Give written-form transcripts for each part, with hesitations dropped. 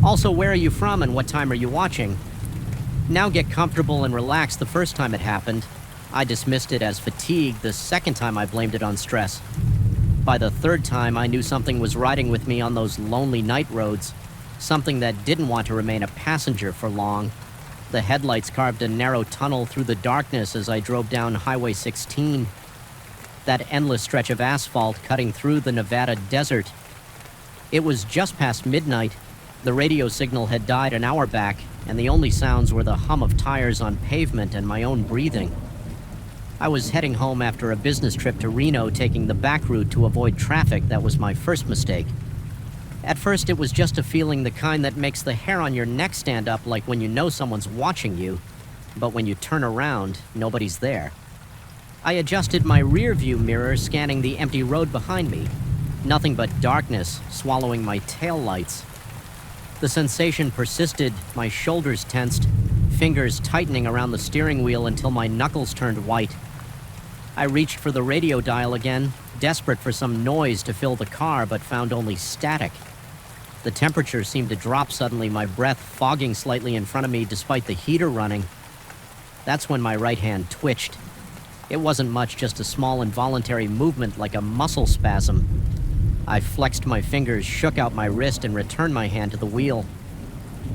Also, where are you from and what time are you watching? Now get comfortable and relax the first time it happened. I dismissed it as fatigue the second time I blamed it on stress. By the third time, I knew something was riding with me on those lonely night roads. Something that didn't want to remain a passenger for long. The headlights carved a narrow tunnel through the darkness as I drove down Highway 16. That endless stretch of asphalt cutting through the Nevada desert. It was just past midnight. The radio signal had died an hour back, and the only sounds were the hum of tires on pavement and my own breathing. I was heading home after a business trip to Reno, taking the back route to avoid traffic. That was my first mistake. At first, it was just a feeling, the kind that makes the hair on your neck stand up, like when you know someone's watching you. But when you turn around, nobody's there. I adjusted my rear-view mirror, scanning the empty road behind me. Nothing but darkness, swallowing my taillights. The sensation persisted, my shoulders tensed, fingers tightening around the steering wheel until my knuckles turned white. I reached for the radio dial again, desperate for some noise to fill the car, but found only static. The temperature seemed to drop suddenly, my breath fogging slightly in front of me despite the heater running. That's when my right hand twitched. It wasn't much, just a small involuntary movement like a muscle spasm. I flexed my fingers, shook out my wrist, and returned my hand to the wheel.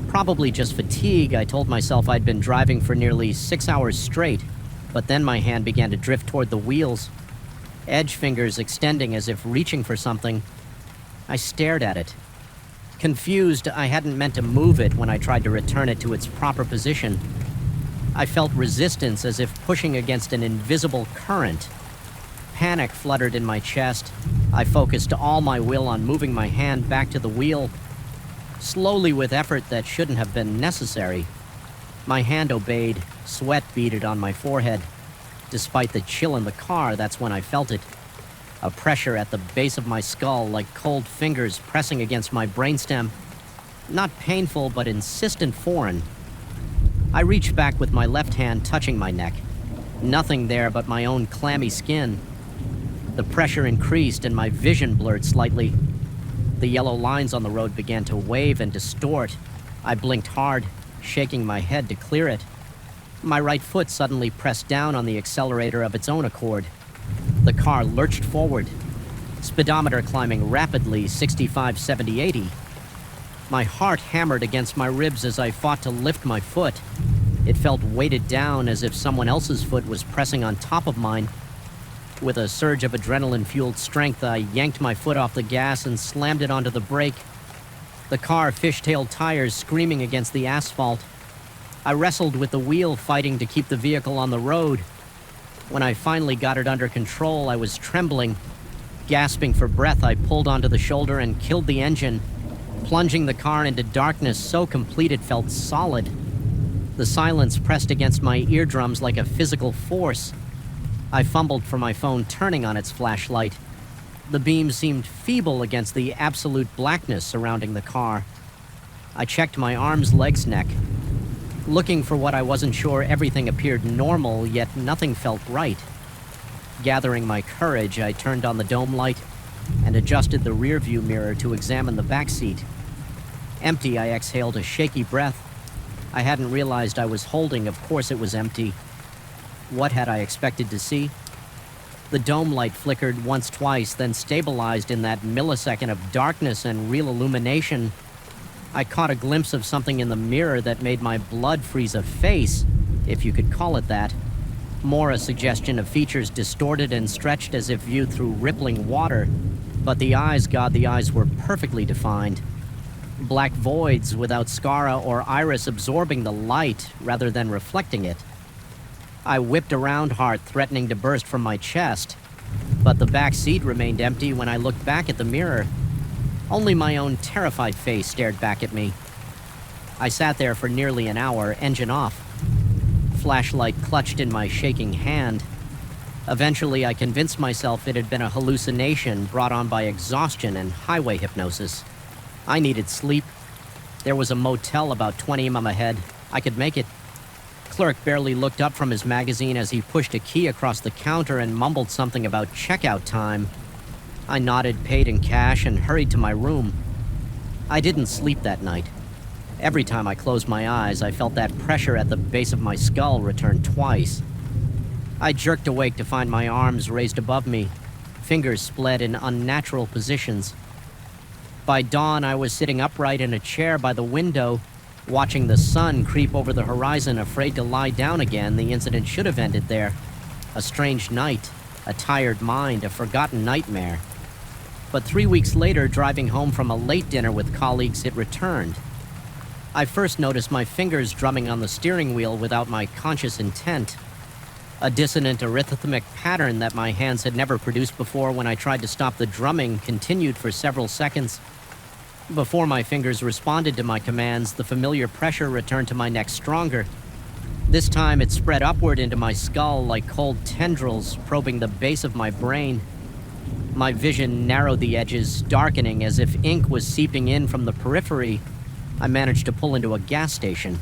Probably just fatigue. I told myself I'd been driving for nearly 6 hours straight, but then my hand began to drift toward the wheels, edge fingers extending as if reaching for something. I stared at it. Confused, I hadn't meant to move it when I tried to return it to its proper position. I felt resistance, as if pushing against an invisible current. Panic fluttered in my chest. I focused all my will on moving my hand back to the wheel, slowly with effort that shouldn't have been necessary. My hand obeyed, sweat beaded on my forehead. Despite the chill in the car, that's when I felt it. A pressure at the base of my skull, like cold fingers pressing against my brainstem. Not painful, but insistent foreign. I reached back with my left hand touching my neck. Nothing there but my own clammy skin. The pressure increased and my vision blurred slightly. The yellow lines on the road began to wave and distort. I blinked hard, shaking my head to clear it. My right foot suddenly pressed down on the accelerator of its own accord. The car lurched forward, speedometer climbing rapidly, 65, 70, 80. My heart hammered against my ribs as I fought to lift my foot. It felt weighted down, as if someone else's foot was pressing on top of mine. With a surge of adrenaline-fueled strength, I yanked my foot off the gas and slammed it onto the brake. The car fishtailed tires screaming against the asphalt. I wrestled with the wheel, fighting to keep the vehicle on the road. When I finally got it under control, I was trembling. Gasping for breath, I pulled onto the shoulder and killed the engine, plunging the car into darkness so complete it felt solid. The silence pressed against my eardrums like a physical force. I fumbled for my phone, turning on its flashlight. The beam seemed feeble against the absolute blackness surrounding the car. I checked my arms, legs, neck. Looking for what I wasn't sure, everything appeared normal, yet nothing felt right. Gathering my courage, I turned on the dome light and adjusted the rearview mirror to examine the back seat. Empty, I exhaled a shaky breath. I hadn't realized I was holding. Of course it was empty. What had I expected to see? The dome light flickered once, twice, then stabilized in that millisecond of darkness and real illumination. I caught a glimpse of something in the mirror that made my blood freeze. A face, if you could call it that. More a suggestion of features distorted and stretched as if viewed through rippling water. But the eyes, God, the eyes were perfectly defined. Black voids without sclera or iris absorbing the light rather than reflecting it. I whipped around, heart threatening to burst from my chest. But the back seat remained empty when I looked back at the mirror. Only my own terrified face stared back at me. I sat there for nearly an hour, engine off. Flashlight clutched in my shaking hand. Eventually, I convinced myself it had been a hallucination brought on by exhaustion and highway hypnosis. I needed sleep. There was a motel about 20 m ahead. I could make it. Clerk barely looked up from his magazine as he pushed a key across the counter and mumbled something about checkout time. I nodded, paid in cash, and hurried to my room. I didn't sleep that night. Every time I closed my eyes, I felt that pressure at the base of my skull return twice. I jerked awake to find my arms raised above me, fingers spread in unnatural positions. By dawn, I was sitting upright in a chair by the window, watching the sun creep over the horizon, afraid to lie down again. The incident should have ended there. A strange night, a tired mind, a forgotten nightmare. But 3 weeks later, driving home from a late dinner with colleagues, it returned. I first noticed my fingers drumming on the steering wheel without my conscious intent. A dissonant arrhythmic pattern that my hands had never produced before. When I tried to stop the drumming, continued for several seconds. Before my fingers responded to my commands, the familiar pressure returned to my neck stronger. This time it spread upward into my skull like cold tendrils probing the base of my brain. My vision narrowed the edges, darkening as if ink was seeping in from the periphery. I managed to pull into a gas station.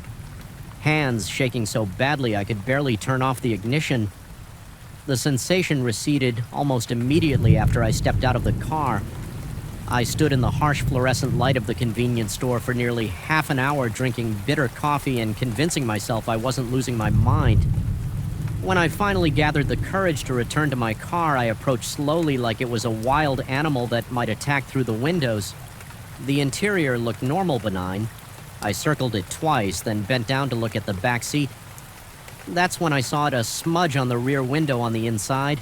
Hands shaking so badly I could barely turn off the ignition. The sensation receded almost immediately after I stepped out of the car. I stood in the harsh fluorescent light of the convenience store for nearly half an hour, drinking bitter coffee and convincing myself I wasn't losing my mind. When I finally gathered the courage to return to my car, I approached slowly like it was a wild animal that might attack through the windows. The interior looked normal, benign. I circled it twice, then bent down to look at the back seat. That's when I saw a smudge on the rear window on the inside.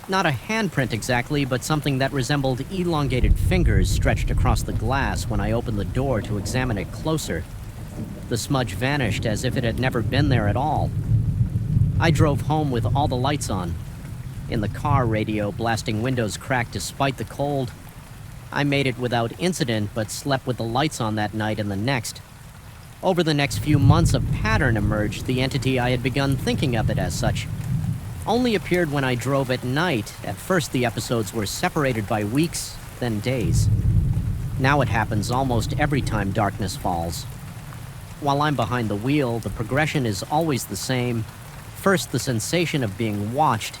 Not a handprint exactly, but something that resembled elongated fingers stretched across the glass when I opened the door to examine it closer. The smudge vanished as if it had never been there at all. I drove home with all the lights on. In the car radio, blasting windows cracked despite the cold. I made it without incident, but slept with the lights on that night and the next. Over the next few months, a pattern emerged. The entity I had begun thinking of it as such only appeared when I drove at night. At first, the episodes were separated by weeks, then days. Now it happens almost every time darkness falls. While I'm behind the wheel, the progression is always the same. First, the sensation of being watched,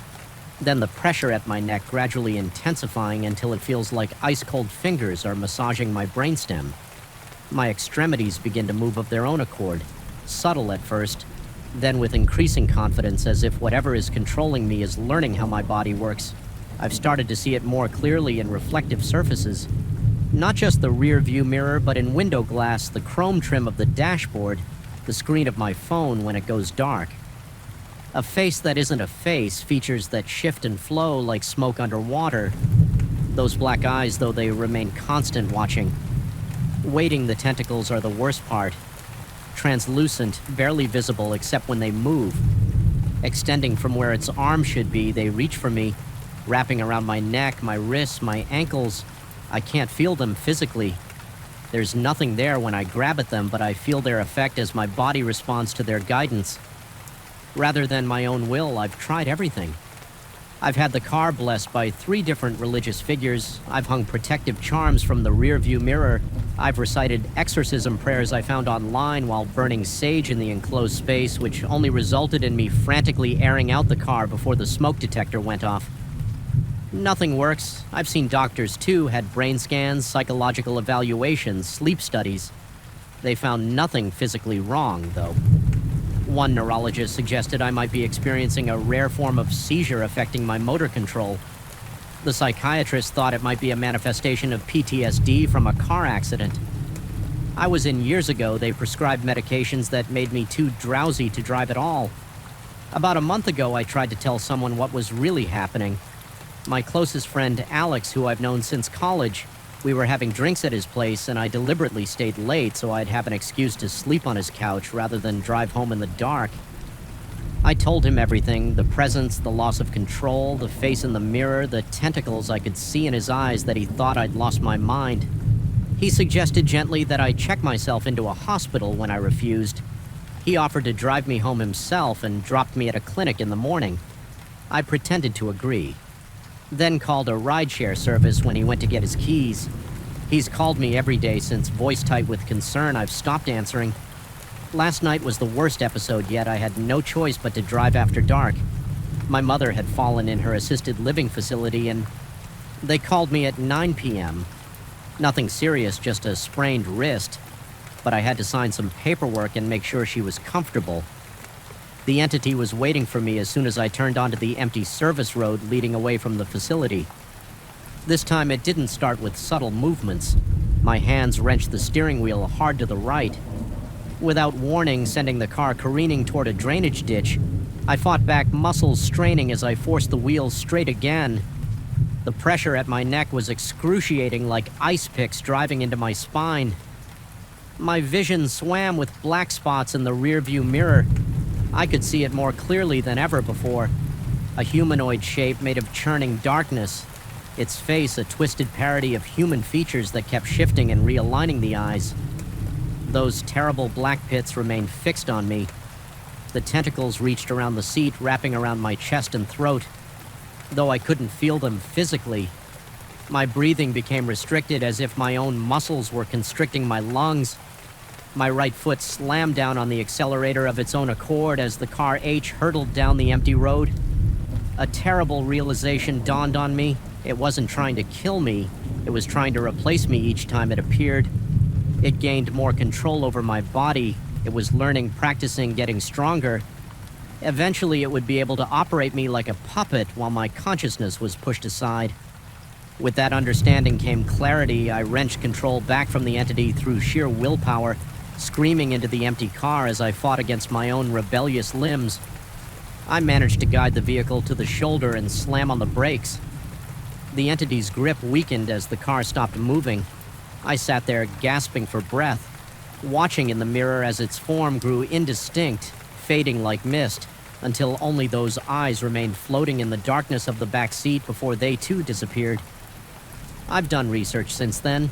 then the pressure at my neck gradually intensifying until it feels like ice-cold fingers are massaging my brainstem. My extremities begin to move of their own accord, subtle at first, then with increasing confidence, as if whatever is controlling me is learning how my body works. I've started to see it more clearly in reflective surfaces. Not just the rear view mirror, but in window glass, the chrome trim of the dashboard, the screen of my phone when it goes dark. A face that isn't a face, features that shift and flow like smoke underwater. Those black eyes, though, they remain constant, watching. Waiting, the tentacles are the worst part. Translucent, barely visible except when they move. Extending from where its arm should be, they reach for me, wrapping around my neck, my wrists, my ankles. I can't feel them physically. There's nothing there when I grab at them, but I feel their effect as my body responds to their guidance. Rather than my own will, I've tried everything. I've had the car blessed by 3 different religious figures. I've hung protective charms from the rear view mirror. I've recited exorcism prayers I found online while burning sage in the enclosed space, which only resulted in me frantically airing out the car before the smoke detector went off. Nothing works. I've seen doctors too, had brain scans, psychological evaluations, sleep studies. They found nothing physically wrong, though. One neurologist suggested I might be experiencing a rare form of seizure affecting my motor control. The psychiatrist thought it might be a manifestation of PTSD from a car accident. I was in years ago. They prescribed medications that made me too drowsy to drive at all. About a month ago, I tried to tell someone what was really happening. My closest friend, Alex, who I've known since college, we were having drinks at his place, and I deliberately stayed late so I'd have an excuse to sleep on his couch rather than drive home in the dark. I told him everything: the presence, the loss of control, the face in the mirror, the tentacles I could see in his eyes that he thought I'd lost my mind. He suggested gently that I check myself into a hospital when I refused. He offered to drive me home himself and dropped me at a clinic in the morning. I pretended to agree. Then called a rideshare service when he went to get his keys. He's called me every day since, voice tight with concern. I've stopped answering. Last night was the worst episode yet. I had no choice but to drive after dark. My mother had fallen in her assisted living facility, and they called me at 9 p.m. Nothing serious, just a sprained wrist. but I had to sign some paperwork and make sure she was comfortable. The entity was waiting for me as soon as I turned onto the empty service road leading away from the facility. This time it didn't start with subtle movements. My hands wrenched the steering wheel hard to the right. Without warning, sending the car careening toward a drainage ditch, I fought back, muscles straining as I forced the wheel straight again. The pressure at my neck was excruciating, like ice picks driving into my spine. My vision swam with black spots in the rearview mirror. I could see it more clearly than ever before. A humanoid shape made of churning darkness. Its face a twisted parody of human features that kept shifting and realigning the eyes. Those terrible black pits remained fixed on me. The tentacles reached around the seat, wrapping around my chest and throat. Though I couldn't feel them physically, my breathing became restricted as if my own muscles were constricting my lungs. My right foot slammed down on the accelerator of its own accord as the car H hurtled down the empty road. A terrible realization dawned on me. It wasn't trying to kill me. It was trying to replace me each time it appeared. It gained more control over my body. It was learning, practicing, getting stronger. Eventually, it would be able to operate me like a puppet while my consciousness was pushed aside. With that understanding came clarity. I wrenched control back from the entity through sheer willpower, screaming into the empty car as I fought against my own rebellious limbs. I managed to guide the vehicle to the shoulder and slam on the brakes. The entity's grip weakened as the car stopped moving. I sat there gasping for breath, watching in the mirror as its form grew indistinct, fading like mist, until only those eyes remained floating in the darkness of the back seat before they too disappeared. I've done research since then.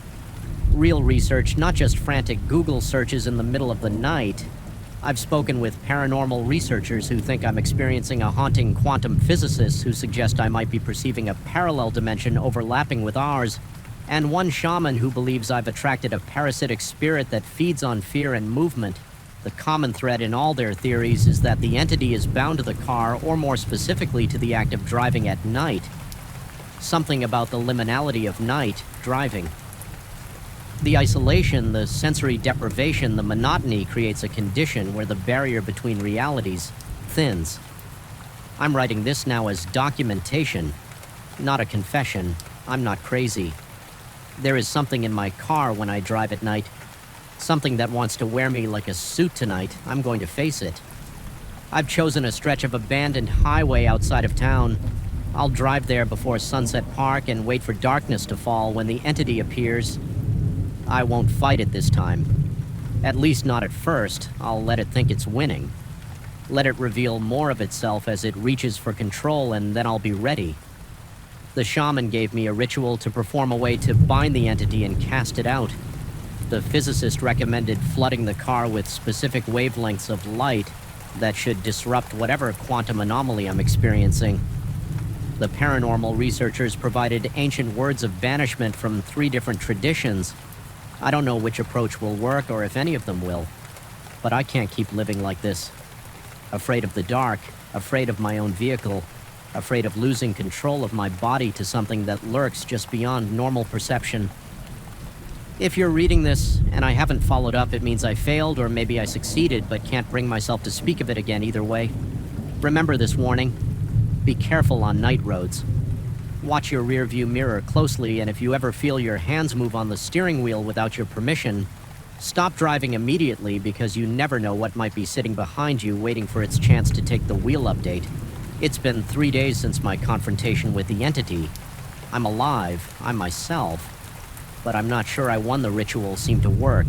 Real research, not just frantic Google searches in the middle of the night. I've spoken with paranormal researchers who think I'm experiencing a haunting quantum physicist who suggest I might be perceiving a parallel dimension overlapping with ours, and one shaman who believes I've attracted a parasitic spirit that feeds on fear and movement. The common thread in all their theories is that the entity is bound to the car, or more specifically to the act of driving at night. Something about the liminality of night driving. The isolation, the sensory deprivation, the monotony creates a condition where the barrier between realities thins. I'm writing this now as documentation, not a confession. I'm not crazy. There is something in my car when I drive at night. Something that wants to wear me like a suit tonight. I'm going to face it. I've chosen a stretch of abandoned highway outside of town. I'll drive there before Sunset Park and wait for darkness to fall when the entity appears. I won't fight it this time. At least not at first. I'll let it think it's winning. Let it reveal more of itself as it reaches for control, and then I'll be ready. The shaman gave me a ritual to perform a way to bind the entity and cast it out. The physicist recommended flooding the car with specific wavelengths of light that should disrupt whatever quantum anomaly I'm experiencing. The paranormal researchers provided ancient words of banishment from 3 different traditions. I don't know which approach will work or if any of them will, but I can't keep living like this. Afraid of the dark, afraid of my own vehicle, afraid of losing control of my body to something that lurks just beyond normal perception. If you're reading this and I haven't followed up, it means I failed, or maybe I succeeded but can't bring myself to speak of it again either way. Remember this warning. Be careful on night roads. Watch your rearview mirror closely, and if you ever feel your hands move on the steering wheel without your permission, stop driving immediately, because you never know what might be sitting behind you waiting for its chance to take the wheel update. It's been 3 days since my confrontation with the entity. I'm alive, I'm myself, but I'm not sure I won. The ritual seemed to work.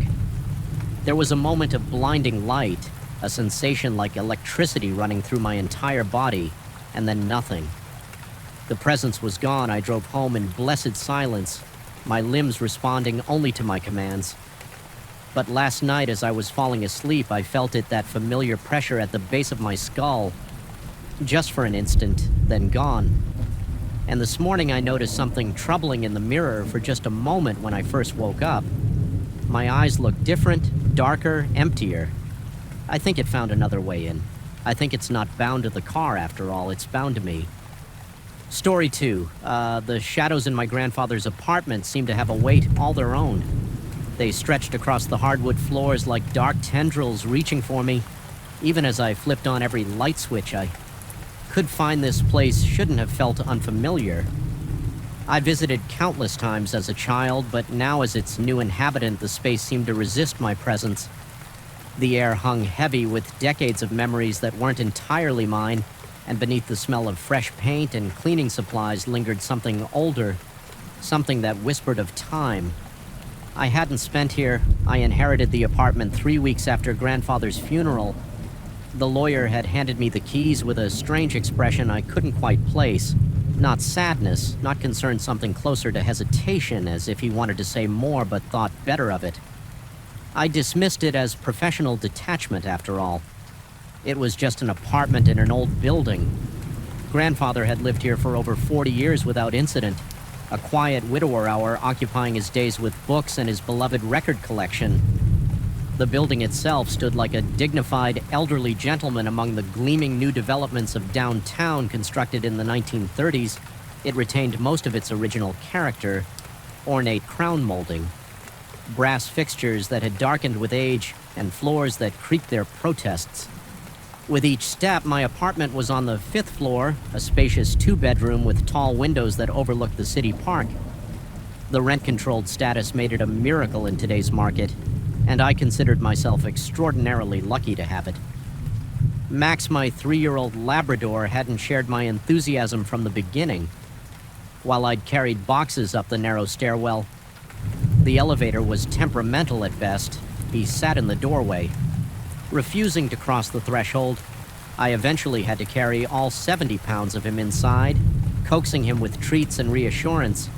There was a moment of blinding light, a sensation like electricity running through my entire body, and then nothing. The presence was gone. I drove home in blessed silence, my limbs responding only to my commands. But last night, as I was falling asleep, I felt that familiar pressure at the base of my skull. Just for an instant, then gone. And this morning I noticed something troubling in the mirror for just a moment when I first woke up. My eyes looked different, darker, emptier. I think it found another way in. I think it's not bound to the car after all, it's bound to me. Story 2. The shadows in my grandfather's apartment seem to have a weight all their own. They stretched across the hardwood floors like dark tendrils reaching for me. Even as I flipped on every light switch, I could find this place shouldn't have felt unfamiliar. I visited countless times as a child, but now as its new inhabitant, the space seemed to resist my presence. The air hung heavy with decades of memories that weren't entirely mine, and beneath the smell of fresh paint and cleaning supplies lingered something older, something that whispered of time. I hadn't spent here. I inherited the apartment 3 weeks after grandfather's funeral. The lawyer had handed me the keys with a strange expression I couldn't quite place. Not sadness, not concerned, something closer to hesitation, as if he wanted to say more but thought better of it. I dismissed it as professional detachment, after all. It was just an apartment in an old building. Grandfather had lived here for over 40 years without incident, a quiet widower hour occupying his days with books and his beloved record collection. The building itself stood like a dignified elderly gentleman among the gleaming new developments of downtown constructed in the 1930s. It retained most of its original character, ornate crown molding, brass fixtures that had darkened with age, and floors that creaked their protests. With each step, my apartment was on the 5th floor, a spacious 2-bedroom with tall windows that overlooked the city park. The rent-controlled status made it a miracle in today's market, and I considered myself extraordinarily lucky to have it. Max, my 3-year-old Labrador, hadn't shared my enthusiasm from the beginning. While I'd carried boxes up the narrow stairwell, the elevator was temperamental at best. He sat in the doorway. Refusing to cross the threshold, I eventually had to carry all 70 pounds of him inside, coaxing him with treats and reassurance.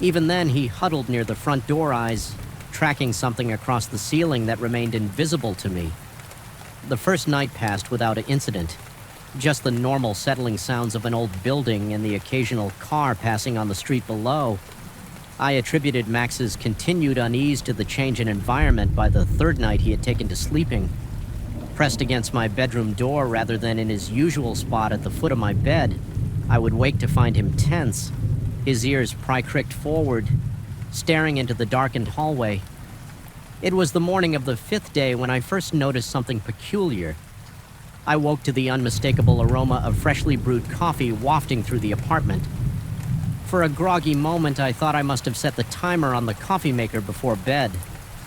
Even then, he huddled near the front door eyes, tracking something across the ceiling that remained invisible to me. The first night passed without an incident, just the normal settling sounds of an old building and the occasional car passing on the street below. I attributed Max's continued unease to the change in environment by the third night he had taken to sleeping. Pressed against my bedroom door rather than in his usual spot at the foot of my bed, I would wake to find him tense, his ears pry-cricked forward, staring into the darkened hallway. It was the morning of the 5th day when I first noticed something peculiar. I woke to the unmistakable aroma of freshly brewed coffee wafting through the apartment. For a groggy moment, I thought I must have set the timer on the coffee maker before bed,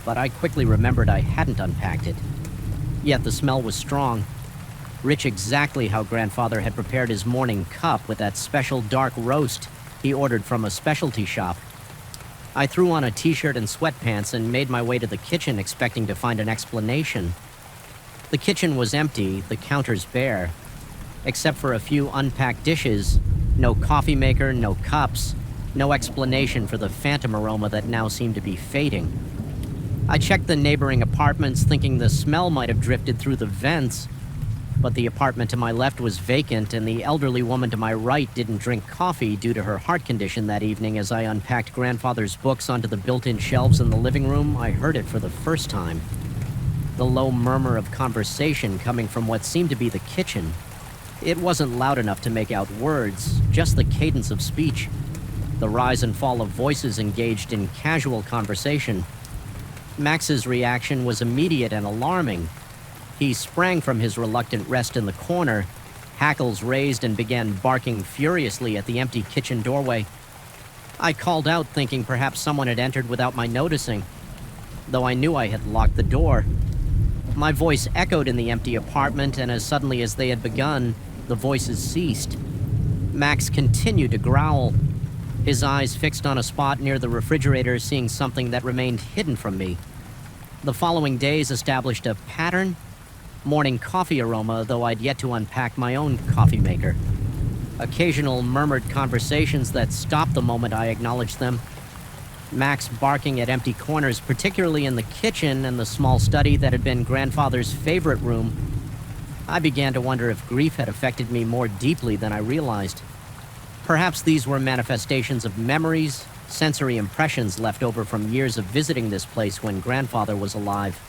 but I quickly remembered I hadn't unpacked it. Yet the smell was strong, rich exactly how grandfather had prepared his morning cup with that special dark roast he ordered from a specialty shop. I threw on a t-shirt and sweatpants and made my way to the kitchen expecting to find an explanation. The kitchen was empty, the counters bare. Except for a few unpacked dishes, no coffee maker, no cups, no explanation for the phantom aroma that now seemed to be fading. I checked the neighboring apartments thinking the smell might have drifted through the vents, but the apartment to my left was vacant, and the elderly woman to my right didn't drink coffee due to her heart condition that evening. As I unpacked grandfather's books onto the built-in shelves in the living room, I heard it for the first time. The low murmur of conversation coming from what seemed to be the kitchen. It wasn't loud enough to make out words, just the cadence of speech. The rise and fall of voices engaged in casual conversation. Max's reaction was immediate and alarming. He sprang from his reluctant rest in the corner, hackles raised, and began barking furiously at the empty kitchen doorway. I called out, thinking perhaps someone had entered without my noticing, though I knew I had locked the door. My voice echoed in the empty apartment, and as suddenly as they had begun, the voices ceased. Max continued to growl, his eyes fixed on a spot near the refrigerator, seeing something that remained hidden from me. The following days established a pattern. Morning coffee aroma, though I'd yet to unpack my own coffee maker. Occasional murmured conversations that stopped the moment I acknowledged them. Max barking at empty corners, particularly in the kitchen and the small study that had been grandfather's favorite room. I began to wonder if grief had affected me more deeply than I realized. Perhaps these were manifestations of memories, sensory impressions left over from years of visiting this place when grandfather was alive.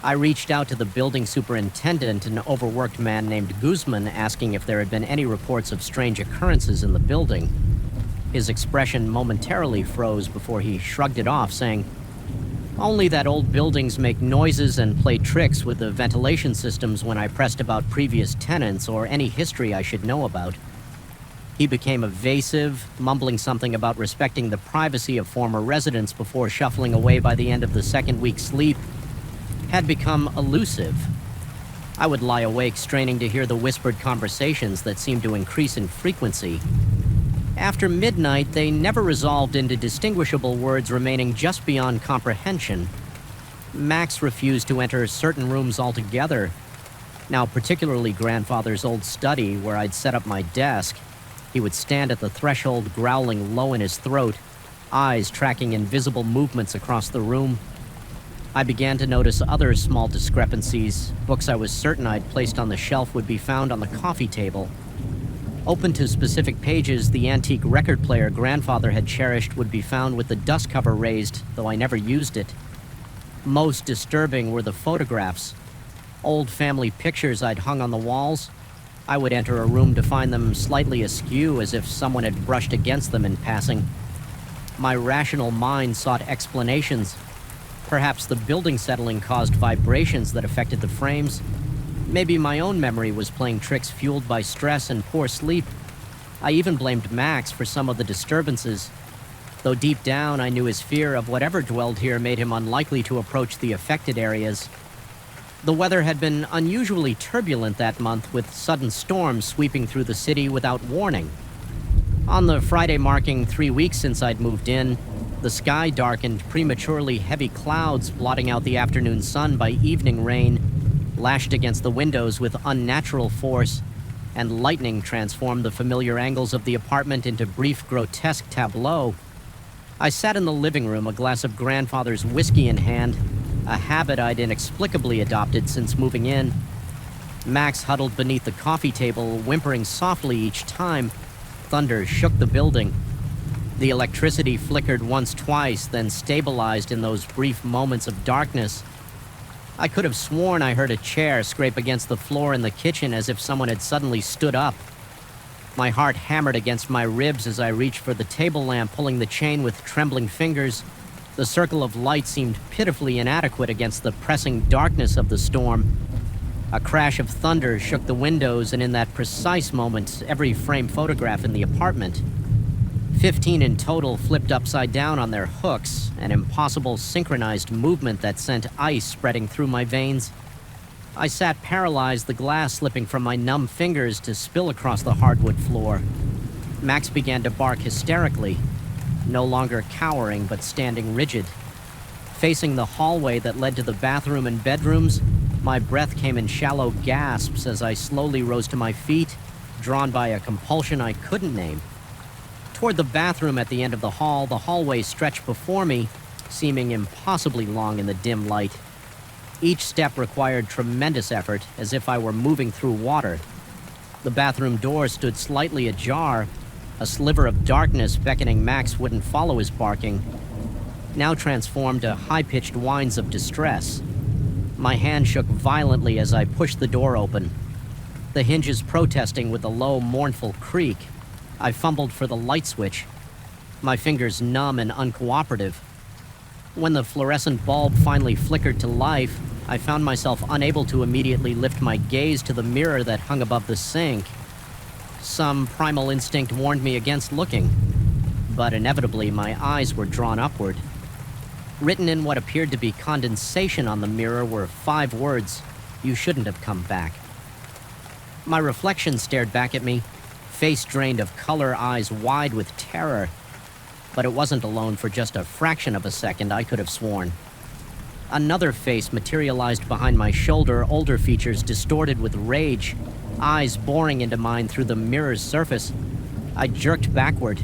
I reached out to the building superintendent, an overworked man named Guzman, asking if there had been any reports of strange occurrences in the building. His expression momentarily froze before he shrugged it off, saying, Only that old buildings make noises and play tricks with the ventilation systems when I pressed about previous tenants or any history I should know about. He became evasive, mumbling something about respecting the privacy of former residents before shuffling away by the end of the second week's sleep. Had become elusive. I would lie awake straining to hear the whispered conversations that seemed to increase in frequency. After midnight, they never resolved into distinguishable words remaining just beyond comprehension. Max refused to enter certain rooms altogether. Now, particularly grandfather's old study where I'd set up my desk. He would stand at the threshold, growling low in his throat, eyes tracking invisible movements across the room. I began to notice other small discrepancies. Books I was certain I'd placed on the shelf would be found on the coffee table. Open to specific pages, the antique record player grandfather had cherished would be found with the dust cover raised, though I never used it. Most disturbing were the photographs. Old family pictures I'd hung on the walls. I would enter a room to find them slightly askew, as if someone had brushed against them in passing. My rational mind sought explanations. Perhaps the building settling caused vibrations that affected the frames. Maybe my own memory was playing tricks fueled by stress and poor sleep. I even blamed Max for some of the disturbances, though deep down I knew his fear of whatever dwelled here made him unlikely to approach the affected areas. The weather had been unusually turbulent that month, with sudden storms sweeping through the city without warning. On the Friday marking 3 weeks since I'd moved in, the sky darkened, prematurely heavy clouds blotting out the afternoon sun by evening rain, lashed against the windows with unnatural force, and lightning transformed the familiar angles of the apartment into brief, grotesque tableaux. I sat in the living room, a glass of grandfather's whiskey in hand, a habit I'd inexplicably adopted since moving in. Max huddled beneath the coffee table, whimpering softly each time. Thunder shook the building. The electricity flickered once, twice, then stabilized in those brief moments of darkness. I could have sworn I heard a chair scrape against the floor in the kitchen as if someone had suddenly stood up. My heart hammered against my ribs as I reached for the table lamp, pulling the chain with trembling fingers. The circle of light seemed pitifully inadequate against the pressing darkness of the storm. A crash of thunder shook the windows, and in that precise moment, every frame photograph in the apartment, 15 in total, flipped upside down on their hooks, an impossible synchronized movement that sent ice spreading through my veins. I sat paralyzed, the glass slipping from my numb fingers to spill across the hardwood floor. Max began to bark hysterically, no longer cowering but standing rigid. Facing the hallway that led to the bathroom and bedrooms, my breath came in shallow gasps as I slowly rose to my feet, drawn by a compulsion I couldn't name. Toward the bathroom at the end of the hall, the hallway stretched before me, seeming impossibly long in the dim light. Each step required tremendous effort, as if I were moving through water. The bathroom door stood slightly ajar, a sliver of darkness beckoning Max wouldn't follow his barking, now transformed to high-pitched whines of distress. My hand shook violently as I pushed the door open, the hinges protesting with a low, mournful creak. I fumbled for the light switch, my fingers numb and uncooperative. When the fluorescent bulb finally flickered to life, I found myself unable to immediately lift my gaze to the mirror that hung above the sink. Some primal instinct warned me against looking, but inevitably my eyes were drawn upward. Written in what appeared to be condensation on the mirror were 5 words: "You shouldn't have come back." My reflection stared back at me, face drained of color, eyes wide with terror. But it wasn't alone for just a fraction of a second, I could have sworn. Another face materialized behind my shoulder, older features distorted with rage, eyes boring into mine through the mirror's surface. I jerked backward,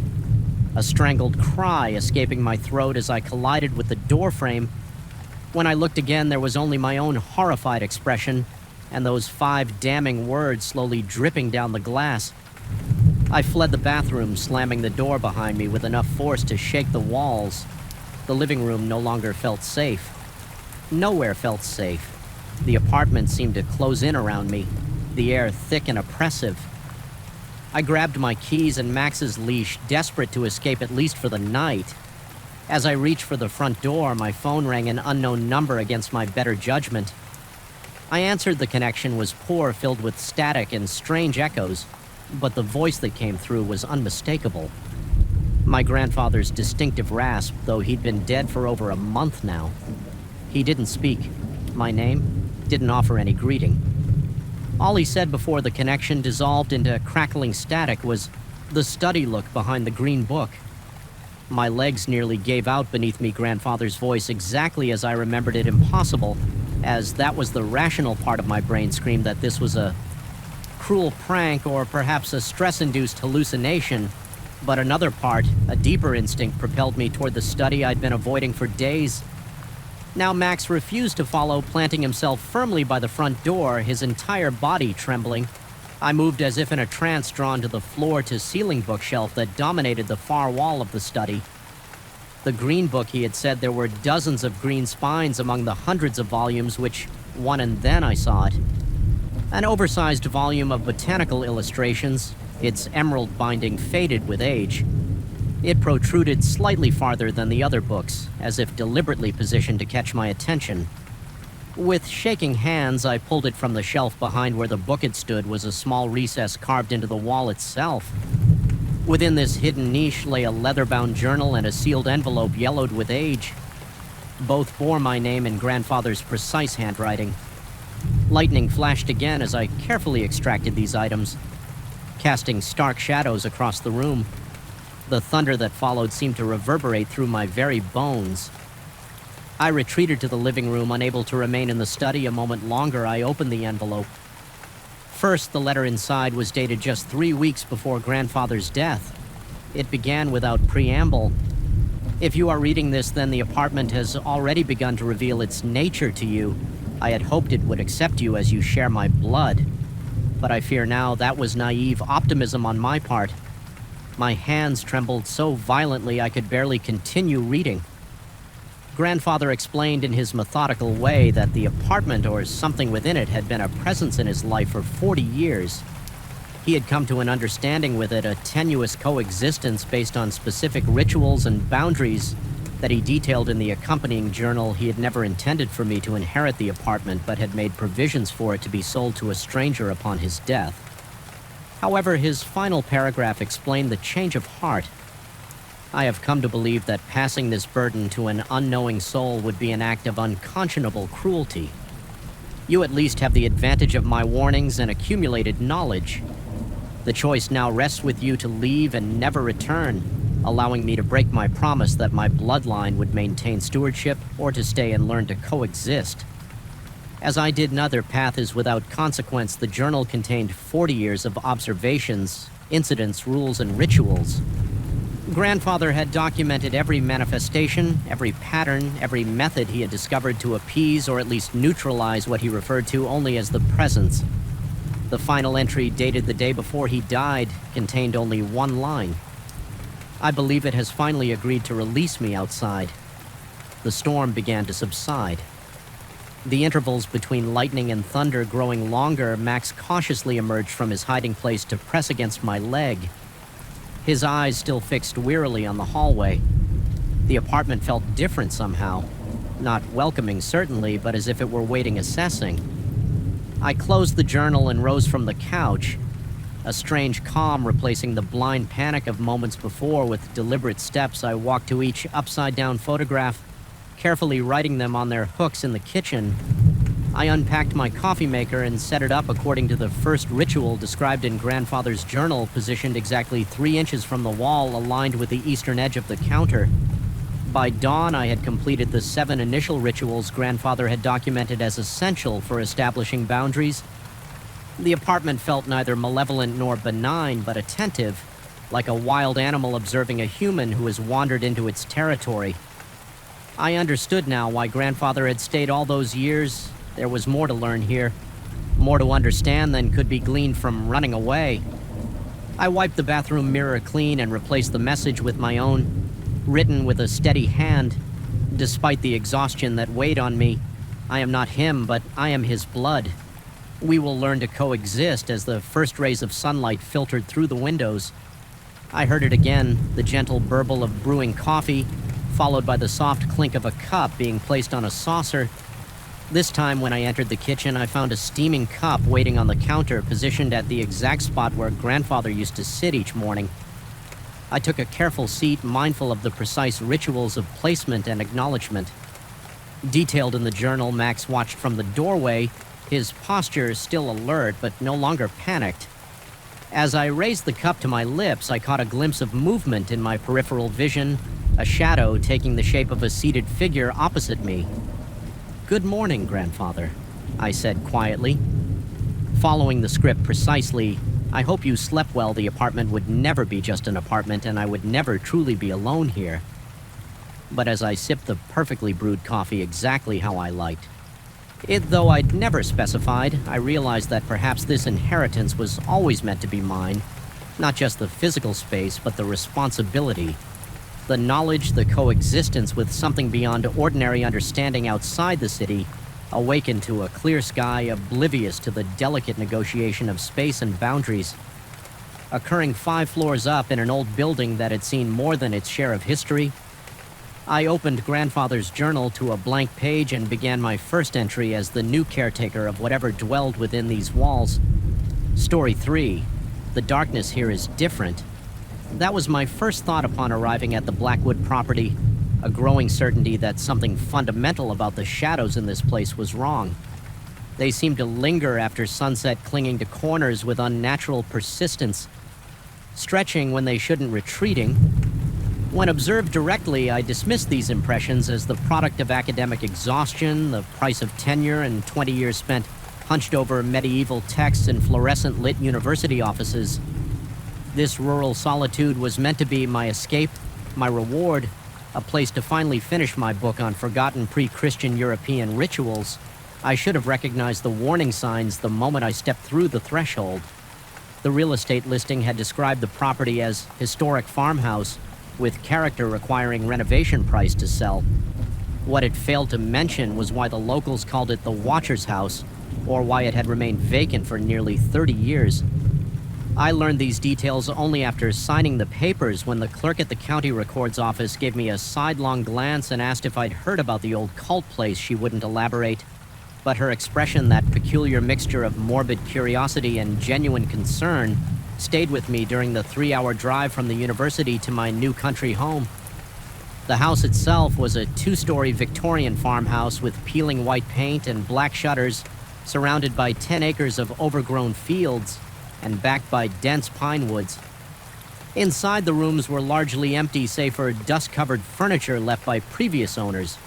a strangled cry escaping my throat as I collided with the doorframe. When I looked again, there was only my own horrified expression, and those 5 damning words slowly dripping down the glass. I fled the bathroom, slamming the door behind me with enough force to shake the walls. The living room no longer felt safe. Nowhere felt safe. The apartment seemed to close in around me, the air thick and oppressive. I grabbed my keys and Max's leash, desperate to escape at least for the night. As I reached for the front door, my phone rang an unknown number against my better judgment. I answered. The connection was poor, filled with static and strange echoes, but the voice that came through was unmistakable. My grandfather's distinctive rasp, though he'd been dead for over a month now. He didn't speak my name, didn't offer any greeting. All he said before the connection dissolved into crackling static was the study look behind the green book. My legs nearly gave out beneath me grandfather's voice exactly as I remembered it impossible, as that was the rational part of my brain screamed that this was a cruel prank or perhaps a stress-induced hallucination, but another part, a deeper instinct, propelled me toward the study I'd been avoiding for days. Now Max refused to follow, planting himself firmly by the front door, his entire body trembling. I moved as if in a trance, drawn to the floor-to-ceiling bookshelf that dominated the far wall of the study. The green book, he had said there were dozens of green spines among the hundreds of volumes, which, one and then I saw it. An oversized volume of botanical illustrations, its emerald binding faded with age. It protruded slightly farther than the other books, as if deliberately positioned to catch my attention. With shaking hands, I pulled it from the shelf behind where the book had stood was a small recess carved into the wall itself. Within this hidden niche lay a leather-bound journal and a sealed envelope yellowed with age. Both bore my name in grandfather's precise handwriting. Lightning flashed again as I carefully extracted these items, casting stark shadows across the room. The thunder that followed seemed to reverberate through my very bones. I retreated to the living room, unable to remain in the study a moment longer. I opened the envelope. First, the letter inside was dated just 3 weeks before grandfather's death. It began without preamble. If you are reading this, then the apartment has already begun to reveal its nature to you. I had hoped it would accept you as you share my blood. But I fear now that was naive optimism on my part. My hands trembled so violently I could barely continue reading. Grandfather explained in his methodical way that the apartment or something within it had been a presence in his life for 40 years. He had come to an understanding with it, a tenuous coexistence based on specific rituals and boundaries that he detailed in the accompanying journal. He had never intended for me to inherit the apartment, but had made provisions for it to be sold to a stranger upon his death. However, his final paragraph explained the change of heart. I have come to believe that passing this burden to an unknowing soul would be an act of unconscionable cruelty. You at least have the advantage of my warnings and accumulated knowledge. The choice now rests with you to leave and never return, allowing me to break my promise that my bloodline would maintain stewardship or to stay and learn to coexist. As I did, neither path is without consequence. The journal contained 40 years of observations, incidents, rules, and rituals. Grandfather had documented every manifestation, every pattern, every method he had discovered to appease or at least neutralize what he referred to only as the presence. The final entry, dated the day before he died, contained only one line. I believe it has finally agreed to release me outside. The storm began to subside. The intervals between lightning and thunder growing longer, Max cautiously emerged from his hiding place to press against my leg. His eyes still fixed wearily on the hallway. The apartment felt different somehow. Not welcoming, certainly, but as if it were waiting assessing. I closed the journal and rose from the couch, a strange calm replacing the blind panic of moments before. With deliberate steps, I walked to each upside-down photograph, carefully writing them on their hooks in the kitchen. I unpacked my coffee maker and set it up according to the first ritual described in grandfather's journal, positioned exactly 3 inches from the wall, aligned with the eastern edge of the counter. By dawn, I had completed the 7 initial rituals grandfather had documented as essential for establishing boundaries. The apartment felt neither malevolent nor benign, but attentive, like a wild animal observing a human who has wandered into its territory. I understood now why grandfather had stayed all those years. There was more to learn here, more to understand than could be gleaned from running away. I wiped the bathroom mirror clean and replaced the message with my own, written with a steady hand. Despite the exhaustion that weighed on me, I am not him, but I am his blood. We will learn to coexist. As the first rays of sunlight filtered through the windows, I heard it again, the gentle burble of brewing coffee, followed by the soft clink of a cup being placed on a saucer. This time, when I entered the kitchen, I found a steaming cup waiting on the counter, positioned at the exact spot where Grandfather used to sit each morning. I took a careful seat, mindful of the precise rituals of placement and acknowledgement. Detailed in the journal, Max watched from the doorway, his posture still alert but no longer panicked. As I raised the cup to my lips, I caught a glimpse of movement in my peripheral vision, a shadow taking the shape of a seated figure opposite me. "Good morning, Grandfather," I said quietly. Following the script precisely, I hope you slept well. The apartment would never be just an apartment, and I would never truly be alone here. But as I sipped the perfectly brewed coffee exactly how I liked, though I'd never specified, I realized that perhaps this inheritance was always meant to be mine. Not just the physical space, but the responsibility. The knowledge, the coexistence with something beyond ordinary understanding outside the city, awakened to a clear sky oblivious to the delicate negotiation of space and boundaries. Occurring 5 floors up in an old building that had seen more than its share of history, I opened Grandfather's journal to a blank page and began my first entry as the new caretaker of whatever dwelled within these walls. Story 3, "The darkness here is different." That was my first thought upon arriving at the Blackwood property, a growing certainty that something fundamental about the shadows in this place was wrong. They seemed to linger after sunset, clinging to corners with unnatural persistence, stretching when they shouldn't, retreating. When observed directly, I dismissed these impressions as the product of academic exhaustion, the price of tenure and 20 years spent hunched over medieval texts in fluorescent-lit university offices. This rural solitude was meant to be my escape, my reward, a place to finally finish my book on forgotten pre-Christian European rituals. I should have recognized the warning signs the moment I stepped through the threshold. The real estate listing had described the property as historic farmhouse, with character requiring renovation price to sell. What it failed to mention was why the locals called it the Watcher's House, or why it had remained vacant for nearly 30 years. I learned these details only after signing the papers, when the clerk at the county records office gave me a sidelong glance and asked if I'd heard about the old cult place. She wouldn't elaborate, but her expression, that peculiar mixture of morbid curiosity and genuine concern, stayed with me during the 3-hour drive from the university to my new country home. The house itself was a 2-story Victorian farmhouse with peeling white paint and black shutters, surrounded by 10 acres of overgrown fields and backed by dense pine woods. Inside, the rooms were largely empty save for dust-covered furniture left by previous owners.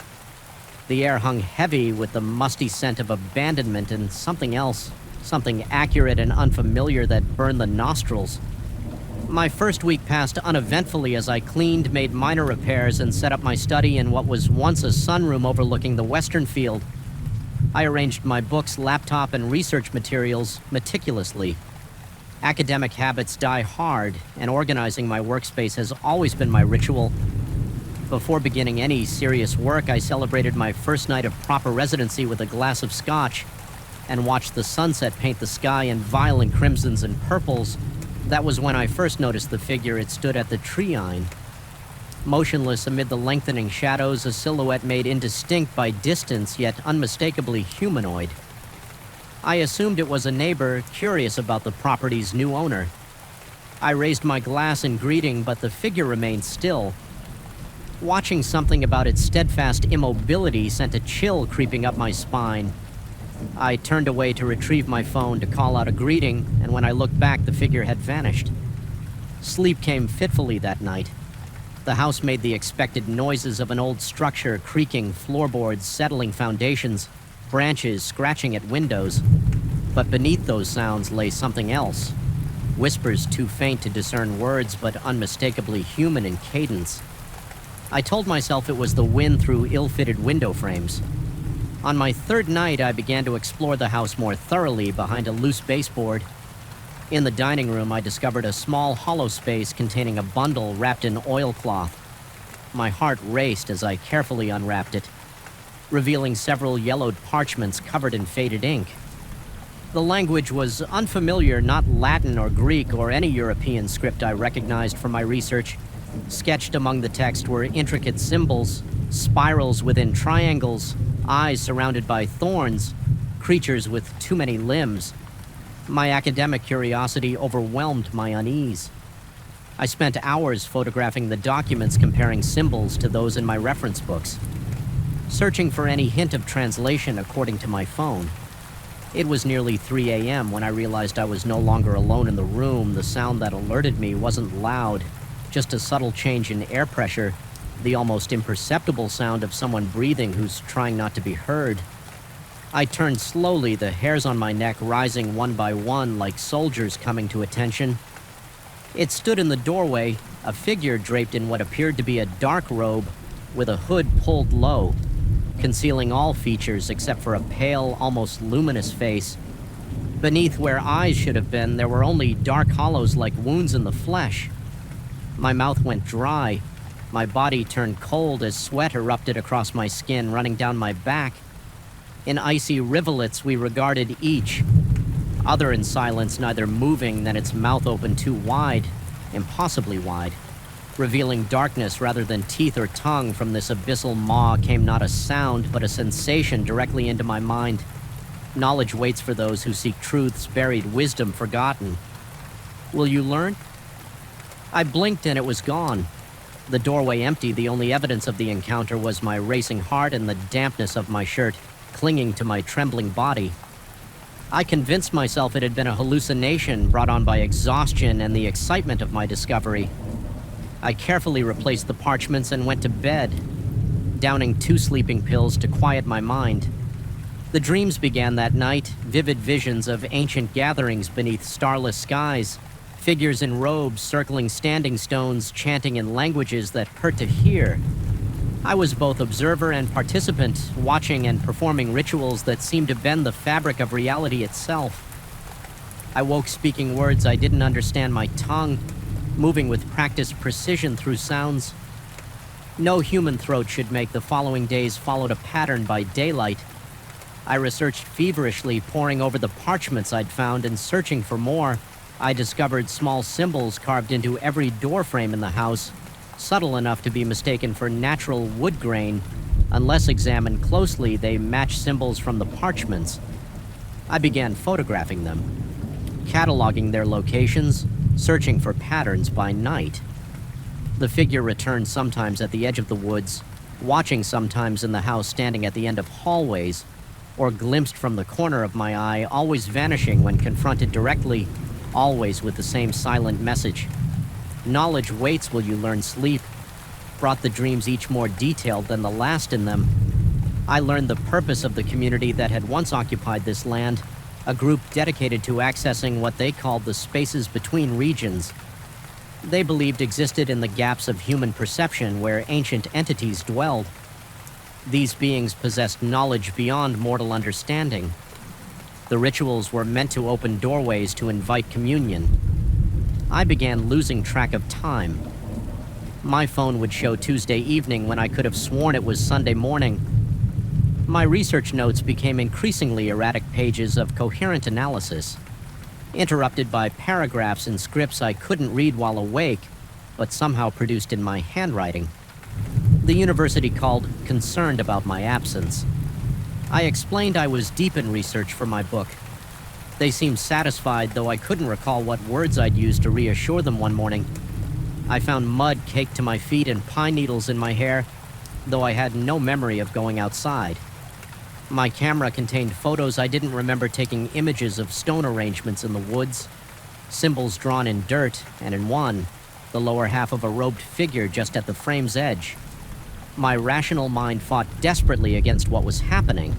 The air hung heavy with the musty scent of abandonment and something else, something accurate and unfamiliar that burned the nostrils. My first week passed uneventfully as I cleaned, made minor repairs, and set up my study in what was once a sunroom overlooking the western field. I arranged my books, laptop, and research materials meticulously. Academic habits die hard, and organizing my workspace has always been my ritual. Before beginning any serious work, I celebrated my first night of proper residency with a glass of scotch and watched the sunset paint the sky in violent crimsons and purples. That was when I first noticed the figure. It stood at the treine. Motionless amid the lengthening shadows, a silhouette made indistinct by distance, yet unmistakably humanoid. I assumed it was a neighbor, curious about the property's new owner. I raised my glass in greeting, but the figure remained still. Watching something about its steadfast immobility sent a chill creeping up my spine. I turned away to retrieve my phone to call out a greeting, and when I looked back, the figure had vanished. Sleep came fitfully that night. The house made the expected noises of an old structure, creaking floorboards, settling foundations, branches scratching at windows. But beneath those sounds lay something else. Whispers too faint to discern words, but unmistakably human in cadence. I told myself it was the wind through ill-fitted window frames. On my third night, I began to explore the house more thoroughly behind a loose baseboard. In the dining room, I discovered a small hollow space containing a bundle wrapped in oilcloth. My heart raced as I carefully unwrapped it, revealing several yellowed parchments covered in faded ink. The language was unfamiliar, not Latin or Greek or any European script I recognized from my research. Sketched among the text were intricate symbols, spirals within triangles, eyes surrounded by thorns, creatures with too many limbs. My academic curiosity overwhelmed my unease. I spent hours photographing the documents, comparing symbols to those in my reference books, searching for any hint of translation according to my phone. It was nearly 3 a.m. when I realized I was no longer alone in the room. The sound that alerted me wasn't loud, just a subtle change in air pressure, the almost imperceptible sound of someone breathing who's trying not to be heard. I turned slowly, the hairs on my neck rising one by one like soldiers coming to attention. It stood in the doorway, a figure draped in what appeared to be a dark robe with a hood pulled low, concealing all features except for a pale, almost luminous face. Beneath where eyes should have been, there were only dark hollows like wounds in the flesh. My mouth went dry. My body turned cold as sweat erupted across my skin, running down my back. In icy rivulets, we regarded each, other in silence, neither moving than its mouth open too wide, impossibly wide. Revealing darkness rather than teeth or tongue, from this abyssal maw came not a sound, but a sensation directly into my mind. Knowledge waits for those who seek truths buried, wisdom forgotten. Will you learn? I blinked and it was gone. The doorway empty, the only evidence of the encounter was my racing heart and the dampness of my shirt, clinging to my trembling body. I convinced myself it had been a hallucination brought on by exhaustion and the excitement of my discovery. I carefully replaced the parchments and went to bed, downing 2 sleeping pills to quiet my mind. The dreams began that night, vivid visions of ancient gatherings beneath starless skies, figures in robes circling standing stones, chanting in languages that hurt to hear. I was both observer and participant, watching and performing rituals that seemed to bend the fabric of reality itself. I woke speaking words I didn't understand, my tongue moving with practiced precision through sounds. No human throat should make. The following days followed a pattern by daylight. I researched feverishly, poring over the parchments I'd found and searching for more. I discovered small symbols carved into every doorframe in the house, subtle enough to be mistaken for natural wood grain. Unless examined closely, they match symbols from the parchments. I began photographing them, cataloging their locations, searching for patterns by night. The figure returned sometimes at the edge of the woods, watching sometimes in the house, standing at the end of hallways, or glimpsed from the corner of my eye, always vanishing when confronted directly, always with the same silent message. Knowledge waits, will you learn? Sleep brought the dreams each more detailed than the last in them. I learned the purpose of the community that had once occupied this land, a group dedicated to accessing what they called the spaces between regions. They believed existed in the gaps of human perception where ancient entities dwelled. These beings possessed knowledge beyond mortal understanding. The rituals were meant to open doorways to invite communion. I began losing track of time. My phone would show Tuesday evening when I could have sworn it was Sunday morning. My research notes became increasingly erratic pages of coherent analysis, interrupted by paragraphs in scripts I couldn't read while awake, but somehow produced in my handwriting. The university called, concerned about my absence. I explained I was deep in research for my book. They seemed satisfied, though I couldn't recall what words I'd used to reassure them one morning. I found mud caked to my feet and pine needles in my hair, though I had no memory of going outside. My camera contained photos I didn't remember taking, images of stone arrangements in the woods, symbols drawn in dirt, and in one, the lower half of a robed figure just at the frame's edge. My rational mind fought desperately against what was happening.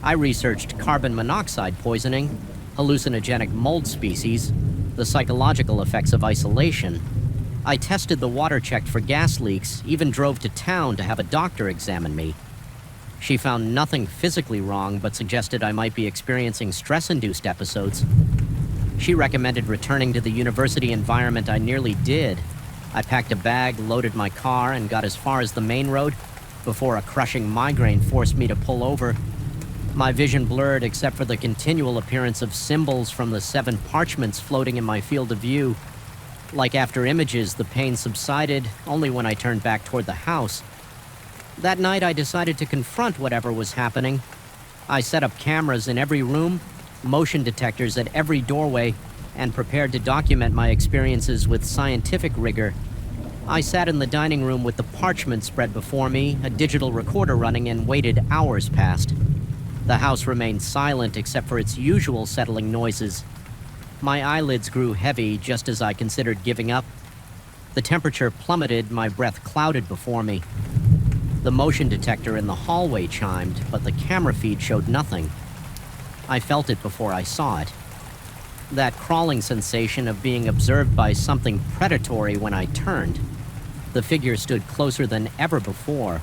I researched carbon monoxide poisoning, hallucinogenic mold species, the psychological effects of isolation. I tested the water, checked for gas leaks, even drove to town to have a doctor examine me. She found nothing physically wrong, but suggested I might be experiencing stress-induced episodes. She recommended returning to the university environment. I nearly did. I packed a bag, loaded my car, and got as far as the main road before a crushing migraine forced me to pull over. My vision blurred except for the continual appearance of symbols from the 7 parchments floating in my field of view. Like after images, the pain subsided only when I turned back toward the house. That night, I decided to confront whatever was happening. I set up cameras in every room, motion detectors at every doorway, and prepared to document my experiences with scientific rigor. I sat in the dining room with the parchment spread before me, a digital recorder running, and waited hours past. The house remained silent except for its usual settling noises. My eyelids grew heavy just as I considered giving up. The temperature plummeted, my breath clouded before me. The motion detector in the hallway chimed, but the camera feed showed nothing. I felt it before I saw it. That crawling sensation of being observed by something predatory when I turned. The figure stood closer than ever before,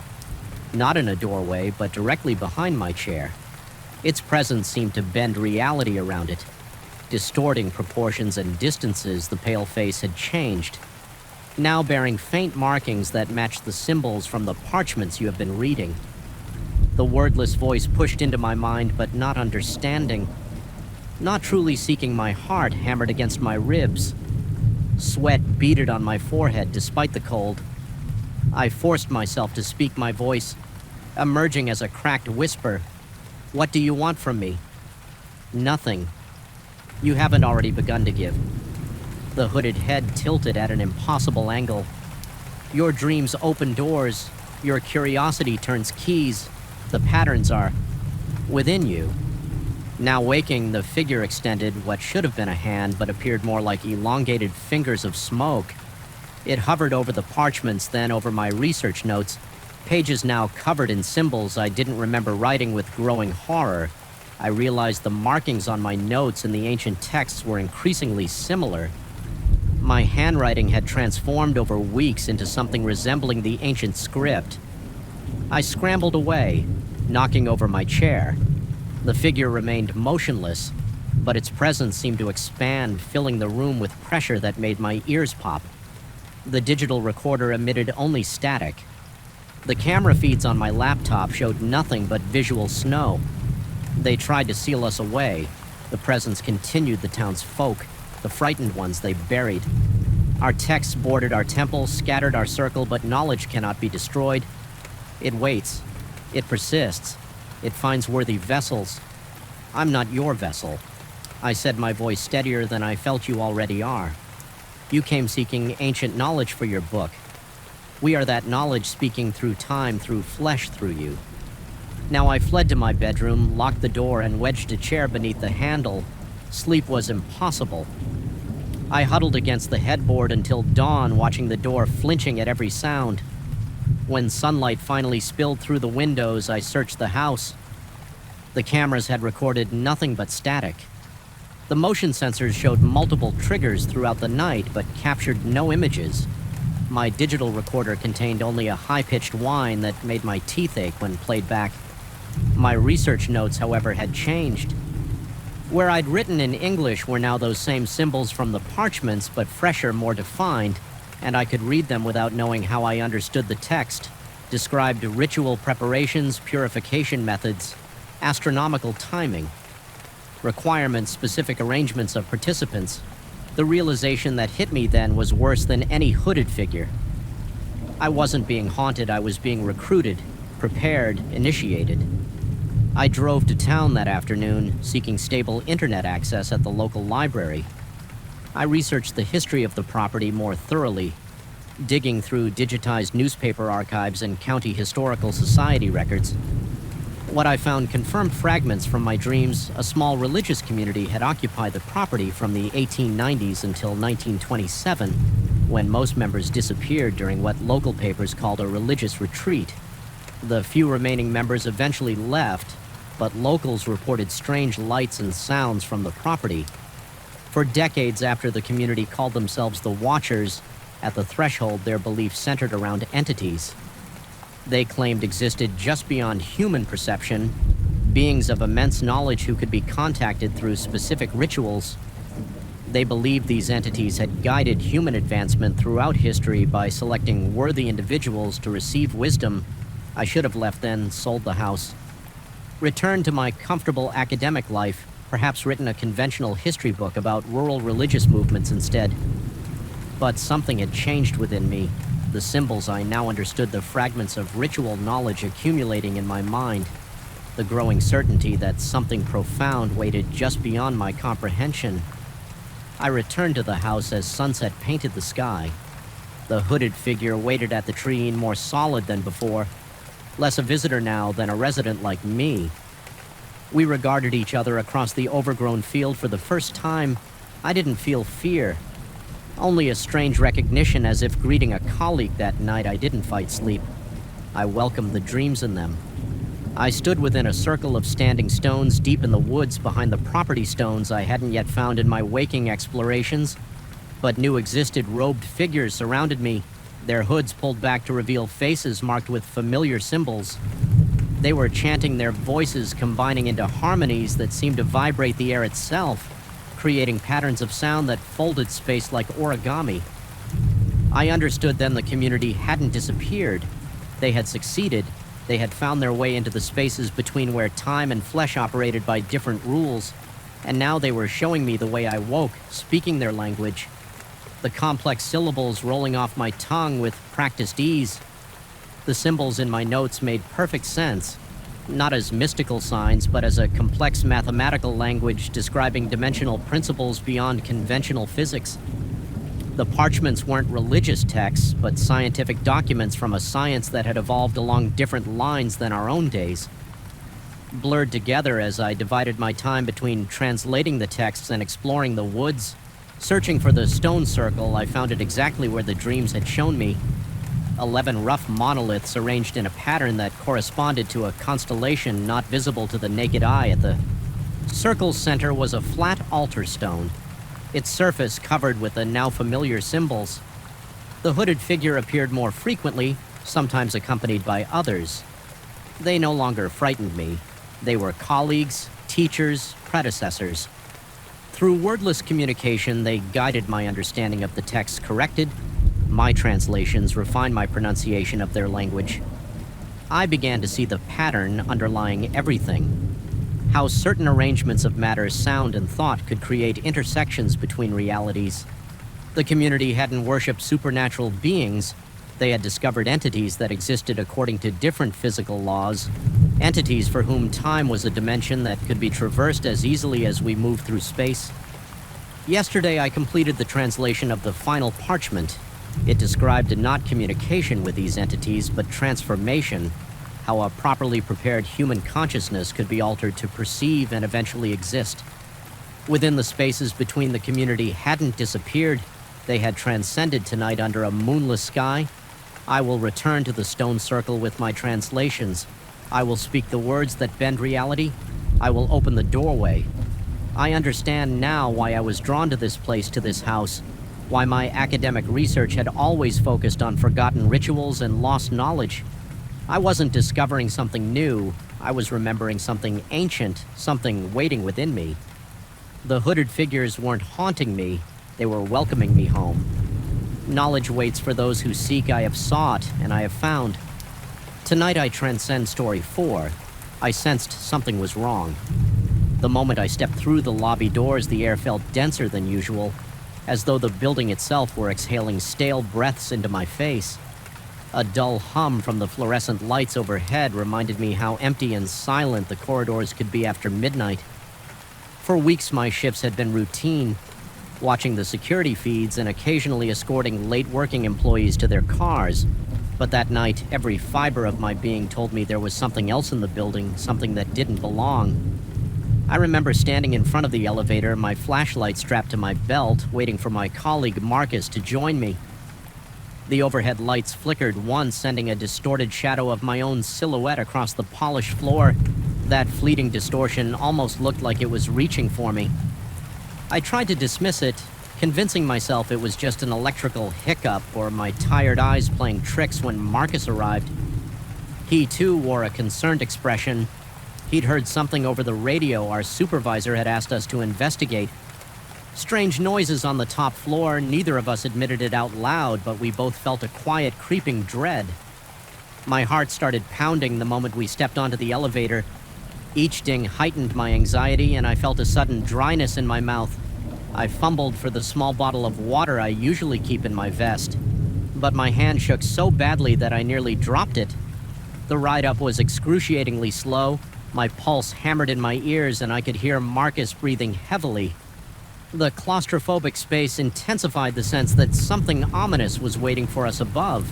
not in a doorway, but directly behind my chair. Its presence seemed to bend reality around it. Distorting proportions and distances, the pale face had changed, now bearing faint markings that matched the symbols from the parchments you have been reading. The wordless voice pushed into my mind, but not understanding. Not truly seeking my heart hammered against my ribs. Sweat beaded on my forehead despite the cold. I forced myself to speak my voice, emerging as a cracked whisper. "What do you want from me?" "Nothing. You haven't already begun to give." The hooded head tilted at an impossible angle. "Your dreams open doors. Your curiosity turns keys. The patterns are within you." Now waking, the figure extended what should have been a hand but appeared more like elongated fingers of smoke. It hovered over the parchments, then over my research notes, pages now covered in symbols I didn't remember writing with growing horror. I realized the markings on my notes in the ancient texts were increasingly similar. My handwriting had transformed over weeks into something resembling the ancient script. I scrambled away, knocking over my chair. The figure remained motionless, but its presence seemed to expand, filling the room with pressure that made my ears pop. The digital recorder emitted only static. The camera feeds on my laptop showed nothing but visual snow. They tried to seal us away. The presence continued the town's folk, the frightened ones they buried. Our texts bordered our temple, scattered our circle, but knowledge cannot be destroyed. It waits. It persists. It finds worthy vessels. I'm not your vessel. I said, my voice steadier than I felt you already are. You came seeking ancient knowledge for your book. We are that knowledge speaking through time, through flesh, through you. Now I fled to my bedroom, locked the door, and wedged a chair beneath the handle. Sleep was impossible. I huddled against the headboard until dawn, watching the door flinching at every sound. When sunlight finally spilled through the windows, I searched the house. The cameras had recorded nothing but static. The motion sensors showed multiple triggers throughout the night, but captured no images. My digital recorder contained only a high-pitched whine that made my teeth ache when played back. My research notes, however, had changed. Where I'd written in English were now those same symbols from the parchments, but fresher, more defined, and I could read them without knowing how I understood the text. Described ritual preparations, purification methods, astronomical timing, requirements, specific arrangements of participants. The realization that hit me then was worse than any hooded figure. I wasn't being haunted, I was being recruited, prepared, initiated. I drove to town that afternoon, seeking stable internet access at the local library. I researched the history of the property more thoroughly, digging through digitized newspaper archives and county historical society records. What I found confirmed fragments from my dreams. A small religious community had occupied the property from the 1890s until 1927, when most members disappeared during what local papers called a religious retreat. The few remaining members eventually left, but locals reported strange lights and sounds from the property. For decades after the community called themselves the Watchers, at the threshold their belief centered around entities they claimed existed just beyond human perception, beings of immense knowledge who could be contacted through specific rituals. They believed these entities had guided human advancement throughout history by selecting worthy individuals to receive wisdom. I should have left then, sold the house. Returned to my comfortable academic life, perhaps written a conventional history book about rural religious movements instead. But something had changed within me. The symbols I now understood, the fragments of ritual knowledge accumulating in my mind, the growing certainty that something profound waited just beyond my comprehension. I returned to the house as sunset painted the sky. The hooded figure waited at the tree, more solid than before, less a visitor now than a resident like me. We regarded each other across the overgrown field. For the first time, I didn't feel fear. Only a strange recognition, as if greeting a colleague that night I didn't fight sleep. I welcomed the dreams in them. I stood within a circle of standing stones deep in the woods behind the property stones I hadn't yet found in my waking explorations, but knew existed. Robed figures surrounded me, their hoods pulled back to reveal faces marked with familiar symbols. They were chanting, their voices combining into harmonies that seemed to vibrate the air itself, creating patterns of sound that folded space like origami. I understood then the community hadn't disappeared. They had succeeded. They had found their way into the spaces between where time and flesh operated by different rules, and now they were showing me the way I woke, speaking their language. The complex syllables rolling off my tongue with practiced ease. The symbols in my notes made perfect sense, not as mystical signs, but as a complex mathematical language describing dimensional principles beyond conventional physics. The parchments weren't religious texts, but scientific documents from a science that had evolved along different lines than our own days. Blurred together as I divided my time between translating the texts and exploring the woods, searching for the stone circle, I found it exactly where the dreams had shown me. 11 rough monoliths arranged in a pattern that corresponded to a constellation not visible to the naked eye. At the circle's center was a flat altar stone, its surface covered with the now familiar symbols. The hooded figure appeared more frequently, sometimes accompanied by others. They no longer frightened me. They were colleagues, teachers, predecessors. Through wordless communication, they guided my understanding of the text, corrected my translations, refined my pronunciation of their language. I began to see the pattern underlying everything. How certain arrangements of matter, sound, and thought could create intersections between realities. The community hadn't worshipped supernatural beings. They had discovered entities that existed according to different physical laws, entities for whom time was a dimension that could be traversed as easily as we moved through space. Yesterday, I completed the translation of the final parchment. It described not communication with these entities, but transformation, how a properly prepared human consciousness could be altered to perceive and eventually exist. Within the spaces between, the community hadn't disappeared. They had transcended tonight under a moonless sky. I will return to the stone circle with my translations. I will speak the words that bend reality. I will open the doorway. I understand now why I was drawn to this place, to this house, why my academic research had always focused on forgotten rituals and lost knowledge. I wasn't discovering something new. I was remembering something ancient, something waiting within me. The hooded figures weren't haunting me. They were welcoming me home. Knowledge waits for those who seek. I have sought, and I have found. Tonight I transcend story 4. I sensed something was wrong. The moment I stepped through the lobby doors, the air felt denser than usual, as though the building itself were exhaling stale breaths into my face. A dull hum from the fluorescent lights overhead reminded me how empty and silent the corridors could be after midnight. For weeks my shifts had been routine, watching the security feeds and occasionally escorting late working employees to their cars. But that night, every fiber of my being told me there was something else in the building, something that didn't belong. I remember standing in front of the elevator, my flashlight strapped to my belt, waiting for my colleague Marcus to join me. The overhead lights flickered once, sending a distorted shadow of my own silhouette across the polished floor. That fleeting distortion almost looked like it was reaching for me. I tried to dismiss it, convincing myself it was just an electrical hiccup or my tired eyes playing tricks when Marcus arrived. He too wore a concerned expression. He'd heard something over the radio our supervisor had asked us to investigate. Strange noises on the top floor. Neither of us admitted it out loud, but we both felt a quiet, creeping dread. My heart started pounding the moment we stepped onto the elevator. Each ding heightened my anxiety, and I felt a sudden dryness in my mouth. I fumbled for the small bottle of water I usually keep in my vest, but my hand shook so badly that I nearly dropped it. The ride up was excruciatingly slow, my pulse hammered in my ears, and I could hear Marcus breathing heavily. The claustrophobic space intensified the sense that something ominous was waiting for us above.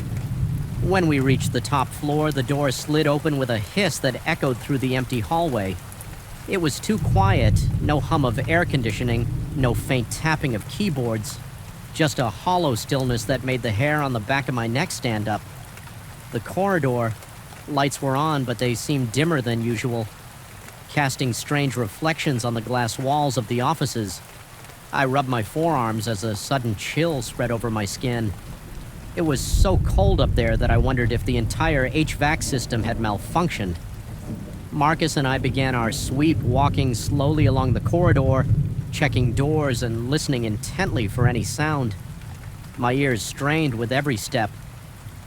When we reached the top floor, the door slid open with a hiss that echoed through the empty hallway. It was too quiet, no hum of air conditioning, no faint tapping of keyboards, just a hollow stillness that made the hair on the back of my neck stand up. The corridor, lights were on, but they seemed dimmer than usual, casting strange reflections on the glass walls of the offices. I rubbed my forearms as a sudden chill spread over my skin. It was so cold up there that I wondered if the entire HVAC system had malfunctioned. Marcus and I began our sweep, walking slowly along the corridor, checking doors and listening intently for any sound. My ears strained with every step,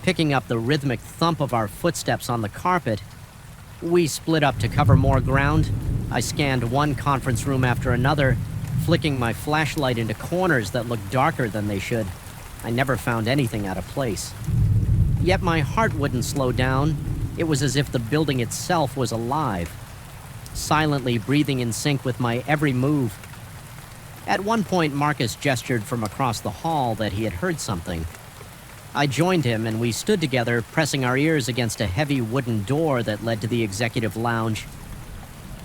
picking up the rhythmic thump of our footsteps on the carpet. We split up to cover more ground. I scanned one conference room after another, flicking my flashlight into corners that looked darker than they should. I never found anything out of place. Yet my heart wouldn't slow down. It was as if the building itself was alive, silently breathing in sync with my every move. At one point, Marcus gestured from across the hall that he had heard something. I joined him, and we stood together, pressing our ears against a heavy wooden door that led to the executive lounge.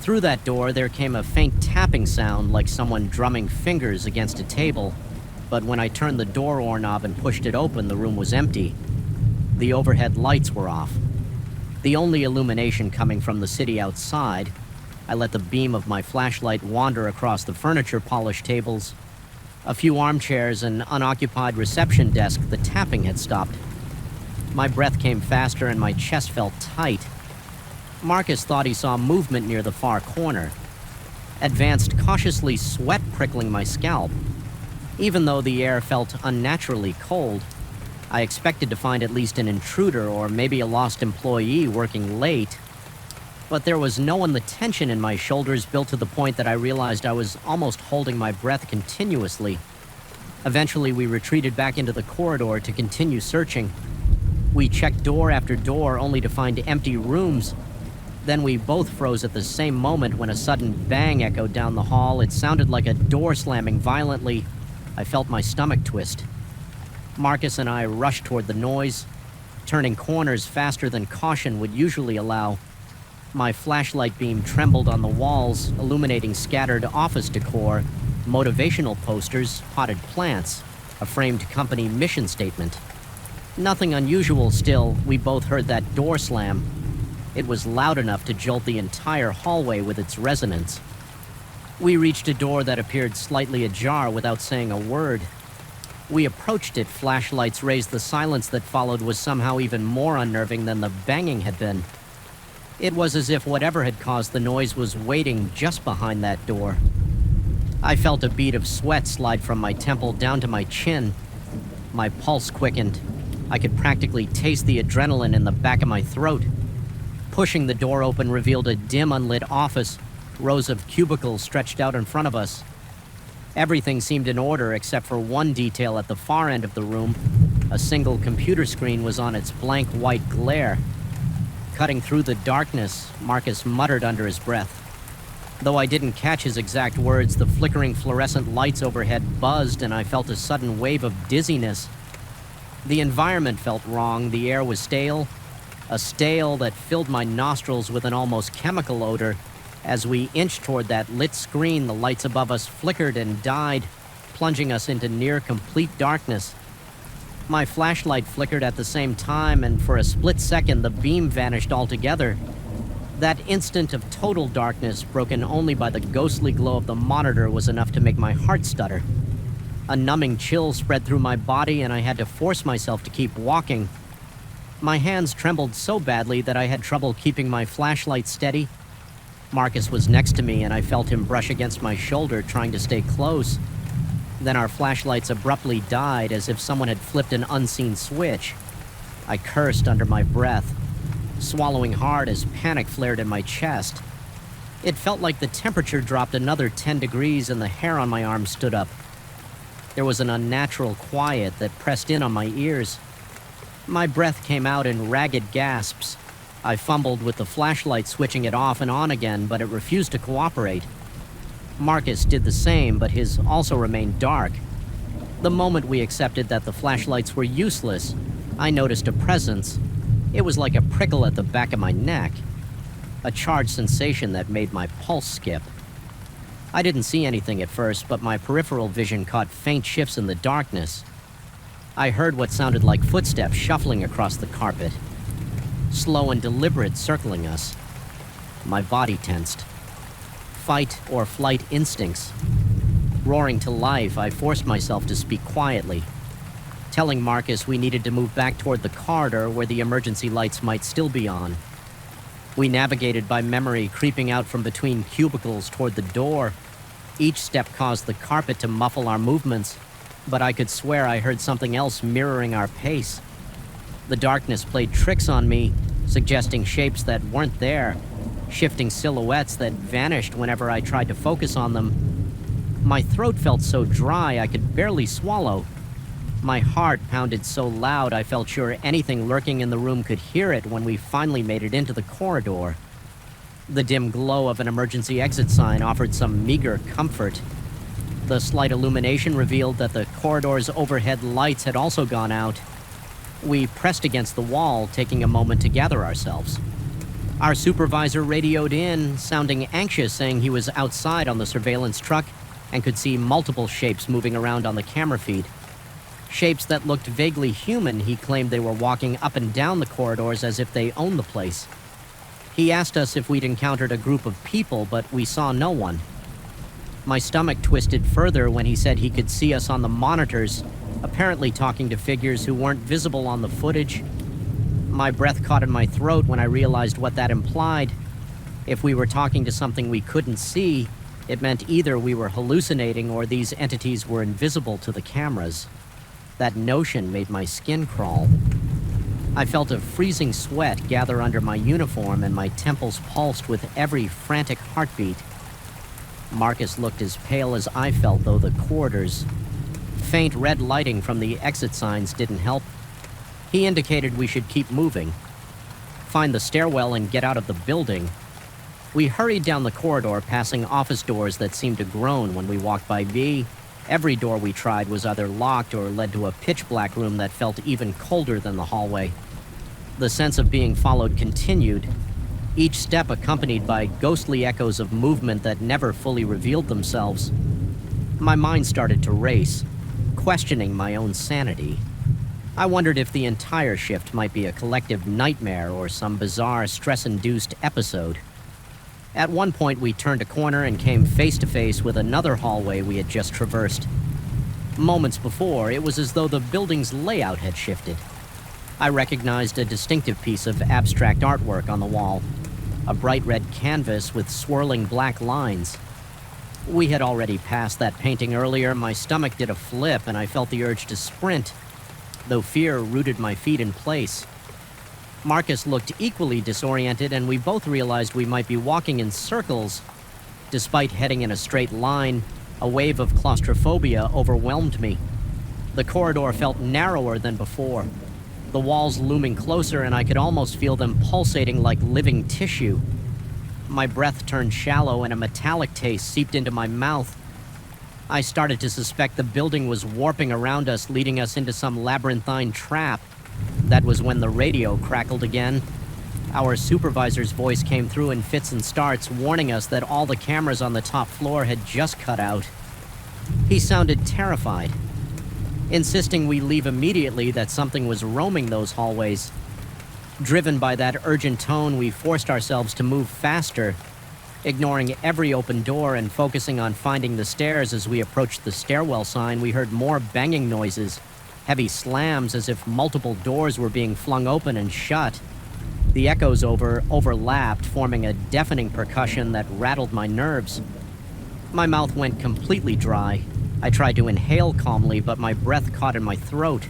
Through that door, there came a faint tapping sound like someone drumming fingers against a table. But when I turned the door knob and pushed it open, the room was empty. The overhead lights were off. The only illumination coming from the city outside. I let the beam of my flashlight wander across the furniture-polished tables. A few armchairs, an unoccupied reception desk. The tapping had stopped. My breath came faster and my chest felt tight. Marcus thought he saw movement near the far corner. Advanced cautiously, sweat prickling my scalp. Even though the air felt unnaturally cold, I expected to find at least an intruder or maybe a lost employee working late. But there was no one. The tension in my shoulders built to the point that I realized I was almost holding my breath continuously. Eventually, we retreated back into the corridor to continue searching. We checked door after door only to find empty rooms. Then we both froze at the same moment when a sudden bang echoed down the hall. It sounded like a door slamming violently. I felt my stomach twist. Marcus and I rushed toward the noise, turning corners faster than caution would usually allow. My flashlight beam trembled on the walls, illuminating scattered office decor, motivational posters, potted plants, a framed company mission statement. Nothing unusual still, we both heard that door slam. It was loud enough to jolt the entire hallway with its resonance. We reached a door that appeared slightly ajar without saying a word. We approached it, flashlights raised. The silence that followed was somehow even more unnerving than the banging had been. It was as if whatever had caused the noise was waiting just behind that door. I felt a bead of sweat slide from my temple down to my chin. My pulse quickened. I could practically taste the adrenaline in the back of my throat. Pushing the door open revealed a dim, unlit office, rows of cubicles stretched out in front of us. Everything seemed in order except for one detail at the far end of the room. A single computer screen was on its blank white glare. Cutting through the darkness, Marcus muttered under his breath. Though I didn't catch his exact words, the flickering fluorescent lights overhead buzzed and I felt a sudden wave of dizziness. The environment felt wrong. The air was stale, a stale that filled my nostrils with an almost chemical odor. As we inched toward that lit screen, the lights above us flickered and died, plunging us into near-complete darkness. My flashlight flickered at the same time, and for a split second, the beam vanished altogether. That instant of total darkness, broken only by the ghostly glow of the monitor, was enough to make my heart stutter. A numbing chill spread through my body, and I had to force myself to keep walking. My hands trembled so badly that I had trouble keeping my flashlight steady. Marcus was next to me, and I felt him brush against my shoulder, trying to stay close. Then our flashlights abruptly died, as if someone had flipped an unseen switch. I cursed under my breath, swallowing hard as panic flared in my chest. It felt like the temperature dropped another 10 degrees and the hair on my arm stood up. There was an unnatural quiet that pressed in on my ears. My breath came out in ragged gasps. I fumbled with the flashlight, switching it off and on again, but it refused to cooperate. Marcus did the same, but his also remained dark. The moment we accepted that the flashlights were useless, I noticed a presence. It was like a prickle at the back of my neck, a charged sensation that made my pulse skip. I didn't see anything at first, but my peripheral vision caught faint shifts in the darkness. I heard what sounded like footsteps shuffling across the carpet, slow and deliberate, circling us. My body tensed. Fight or flight instincts. Roaring to life, I forced myself to speak quietly, telling Marcus we needed to move back toward the corridor where the emergency lights might still be on. We navigated by memory, creeping out from between cubicles toward the door. Each step caused the carpet to muffle our movements, but I could swear I heard something else mirroring our pace. The darkness played tricks on me, suggesting shapes that weren't there, shifting silhouettes that vanished whenever I tried to focus on them. My throat felt so dry I could barely swallow. My heart pounded so loud I felt sure anything lurking in the room could hear it when we finally made it into the corridor. The dim glow of an emergency exit sign offered some meager comfort. The slight illumination revealed that the corridor's overhead lights had also gone out. We pressed against the wall, taking a moment to gather ourselves. Our supervisor radioed in, sounding anxious, saying he was outside on the surveillance truck and could see multiple shapes moving around on the camera feed. Shapes that looked vaguely human. He claimed they were walking up and down the corridors as if they owned the place. He asked us if we'd encountered a group of people, but we saw no one. My stomach twisted further when he said he could see us on the monitors, apparently talking to figures who weren't visible on the footage. My breath caught in my throat when I realized what that implied. If we were talking to something we couldn't see, it meant either we were hallucinating or these entities were invisible to the cameras. That notion made my skin crawl. I felt a freezing sweat gather under my uniform and my temples pulsed with every frantic heartbeat. Marcus looked as pale as I felt, though the corridors. Faint red lighting from the exit signs didn't help. He indicated we should keep moving, find the stairwell and get out of the building. We hurried down the corridor, passing office doors that seemed to groan when we walked by V. Every door we tried was either locked or led to a pitch-black room that felt even colder than the hallway. The sense of being followed continued, each step accompanied by ghostly echoes of movement that never fully revealed themselves. My mind started to race, questioning my own sanity. I wondered if the entire shift might be a collective nightmare or some bizarre stress-induced episode. At one point, we turned a corner and came face to face with another hallway we had just traversed. Moments before, it was as though the building's layout had shifted. I recognized a distinctive piece of abstract artwork on the wall, a bright red canvas with swirling black lines. We had already passed that painting earlier. My stomach did a flip and I felt the urge to sprint, though fear rooted my feet in place. Marcus looked equally disoriented, and we both realized we might be walking in circles. Despite heading in a straight line, a wave of claustrophobia overwhelmed me. The corridor felt narrower than before, the walls looming closer, and I could almost feel them pulsating like living tissue. My breath turned shallow, and a metallic taste seeped into my mouth. I started to suspect the building was warping around us, leading us into some labyrinthine trap. That was when the radio crackled again. Our supervisor's voice came through in fits and starts, warning us that all the cameras on the top floor had just cut out. He sounded terrified, insisting we leave immediately, that something was roaming those hallways. Driven by that urgent tone, we forced ourselves to move faster, ignoring every open door and focusing on finding the stairs. As we approached the stairwell sign, we heard more banging noises, heavy slams as if multiple doors were being flung open and shut. The echoes overlapped, forming a deafening percussion that rattled my nerves. My mouth went completely dry. I tried to inhale calmly, but my breath caught in my throat.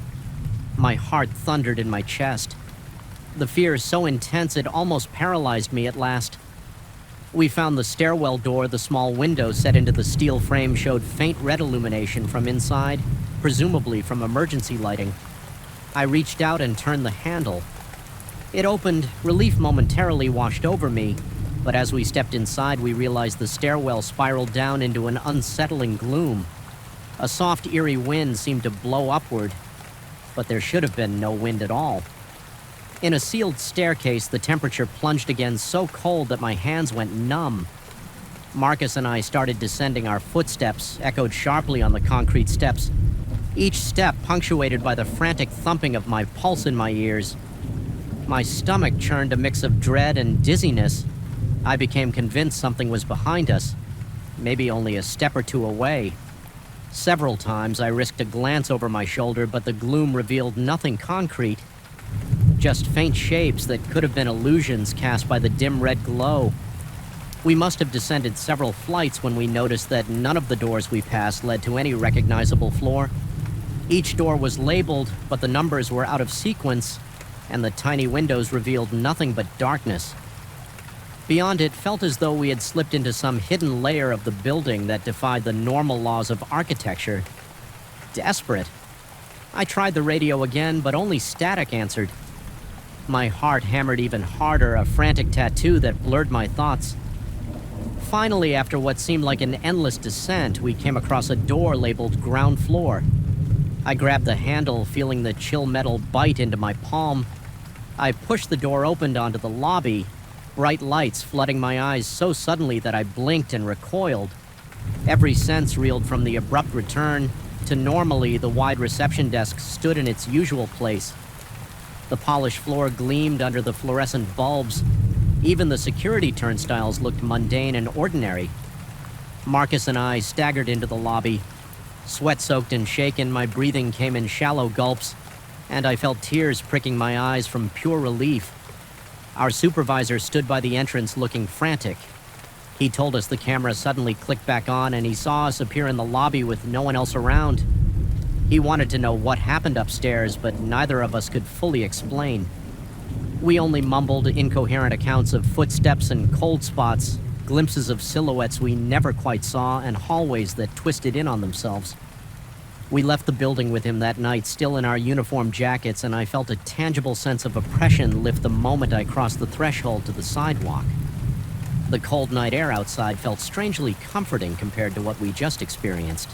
My heart thundered in my chest. The fear so intense it almost paralyzed me at last. We found the stairwell door, the small window set into the steel frame showed faint red illumination from inside, presumably from emergency lighting. I reached out and turned the handle. It opened, relief momentarily washed over me, but as we stepped inside, we realized the stairwell spiraled down into an unsettling gloom. A soft, eerie wind seemed to blow upward, but there should have been no wind at all. In a sealed staircase, the temperature plunged again so cold that my hands went numb. Marcus and I started descending. Our footsteps echoed sharply on the concrete steps, each step punctuated by the frantic thumping of my pulse in my ears. My stomach churned a mix of dread and dizziness. I became convinced something was behind us, maybe only a step or two away. Several times I risked a glance over my shoulder, but the gloom revealed nothing concrete, just faint shapes that could have been illusions cast by the dim red glow. We must have descended several flights when we noticed that none of the doors we passed led to any recognizable floor. Each door was labeled, but the numbers were out of sequence, and the tiny windows revealed nothing but darkness. Beyond it felt as though we had slipped into some hidden layer of the building that defied the normal laws of architecture. Desperate. I tried the radio again, but only static answered. My heart hammered even harder, a frantic tattoo that blurred my thoughts. Finally, after what seemed like an endless descent, we came across a door labeled ground floor. I grabbed the handle, feeling the chill metal bite into my palm. I pushed the door open onto the lobby, bright lights flooding my eyes so suddenly that I blinked and recoiled. Every sense reeled from the abrupt return to normally the wide reception desk stood in its usual place. The polished floor gleamed under the fluorescent bulbs. Even the security turnstiles looked mundane and ordinary. Marcus and I staggered into the lobby. Sweat-soaked and shaken, my breathing came in shallow gulps, and I felt tears pricking my eyes from pure relief. Our supervisor stood by the entrance looking frantic. He told us the camera suddenly clicked back on and he saw us appear in the lobby with no one else around. He wanted to know what happened upstairs, but neither of us could fully explain. We only mumbled incoherent accounts of footsteps and cold spots, glimpses of silhouettes we never quite saw, and hallways that twisted in on themselves. We left the building with him that night, still in our uniform jackets, and I felt a tangible sense of oppression lift the moment I crossed the threshold to the sidewalk. The cold night air outside felt strangely comforting compared to what we just experienced.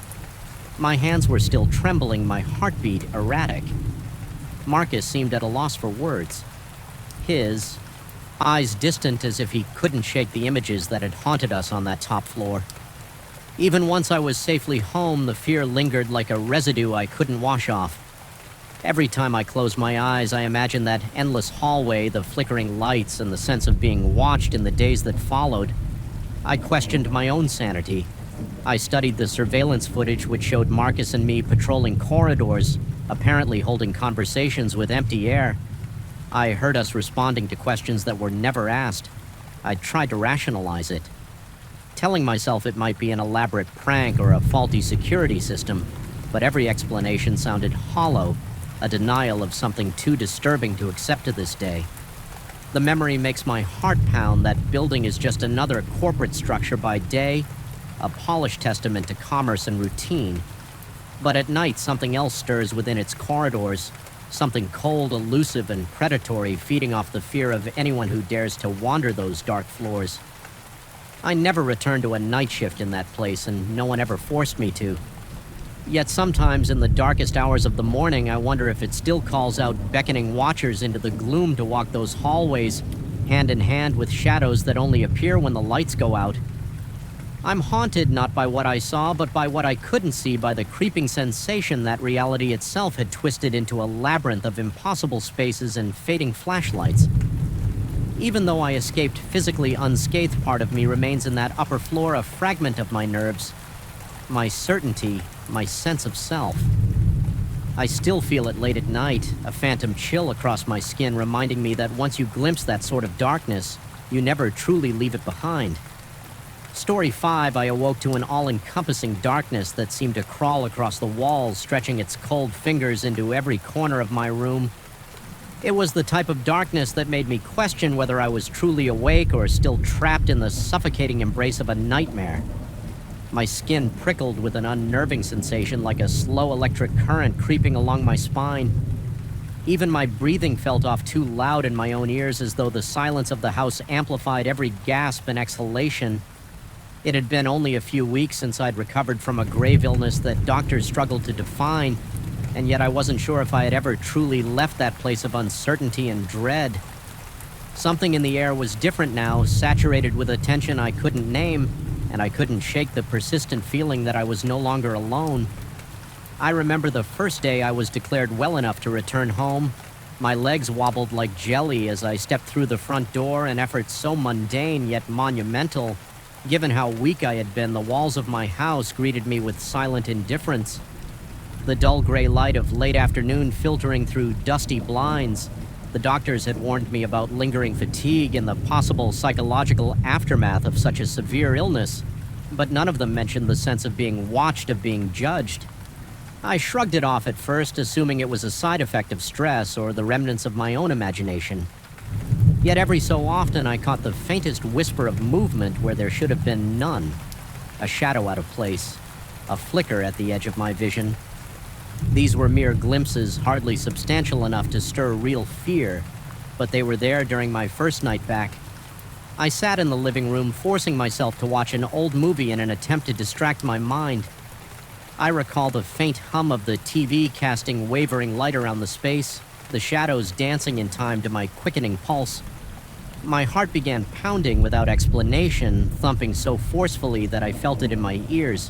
My hands were still trembling, my heartbeat erratic. Marcus seemed at a loss for words. His eyes distant as if he couldn't shake the images that had haunted us on that top floor. Even once I was safely home, the fear lingered like a residue I couldn't wash off. Every time I closed my eyes, I imagined that endless hallway, the flickering lights, and the sense of being watched in the days that followed. I questioned my own sanity. I studied the surveillance footage which showed Marcus and me patrolling corridors, apparently holding conversations with empty air. I heard us responding to questions that were never asked. I tried to rationalize it, telling myself it might be an elaborate prank or a faulty security system, but every explanation sounded hollow, a denial of something too disturbing to accept to this day. The memory makes my heart pound. That building is just another corporate structure by day, a polished testament to commerce and routine. But at night, something else stirs within its corridors, something cold, elusive, and predatory, feeding off the fear of anyone who dares to wander those dark floors. I never returned to a night shift in that place, and no one ever forced me to. Yet sometimes in the darkest hours of the morning, I wonder if it still calls out beckoning watchers into the gloom to walk those hallways, hand in hand with shadows that only appear when the lights go out. I'm haunted not by what I saw, but by what I couldn't see, by the creeping sensation that reality itself had twisted into a labyrinth of impossible spaces and fading flashlights. Even though I escaped physically unscathed, part of me remains in that upper floor, a fragment of my nerves, my certainty, my sense of self. I still feel it late at night, a phantom chill across my skin reminding me that once you glimpse that sort of darkness, you never truly leave it behind. Story 5, I awoke to an all-encompassing darkness that seemed to crawl across the walls, stretching its cold fingers into every corner of my room. It was the type of darkness that made me question whether I was truly awake or still trapped in the suffocating embrace of a nightmare. My skin prickled with an unnerving sensation like a slow electric current creeping along my spine. Even my breathing felt off too loud in my own ears, as though the silence of the house amplified every gasp and exhalation. It had been only a few weeks since I'd recovered from a grave illness that doctors struggled to define, and yet I wasn't sure if I had ever truly left that place of uncertainty and dread. Something in the air was different now, saturated with a tension I couldn't name, and I couldn't shake the persistent feeling that I was no longer alone. I remember the first day I was declared well enough to return home. My legs wobbled like jelly as I stepped through the front door, an effort so mundane yet monumental. Given how weak I had been, the walls of my house greeted me with silent indifference. The dull gray light of late afternoon filtering through dusty blinds. The doctors had warned me about lingering fatigue and the possible psychological aftermath of such a severe illness, but none of them mentioned the sense of being watched, of being judged. I shrugged it off at first, assuming it was a side effect of stress or the remnants of my own imagination. Yet every so often I caught the faintest whisper of movement where there should have been none. A shadow out of place, a flicker at the edge of my vision. These were mere glimpses, hardly substantial enough to stir real fear, but they were there during my first night back. I sat in the living room, forcing myself to watch an old movie in an attempt to distract my mind. I recall the faint hum of the TV casting wavering light around the space, the shadows dancing in time to my quickening pulse. My heart began pounding without explanation, thumping so forcefully that I felt it in my ears.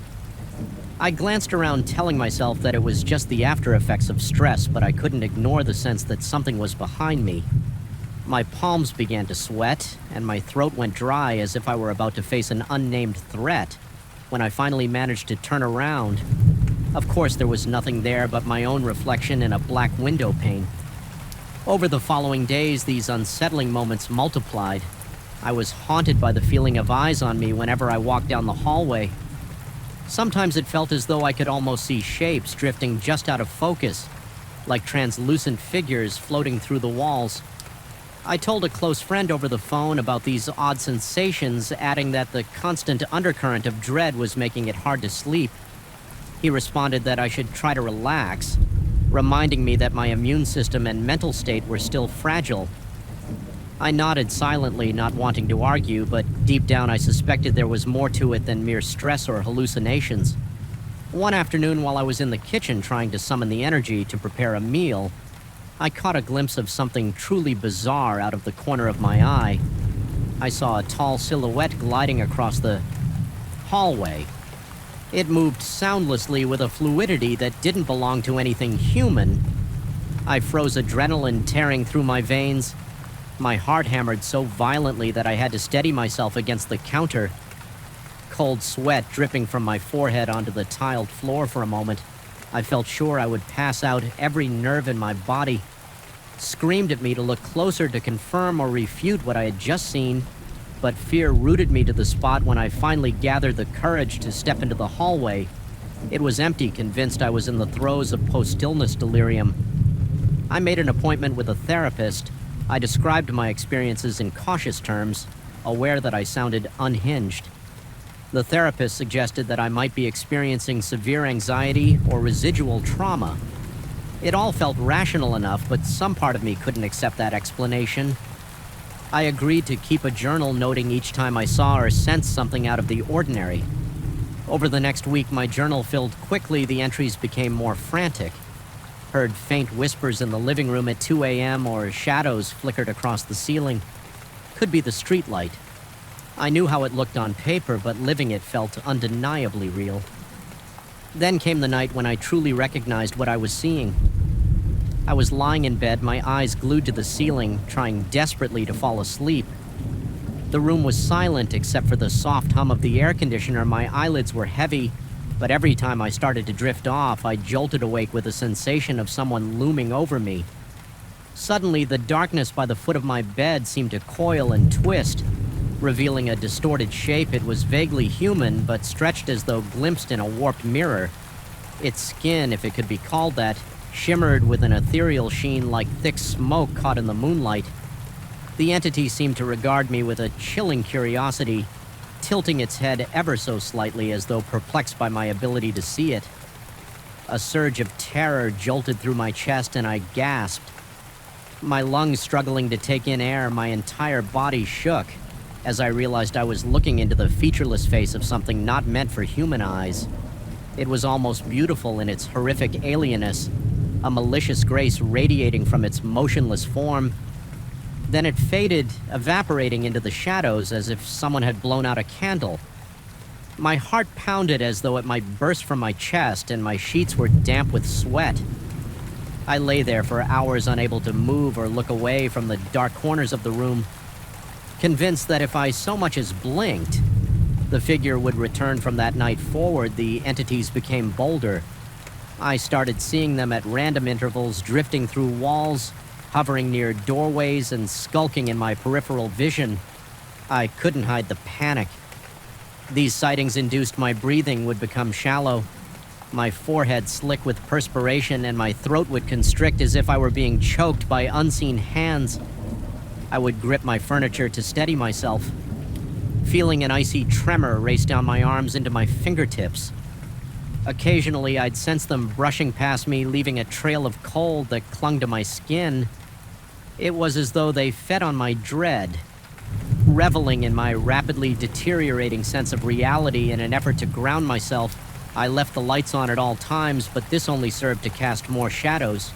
I glanced around, telling myself that it was just the after effects of stress, but I couldn't ignore the sense that something was behind me. My palms began to sweat, and my throat went dry as if I were about to face an unnamed threat. When I finally managed to turn around, of course there was nothing there but my own reflection in a black window pane. Over the following days, these unsettling moments multiplied. I was haunted by the feeling of eyes on me whenever I walked down the hallway. Sometimes it felt as though I could almost see shapes drifting just out of focus, like translucent figures floating through the walls. I told a close friend over the phone about these odd sensations, adding that the constant undercurrent of dread was making it hard to sleep. He responded that I should try to relax, reminding me that my immune system and mental state were still fragile. I nodded silently, not wanting to argue, but deep down I suspected there was more to it than mere stress or hallucinations. One afternoon, while I was in the kitchen trying to summon the energy to prepare a meal, I caught a glimpse of something truly bizarre out of the corner of my eye. I saw a tall silhouette gliding across the hallway. It moved soundlessly with a fluidity that didn't belong to anything human. I froze, adrenaline tearing through my veins. My heart hammered so violently that I had to steady myself against the counter. Cold sweat dripping from my forehead onto the tiled floor for a moment. I felt sure I would pass out, every nerve in my body. Screamed at me to look closer to confirm or refute what I had just seen, but fear rooted me to the spot when I finally gathered the courage to step into the hallway. It was empty, convinced I was in the throes of post-illness delirium. I made an appointment with a therapist. I described my experiences in cautious terms, aware that I sounded unhinged. The therapist suggested that I might be experiencing severe anxiety or residual trauma. It all felt rational enough, but some part of me couldn't accept that explanation. I agreed to keep a journal noting each time I saw or sensed something out of the ordinary. Over the next week, my journal filled quickly. The entries became more frantic. Heard faint whispers in the living room at 2 a.m. or shadows flickered across the ceiling. Could be the streetlight. I knew how it looked on paper, but living it felt undeniably real. Then came the night when I truly recognized what I was seeing. I was lying in bed, my eyes glued to the ceiling, trying desperately to fall asleep. The room was silent except for the soft hum of the air conditioner. My eyelids were heavy, but every time I started to drift off, I jolted awake with a sensation of someone looming over me. Suddenly, the darkness by the foot of my bed seemed to coil and twist, revealing a distorted shape. It was vaguely human, but stretched as though glimpsed in a warped mirror. Its skin, if it could be called that, shimmered with an ethereal sheen like thick smoke caught in the moonlight. The entity seemed to regard me with a chilling curiosity, tilting its head ever so slightly as though perplexed by my ability to see it. A surge of terror jolted through my chest and I gasped. My lungs struggling to take in air, my entire body shook as I realized I was looking into the featureless face of something not meant for human eyes. It was almost beautiful in its horrific alienness, a malicious grace radiating from its motionless form. Then it faded, evaporating into the shadows as if someone had blown out a candle. My heart pounded as though it might burst from my chest, and my sheets were damp with sweat. I lay there for hours unable to move or look away from the dark corners of the room, convinced that if I so much as blinked, the figure would return. From that night forward, the entities became bolder. I started seeing them at random intervals, drifting through walls, hovering near doorways, and skulking in my peripheral vision. I couldn't hide the panic. These sightings induced my breathing would become shallow, my forehead slick with perspiration, and my throat would constrict as if I were being choked by unseen hands. I would grip my furniture to steady myself, feeling an icy tremor race down my arms into my fingertips. Occasionally, I'd sense them brushing past me, leaving a trail of cold that clung to my skin. It was as though they fed on my dread. Reveling in my rapidly deteriorating sense of reality in an effort to ground myself, I left the lights on at all times, but this only served to cast more shadows.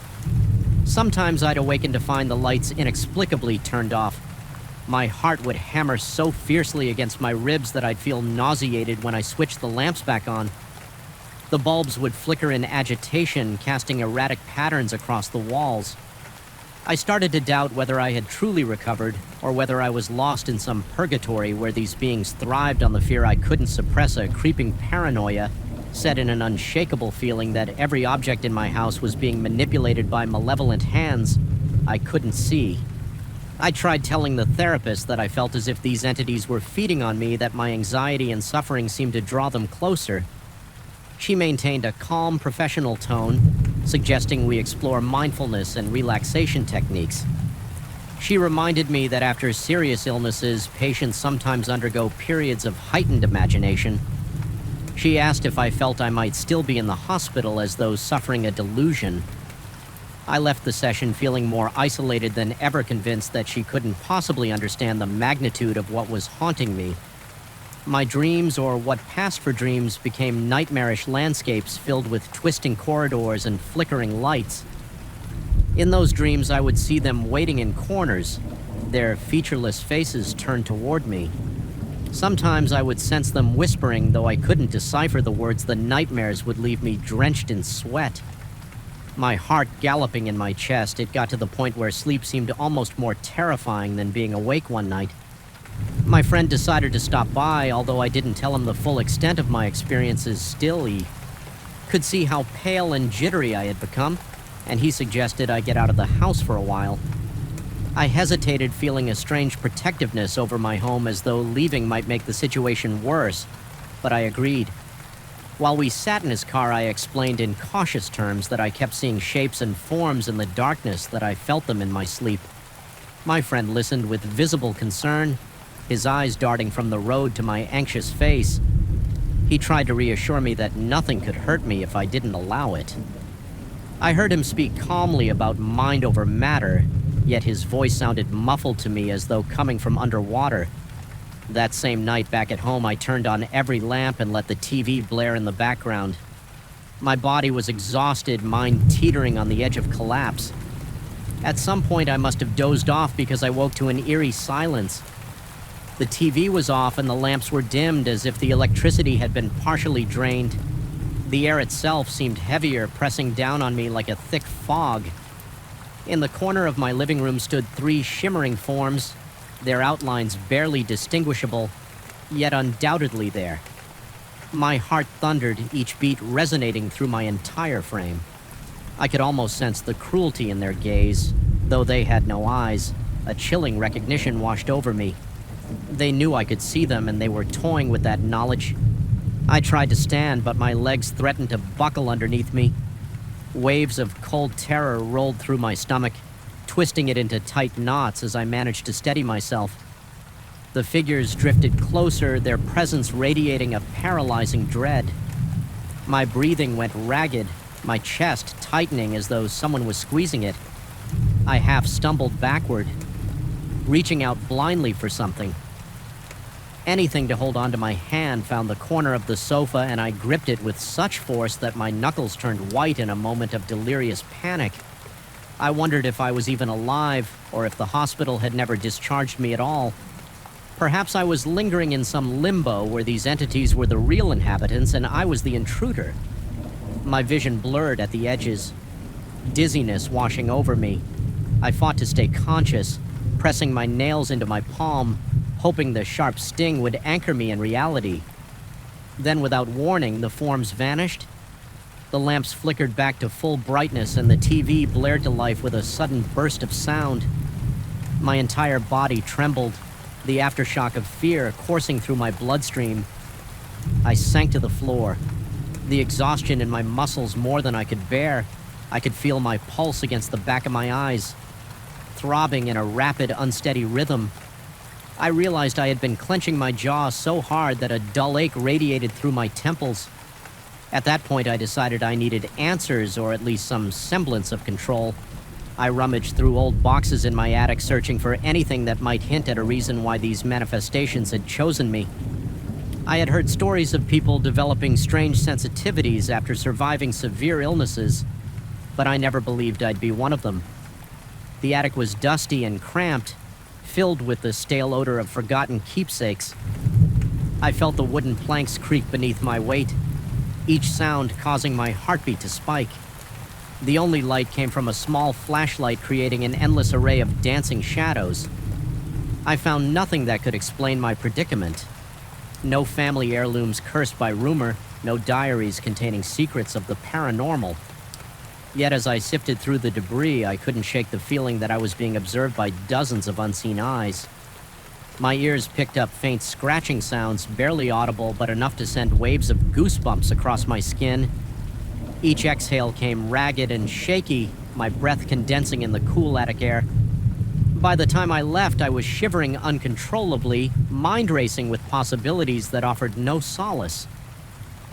Sometimes I'd awaken to find the lights inexplicably turned off. My heart would hammer so fiercely against my ribs that I'd feel nauseated when I switched the lamps back on. The bulbs would flicker in agitation, casting erratic patterns across the walls. I started to doubt whether I had truly recovered, or whether I was lost in some purgatory where these beings thrived on the fear I couldn't suppress, a creeping paranoia set in an unshakable feeling that every object in my house was being manipulated by malevolent hands I couldn't see. I tried telling the therapist that I felt as if these entities were feeding on me, that my anxiety and suffering seemed to draw them closer. She maintained a calm, professional tone, suggesting we explore mindfulness and relaxation techniques. She reminded me that after serious illnesses, patients sometimes undergo periods of heightened imagination. She asked if I felt I might still be in the hospital, as though suffering a delusion. I left the session feeling more isolated than ever, convinced that she couldn't possibly understand the magnitude of what was haunting me. My dreams, or what passed for dreams, became nightmarish landscapes filled with twisting corridors and flickering lights. In those dreams, I would see them waiting in corners, their featureless faces turned toward me. Sometimes I would sense them whispering, though I couldn't decipher the words. The nightmares would leave me drenched in sweat. My heart galloping in my chest, it got to the point where sleep seemed almost more terrifying than being awake one night. My friend decided to stop by, although I didn't tell him the full extent of my experiences. Still, he could see how pale and jittery I had become, and he suggested I get out of the house for a while. I hesitated, feeling a strange protectiveness over my home, as though leaving might make the situation worse, but I agreed. While we sat in his car, I explained in cautious terms that I kept seeing shapes and forms in the darkness, that I felt them in my sleep. My friend listened with visible concern, his eyes darting from the road to my anxious face. He tried to reassure me that nothing could hurt me if I didn't allow it. I heard him speak calmly about mind over matter, yet his voice sounded muffled to me, as though coming from underwater. That same night back at home, I turned on every lamp and let the TV blare in the background. My body was exhausted, mind teetering on the edge of collapse. At some point, I must have dozed off because I woke to an eerie silence. The TV was off and the lamps were dimmed, as if the electricity had been partially drained. The air itself seemed heavier, pressing down on me like a thick fog. In the corner of my living room stood 3 shimmering forms, their outlines barely distinguishable, yet undoubtedly there. My heart thundered, each beat resonating through my entire frame. I could almost sense the cruelty in their gaze. Though they had no eyes, a chilling recognition washed over me. They knew I could see them, and they were toying with that knowledge. I tried to stand, but my legs threatened to buckle underneath me. Waves of cold terror rolled through my stomach, twisting it into tight knots as I managed to steady myself. The figures drifted closer, their presence radiating a paralyzing dread. My breathing went ragged, my chest tightening as though someone was squeezing it. I half stumbled backward, reaching out blindly for something. Anything to hold onto my hand found the corner of the sofa, and I gripped it with such force that my knuckles turned white in a moment of delirious panic. I wondered if I was even alive, or if the hospital had never discharged me at all. Perhaps I was lingering in some limbo where these entities were the real inhabitants and I was the intruder. My vision blurred at the edges, dizziness washing over me. I fought to stay conscious, pressing my nails into my palm, hoping the sharp sting would anchor me in reality. Then, without warning, the forms vanished. The lamps flickered back to full brightness and the TV blared to life with a sudden burst of sound. My entire body trembled, the aftershock of fear coursing through my bloodstream. I sank to the floor, the exhaustion in my muscles more than I could bear. I could feel my pulse against the back of my eyes, throbbing in a rapid, unsteady rhythm. I realized I had been clenching my jaw so hard that a dull ache radiated through my temples. At that point, I decided I needed answers, or at least some semblance of control. I rummaged through old boxes in my attic, searching for anything that might hint at a reason why these manifestations had chosen me. I had heard stories of people developing strange sensitivities after surviving severe illnesses, but I never believed I'd be one of them. The attic was dusty and cramped, filled with the stale odor of forgotten keepsakes. I felt the wooden planks creak beneath my weight, each sound causing my heartbeat to spike. The only light came from a small flashlight, creating an endless array of dancing shadows. I found nothing that could explain my predicament. No family heirlooms cursed by rumor, no diaries containing secrets of the paranormal. Yet as I sifted through the debris, I couldn't shake the feeling that I was being observed by dozens of unseen eyes. My ears picked up faint scratching sounds, barely audible, but enough to send waves of goosebumps across my skin. Each exhale came ragged and shaky, my breath condensing in the cool attic air. By the time I left, I was shivering uncontrollably, mind racing with possibilities that offered no solace.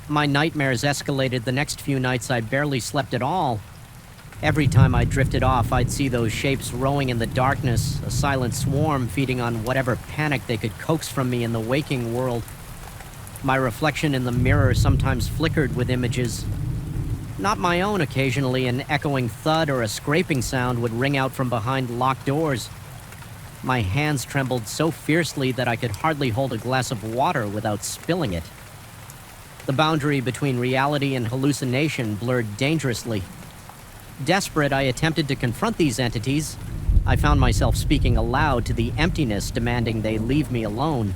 My nightmares escalated. The next few nights I barely slept at all. Every time I drifted off, I'd see those shapes rowing in the darkness, a silent swarm feeding on whatever panic they could coax from me in the waking world. My reflection in the mirror sometimes flickered with images. Not my own. Occasionally, an echoing thud or a scraping sound would ring out from behind locked doors. My hands trembled so fiercely that I could hardly hold a glass of water without spilling it. The boundary between reality and hallucination blurred dangerously. Desperate, I attempted to confront these entities. I found myself speaking aloud to the emptiness, demanding they leave me alone.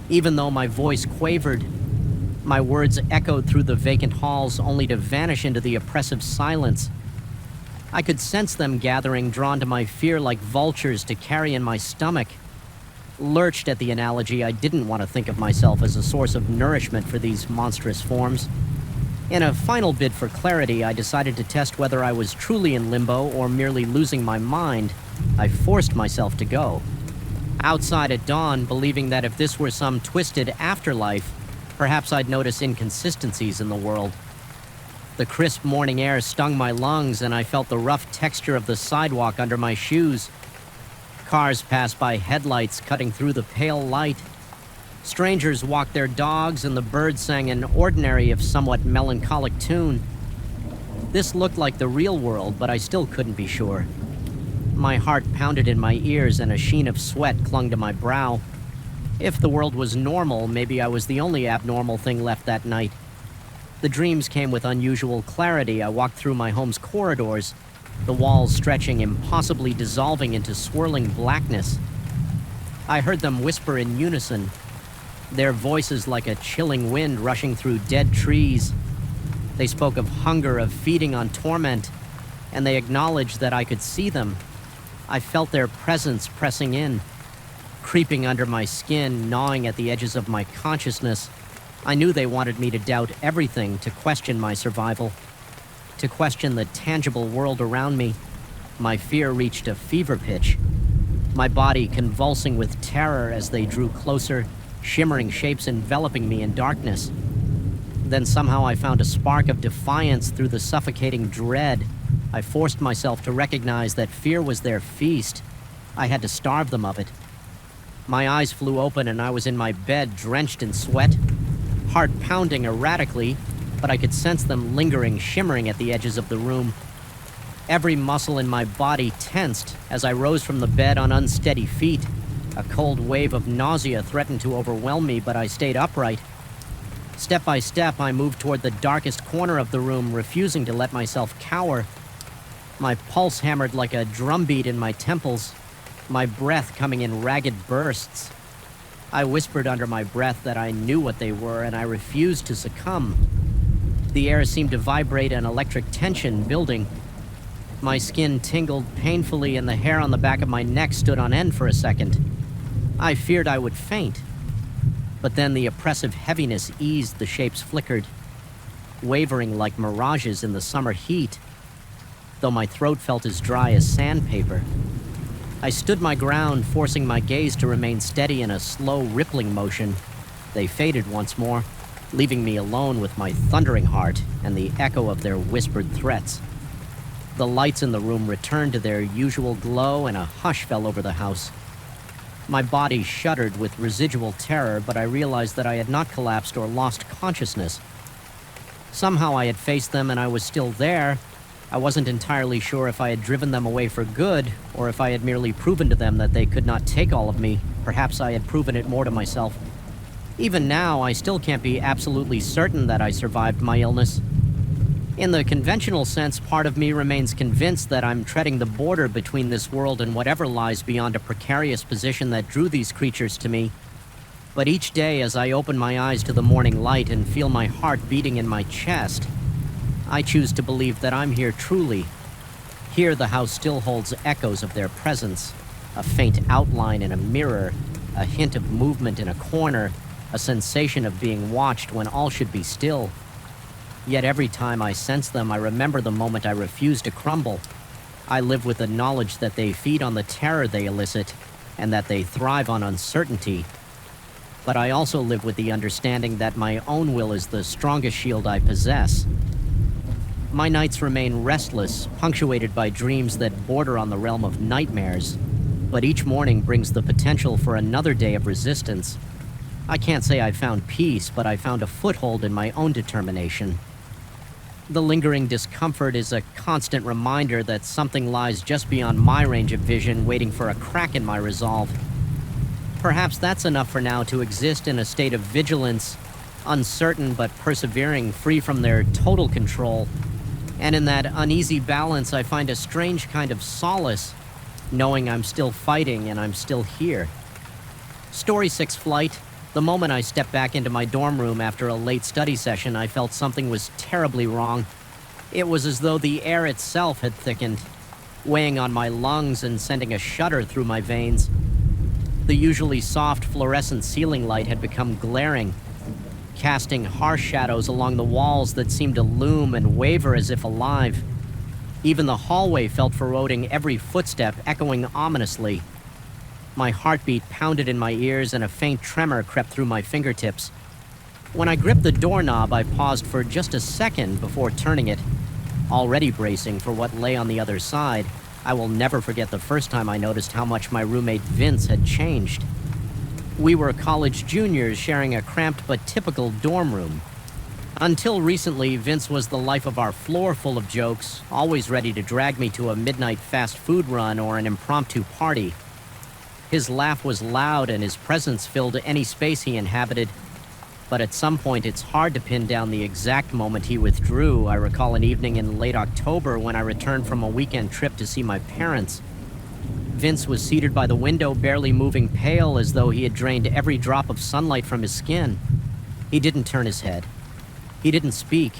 Even though my voice quavered, my words echoed through the vacant halls, only to vanish into the oppressive silence. I could sense them gathering, drawn to my fear like vultures to carry in my stomach. Lurched at the analogy, I didn't want to think of myself as a source of nourishment for these monstrous forms. In a final bid for clarity, I decided to test whether I was truly in limbo or merely losing my mind. I forced myself to go. Outside at dawn, believing that if this were some twisted afterlife, perhaps I'd notice inconsistencies in the world. The crisp morning air stung my lungs, and I felt the rough texture of the sidewalk under my shoes. Cars passed by headlights cutting through the pale light. Strangers walked their dogs, and the birds sang an ordinary if somewhat melancholic tune. This looked like the real world, but I still couldn't be sure. My heart pounded in my ears, and a sheen of sweat clung to my brow. If the world was normal, maybe I was the only abnormal thing left that night. The dreams came with unusual clarity. I walked through my home's corridors, the walls stretching, impossibly dissolving into swirling blackness. I heard them whisper in unison, their voices like a chilling wind rushing through dead trees. They spoke of hunger, of feeding on torment, and they acknowledged that I could see them. I felt their presence pressing in, creeping under my skin, gnawing at the edges of my consciousness. I knew they wanted me to doubt everything, to question my survival. to question the tangible world around me. My fear reached a fever pitch, my body convulsing with terror as they drew closer, shimmering shapes enveloping me in darkness. Then somehow I found a spark of defiance through the suffocating dread. I forced myself to recognize that fear was their feast. I had to starve them of it. My eyes flew open and I was in my bed, drenched in sweat, heart pounding erratically, but I could sense them lingering, shimmering at the edges of the room. Every muscle in my body tensed as I rose from the bed on unsteady feet. A cold wave of nausea threatened to overwhelm me, but I stayed upright. Step by step, I moved toward the darkest corner of the room, refusing to let myself cower. My pulse hammered like a drumbeat in my temples, my breath coming in ragged bursts. I whispered under my breath that I knew what they were, and I refused to succumb. The air seemed to vibrate, an electric tension building. My skin tingled painfully, and the hair on the back of my neck stood on end for a second. I feared I would faint. But then the oppressive heaviness eased, the shapes flickered, wavering like mirages in the summer heat, though my throat felt as dry as sandpaper. I stood my ground, forcing my gaze to remain steady in a slow, rippling motion. They faded once more, leaving me alone with my thundering heart and the echo of their whispered threats. The lights in the room returned to their usual glow, and a hush fell over the house. My body shuddered with residual terror, but I realized that I had not collapsed or lost consciousness. Somehow I had faced them and I was still there. I wasn't entirely sure if I had driven them away for good, or if I had merely proven to them that they could not take all of me. Perhaps I had proven it more to myself. Even now, I still can't be absolutely certain that I survived my illness. In the conventional sense, part of me remains convinced that I'm treading the border between this world and whatever lies beyond a precarious position that drew these creatures to me. But each day, as I open my eyes to the morning light and feel my heart beating in my chest, I choose to believe that I'm here truly. Here, the house still holds echoes of their presence, a faint outline in a mirror, a hint of movement in a corner, a sensation of being watched when all should be still. Yet every time I sense them, I remember the moment I refused to crumble. I live with the knowledge that they feed on the terror they elicit, and that they thrive on uncertainty. But I also live with the understanding that my own will is the strongest shield I possess. My nights remain restless, punctuated by dreams that border on the realm of nightmares, but each morning brings the potential for another day of resistance. I can't say I found peace, but I found a foothold in my own determination. The lingering discomfort is a constant reminder that something lies just beyond my range of vision, waiting for a crack in my resolve. Perhaps that's enough for now to exist in a state of vigilance, uncertain but persevering, free from their total control. And in that uneasy balance, I find a strange kind of solace, knowing I'm still fighting and I'm still here. Story 6 Flight. The moment I stepped back into my dorm room after a late study session, I felt something was terribly wrong. It was as though the air itself had thickened, weighing on my lungs and sending a shudder through my veins. The usually soft fluorescent ceiling light had become glaring, casting harsh shadows along the walls that seemed to loom and waver as if alive. Even the hallway felt foreboding, every footstep echoing ominously. My heartbeat pounded in my ears and a faint tremor crept through my fingertips. When I gripped the doorknob, I paused for just a second before turning it, already bracing for what lay on the other side. I will never forget the first time I noticed how much my roommate Vince had changed. We were college juniors sharing a cramped but typical dorm room. Until recently, Vince was the life of our floor, full of jokes, always ready to drag me to a midnight fast food run or an impromptu party. His laugh was loud and his presence filled any space he inhabited. But at some point, it's hard to pin down the exact moment he withdrew. I recall an evening in late October when I returned from a weekend trip to see my parents. Vince was seated by the window, barely moving, pale as though he had drained every drop of sunlight from his skin. He didn't turn his head. He didn't speak.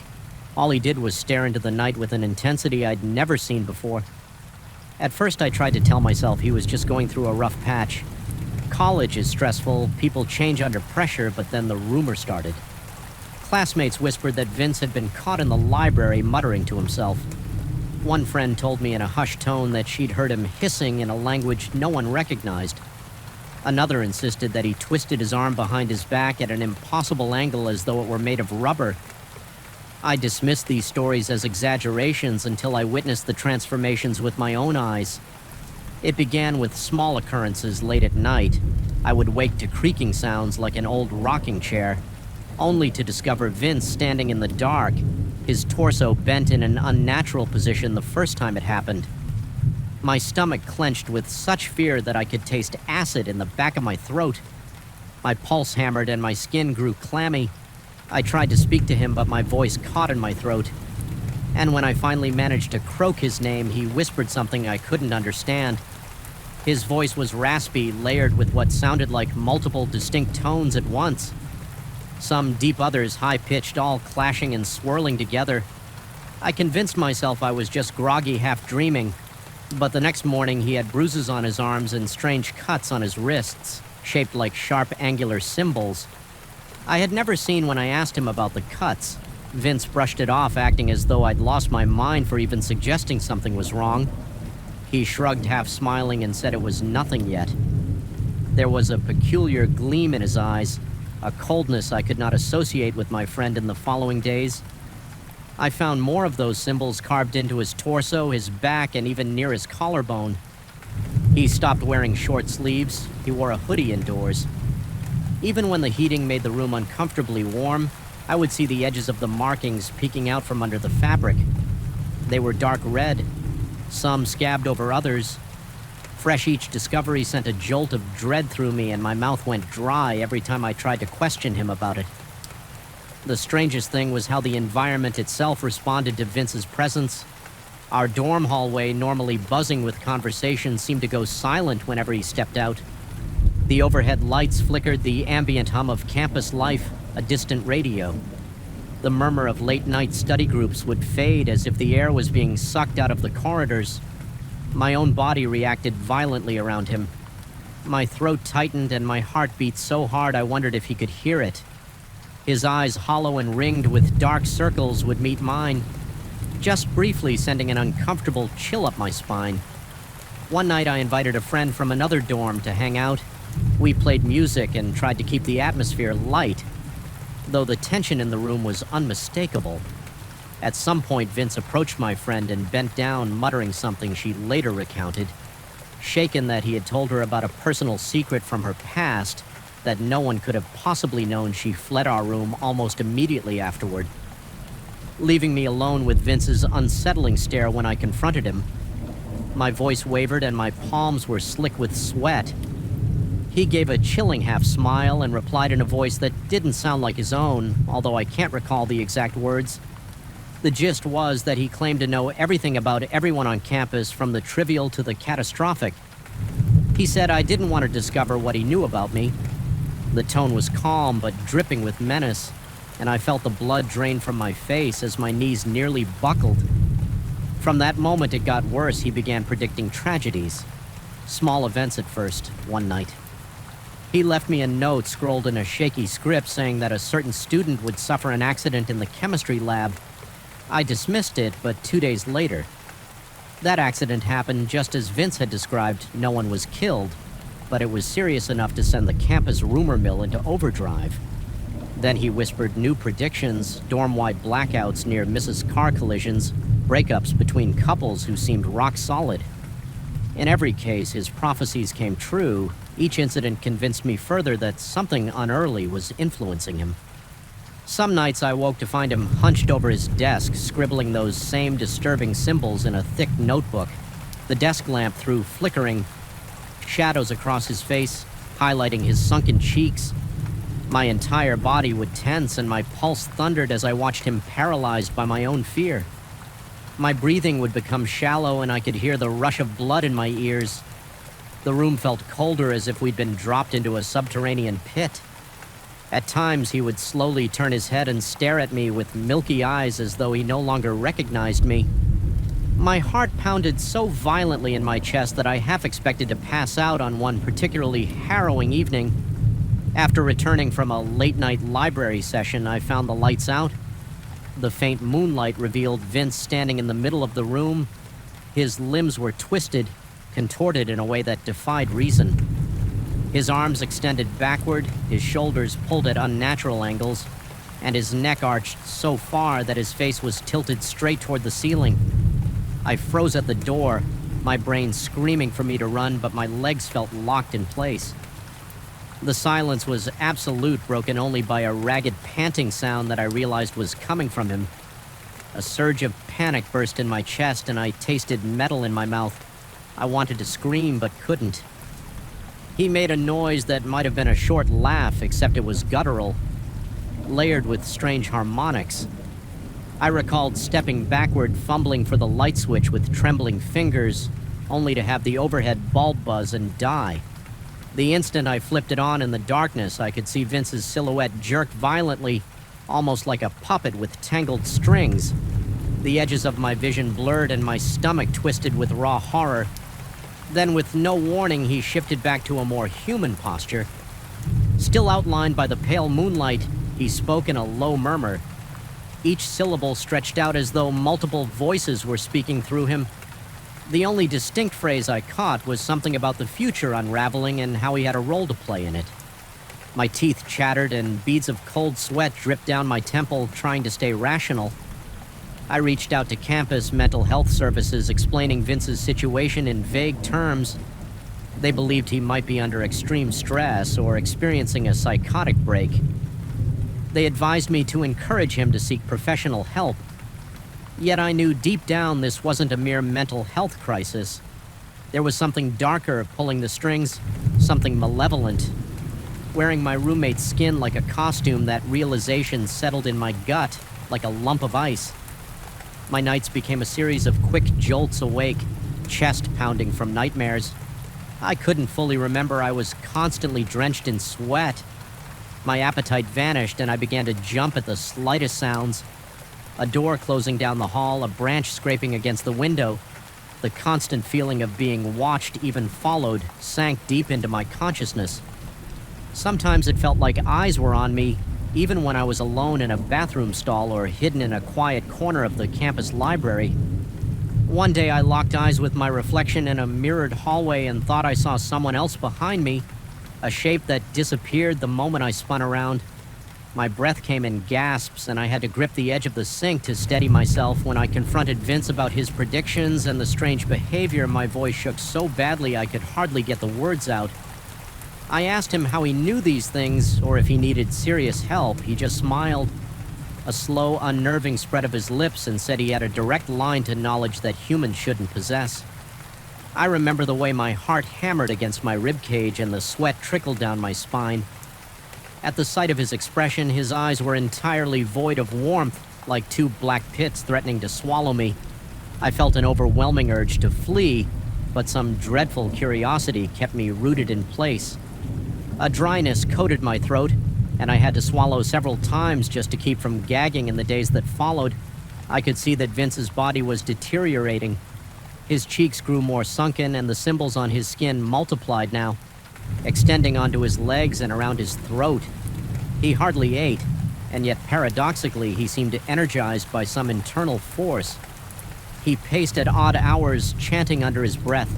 All he did was stare into the night with an intensity I'd never seen before. At first, I tried to tell myself he was just going through a rough patch. College is stressful, people change under pressure, but then the rumor started. Classmates whispered that Vince had been caught in the library muttering to himself. One friend told me in a hushed tone that she'd heard him hissing in a language no one recognized. Another insisted that he twisted his arm behind his back at an impossible angle as though it were made of rubber. I dismissed these stories as exaggerations until I witnessed the transformations with my own eyes. It began with small occurrences late at night. I would wake to creaking sounds like an old rocking chair, only to discover Vince standing in the dark, his torso bent in an unnatural position the first time it happened. My stomach clenched with such fear that I could taste acid in the back of my throat. My pulse hammered and my skin grew clammy. I tried to speak to him, but my voice caught in my throat. And when I finally managed to croak his name, he whispered something I couldn't understand. His voice was raspy, layered with what sounded like multiple distinct tones at once. Some deep, others high-pitched, all clashing and swirling together. I convinced myself I was just groggy, half-dreaming. But the next morning, he had bruises on his arms and strange cuts on his wrists, shaped like sharp, angular symbols. I had never seen when I asked him about the cuts. Vince brushed it off, acting as though I'd lost my mind for even suggesting something was wrong. He shrugged, half smiling, and said it was nothing yet. There was a peculiar gleam in his eyes, a coldness I could not associate with my friend in the following days. I found more of those symbols carved into his torso, his back, and even near his collarbone. He stopped wearing short sleeves. He wore a hoodie indoors. Even when the heating made the room uncomfortably warm, I would see the edges of the markings peeking out from under the fabric. They were dark red, some scabbed over others. Fresh each discovery sent a jolt of dread through me, and my mouth went dry every time I tried to question him about it. The strangest thing was how the environment itself responded to Vince's presence. Our dorm hallway, normally buzzing with conversation, seemed to go silent whenever he stepped out. The overhead lights flickered the ambient hum of campus life, a distant radio. The murmur of late-night study groups would fade as if the air was being sucked out of the corridors. My own body reacted violently around him. My throat tightened and my heart beat so hard I wondered if he could hear it. His eyes, hollow and ringed with dark circles, would meet mine, just briefly sending an uncomfortable chill up my spine. One night I invited a friend from another dorm to hang out. We played music and tried to keep the atmosphere light, though the tension in the room was unmistakable. At some point, Vince approached my friend and bent down, muttering something she later recounted. Shaken that he had told her about a personal secret from her past that no one could have possibly known, she fled our room almost immediately afterward, leaving me alone with Vince's unsettling stare when I confronted him. My voice wavered and my palms were slick with sweat. He gave a chilling half smile and replied in a voice that didn't sound like his own, although I can't recall the exact words. The gist was that he claimed to know everything about everyone on campus, from the trivial to the catastrophic. He said I didn't want to discover what he knew about me. The tone was calm but dripping with menace, and I felt the blood drain from my face as my knees nearly buckled. From that moment it got worse. He began predicting tragedies. Small events at first, one night. He left me a note scrolled in a shaky script saying that a certain student would suffer an accident in the chemistry lab. I dismissed it, but 2 days later. That accident happened just as Vince had described. No one was killed, but it was serious enough to send the campus rumor mill into overdrive. Then he whispered new predictions, dorm-wide blackouts near misses car collisions, breakups between couples who seemed rock solid. In every case, his prophecies came true. Each incident convinced me further that something unearthly was influencing him. Some nights I woke to find him hunched over his desk, scribbling those same disturbing symbols in a thick notebook. The desk lamp threw flickering shadows across his face, highlighting his sunken cheeks. My entire body would tense and my pulse thundered as I watched him paralyzed by my own fear. My breathing would become shallow and I could hear the rush of blood in my ears. The room felt colder, as if we'd been dropped into a subterranean pit. At times, he would slowly turn his head and stare at me with milky eyes as though he no longer recognized me. My heart pounded so violently in my chest that I half expected to pass out on one particularly harrowing evening. After returning from a late-night library session, I found the lights out. The faint moonlight revealed Vince standing in the middle of the room. His limbs were twisted, contorted in a way that defied reason. His arms extended backward, his shoulders pulled at unnatural angles, and his neck arched so far that his face was tilted straight toward the ceiling. I froze at the door, my brain screaming for me to run, but my legs felt locked in place. The silence was absolute, broken only by a ragged panting sound that I realized was coming from him. A surge of panic burst in my chest, and I tasted metal in my mouth. I wanted to scream, but couldn't. He made a noise that might have been a short laugh, except it was guttural, layered with strange harmonics. I recalled stepping backward, fumbling for the light switch with trembling fingers, only to have the overhead bulb buzz and die. The instant I flipped it on in the darkness, I could see Vince's silhouette jerk violently, almost like a puppet with tangled strings. The edges of my vision blurred and my stomach twisted with raw horror. Then, with no warning, he shifted back to a more human posture. Still outlined by the pale moonlight, he spoke in a low murmur. Each syllable stretched out as though multiple voices were speaking through him. The only distinct phrase I caught was something about the future unraveling and how he had a role to play in it. My teeth chattered and beads of cold sweat dripped down my temple, trying to stay rational. I reached out to campus mental health services, explaining Vince's situation in vague terms. They believed he might be under extreme stress or experiencing a psychotic break. They advised me to encourage him to seek professional help. Yet I knew deep down this wasn't a mere mental health crisis. There was something darker pulling the strings, something malevolent. Wearing my roommate's skin like a costume, that realization settled in my gut like a lump of ice. My nights became a series of quick jolts awake, chest pounding from nightmares. I couldn't fully remember I was constantly drenched in sweat. My appetite vanished and I began to jump at the slightest sounds. A door closing down the hall, a branch scraping against the window. The constant feeling of being watched, even followed, sank deep into my consciousness. Sometimes it felt like eyes were on me, even when I was alone in a bathroom stall or hidden in a quiet corner of the campus library. One day I locked eyes with my reflection in a mirrored hallway and thought I saw someone else behind me, a shape that disappeared the moment I spun around. My breath came in gasps, and I had to grip the edge of the sink to steady myself. When I confronted Vince about his predictions and the strange behavior, my voice shook so badly I could hardly get the words out. I asked him how he knew these things, or if he needed serious help. He just smiled, a slow, unnerving spread of his lips, and said he had a direct line to knowledge that humans shouldn't possess. I remember the way my heart hammered against my ribcage and the sweat trickled down my spine. At the sight of his expression, his eyes were entirely void of warmth, like two black pits threatening to swallow me. I felt an overwhelming urge to flee, but some dreadful curiosity kept me rooted in place. A dryness coated my throat, and I had to swallow several times just to keep from gagging in the days that followed. I could see that Vince's body was deteriorating. His cheeks grew more sunken, and the symbols on his skin multiplied now, extending onto his legs and around his throat. He hardly ate, and yet paradoxically he seemed energized by some internal force. He paced at odd hours, chanting under his breath.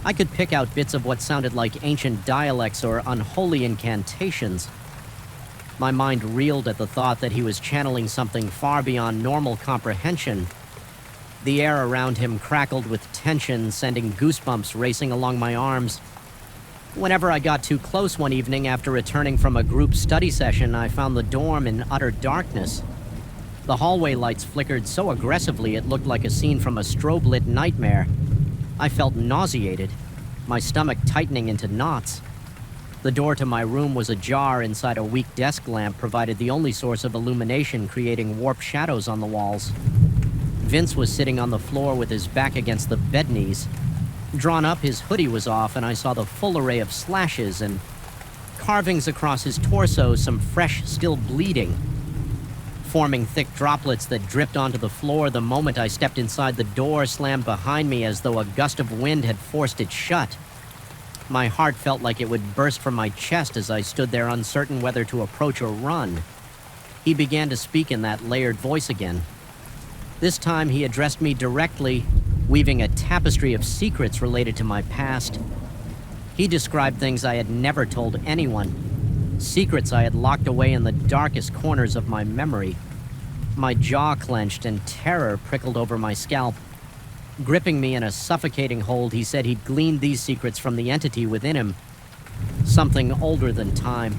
I could pick out bits of what sounded like ancient dialects or unholy incantations. My mind reeled at the thought that he was channeling something far beyond normal comprehension. The air around him crackled with tension, sending goosebumps racing along my arms. Whenever I got too close one evening after returning from a group study session, I found the dorm in utter darkness. The hallway lights flickered so aggressively it looked like a scene from a strobe-lit nightmare. I felt nauseated, my stomach tightening into knots. The door to my room was ajar inside a weak desk lamp provided the only source of illumination, creating warped shadows on the walls. Vince was sitting on the floor with his back against the bed knees. Drawn up, his hoodie was off, and I saw the full array of slashes and carvings across his torso, some fresh, still bleeding, forming thick droplets that dripped onto the floor the moment I stepped inside. The door slammed behind me as though a gust of wind had forced it shut. My heart felt like it would burst from my chest as I stood there uncertain whether to approach or run. He began to speak in that layered voice again. This time he addressed me directly, weaving a tapestry of secrets related to my past. He described things I had never told anyone, secrets I had locked away in the darkest corners of my memory. My jaw clenched and terror prickled over my scalp. Gripping me in a suffocating hold, he said he'd gleaned these secrets from the entity within him, something older than time.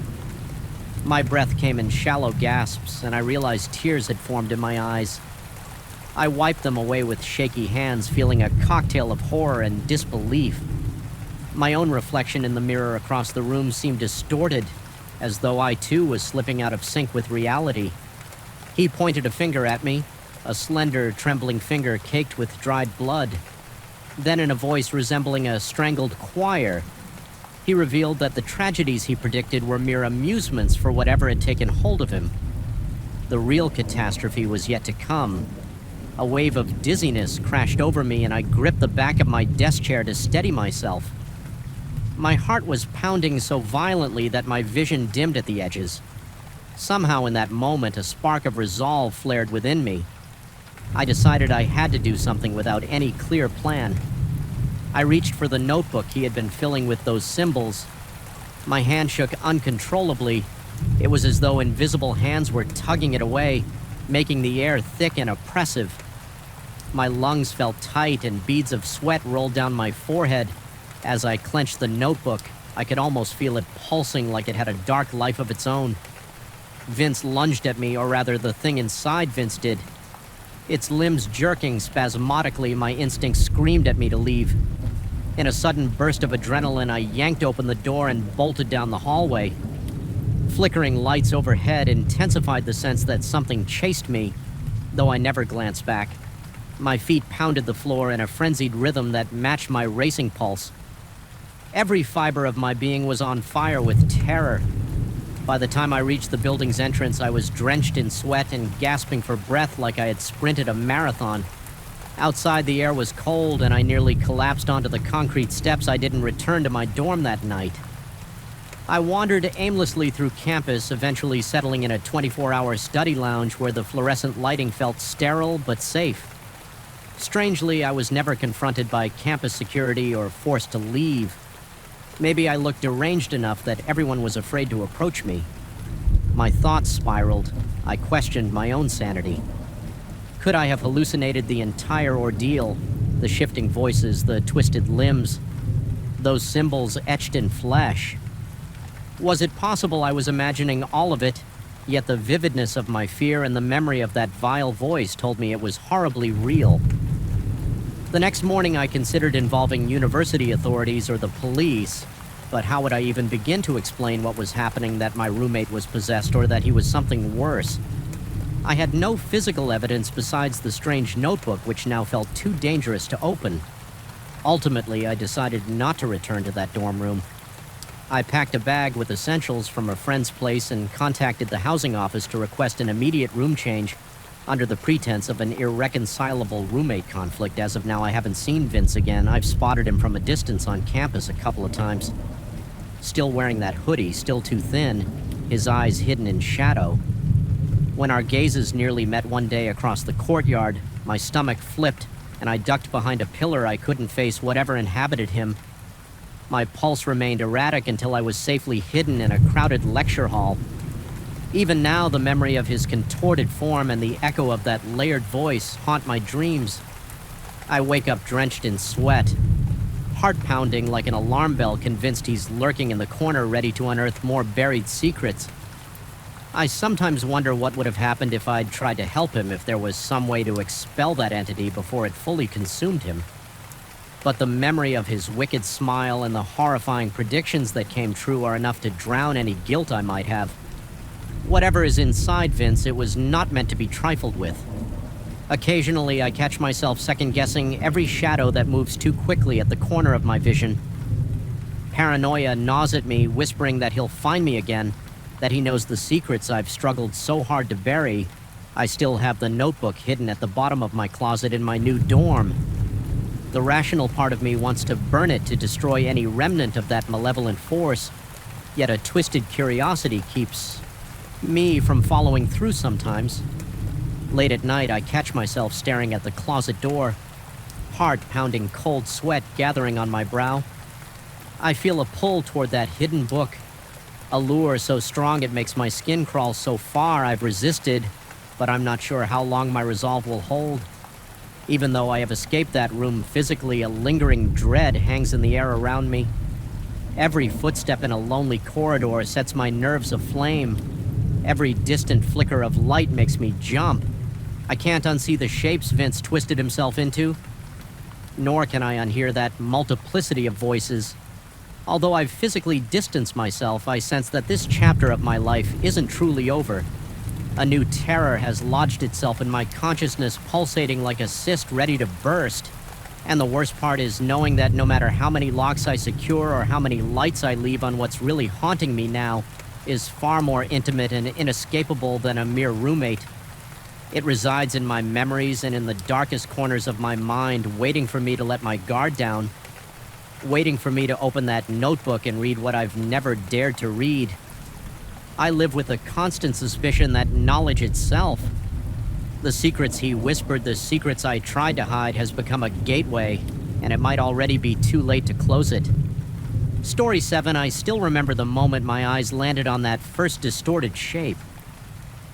My breath came in shallow gasps, and I realized tears had formed in my eyes. I wiped them away with shaky hands, feeling a cocktail of horror and disbelief. My own reflection in the mirror across the room seemed distorted, as though I too was slipping out of sync with reality. He pointed a finger at me, a slender, trembling finger caked with dried blood. Then, in a voice resembling a strangled choir, he revealed that the tragedies he predicted were mere amusements for whatever had taken hold of him. The real catastrophe was yet to come. A wave of dizziness crashed over me, and I gripped the back of my desk chair to steady myself. My heart was pounding so violently that my vision dimmed at the edges. Somehow in that moment, a spark of resolve flared within me. I decided I had to do something without any clear plan. I reached for the notebook he had been filling with those symbols. My hand shook uncontrollably. It was as though invisible hands were tugging it away, making the air thick and oppressive. My lungs felt tight and beads of sweat rolled down my forehead. As I clenched the notebook, I could almost feel it pulsing like it had a dark life of its own. Vince lunged at me, or rather the thing inside Vince did. Its limbs jerking spasmodically, my instincts screamed at me to leave. In a sudden burst of adrenaline, I yanked open the door and bolted down the hallway. Flickering lights overhead intensified the sense that something chased me, though I never glanced back. My feet pounded the floor in a frenzied rhythm that matched my racing pulse. Every fiber of my being was on fire with terror. By the time I reached the building's entrance, I was drenched in sweat and gasping for breath like I had sprinted a marathon. Outside, the air was cold, and I nearly collapsed onto the concrete steps. I didn't return to my dorm that night. I wandered aimlessly through campus, eventually settling in a 24-hour study lounge where the fluorescent lighting felt sterile but safe. Strangely, I was never confronted by campus security or forced to leave. Maybe I looked deranged enough that everyone was afraid to approach me. My thoughts spiraled. I questioned my own sanity. Could I have hallucinated the entire ordeal? The shifting voices, the twisted limbs, those symbols etched in flesh. Was it possible I was imagining all of it, yet the vividness of my fear and the memory of that vile voice told me it was horribly real? The next morning I considered involving university authorities or the police, but how would I even begin to explain what was happening, that my roommate was possessed or that he was something worse? I had no physical evidence besides the strange notebook, which now felt too dangerous to open. Ultimately, I decided not to return to that dorm room. I packed a bag with essentials from a friend's place and contacted the housing office to request an immediate room change under the pretense of an irreconcilable roommate conflict. As of now, I haven't seen Vince again. I've spotted him from a distance on campus a couple of times. Still wearing that hoodie, still too thin, his eyes hidden in shadow. When our gazes nearly met one day across the courtyard, my stomach flipped and I ducked behind a pillar I couldn't face whatever inhabited him. My pulse remained erratic until I was safely hidden in a crowded lecture hall. Even now, the memory of his contorted form and the echo of that layered voice haunt my dreams. I wake up drenched in sweat, heart pounding like an alarm bell, convinced he's lurking in the corner ready to unearth more buried secrets. I sometimes wonder what would have happened if I'd tried to help him, if there was some way to expel that entity before it fully consumed him. But the memory of his wicked smile and the horrifying predictions that came true are enough to drown any guilt I might have. Whatever is inside Vince, it was not meant to be trifled with. Occasionally, I catch myself second-guessing every shadow that moves too quickly at the corner of my vision. Paranoia gnaws at me, whispering that he'll find me again, that he knows the secrets I've struggled so hard to bury. I still have the notebook hidden at the bottom of my closet in my new dorm. The rational part of me wants to burn it to destroy any remnant of that malevolent force, yet a twisted curiosity keeps me from following through sometimes. Late at night, I catch myself staring at the closet door, heart-pounding cold sweat gathering on my brow. I feel a pull toward that hidden book, a lure so strong it makes my skin crawl so far I've resisted, but I'm not sure how long my resolve will hold. Even though I have escaped that room physically, a lingering dread hangs in the air around me. Every footstep in a lonely corridor sets my nerves aflame. Every distant flicker of light makes me jump. I can't unsee the shapes Vince twisted himself into, nor can I unhear that multiplicity of voices. Although I've physically distanced myself, I sense that this chapter of my life isn't truly over. A new terror has lodged itself in my consciousness, pulsating like a cyst ready to burst. And the worst part is knowing that no matter how many locks I secure or how many lights I leave on what's really haunting me now, is far more intimate and inescapable than a mere roommate. It resides in my memories and in the darkest corners of my mind, waiting for me to let my guard down, waiting for me to open that notebook and read what I've never dared to read. I live with a constant suspicion that knowledge itself, the secrets he whispered, the secrets I tried to hide, has become a gateway, and it might already be too late to close it. Story 7, I still remember the moment my eyes landed on that first distorted shape.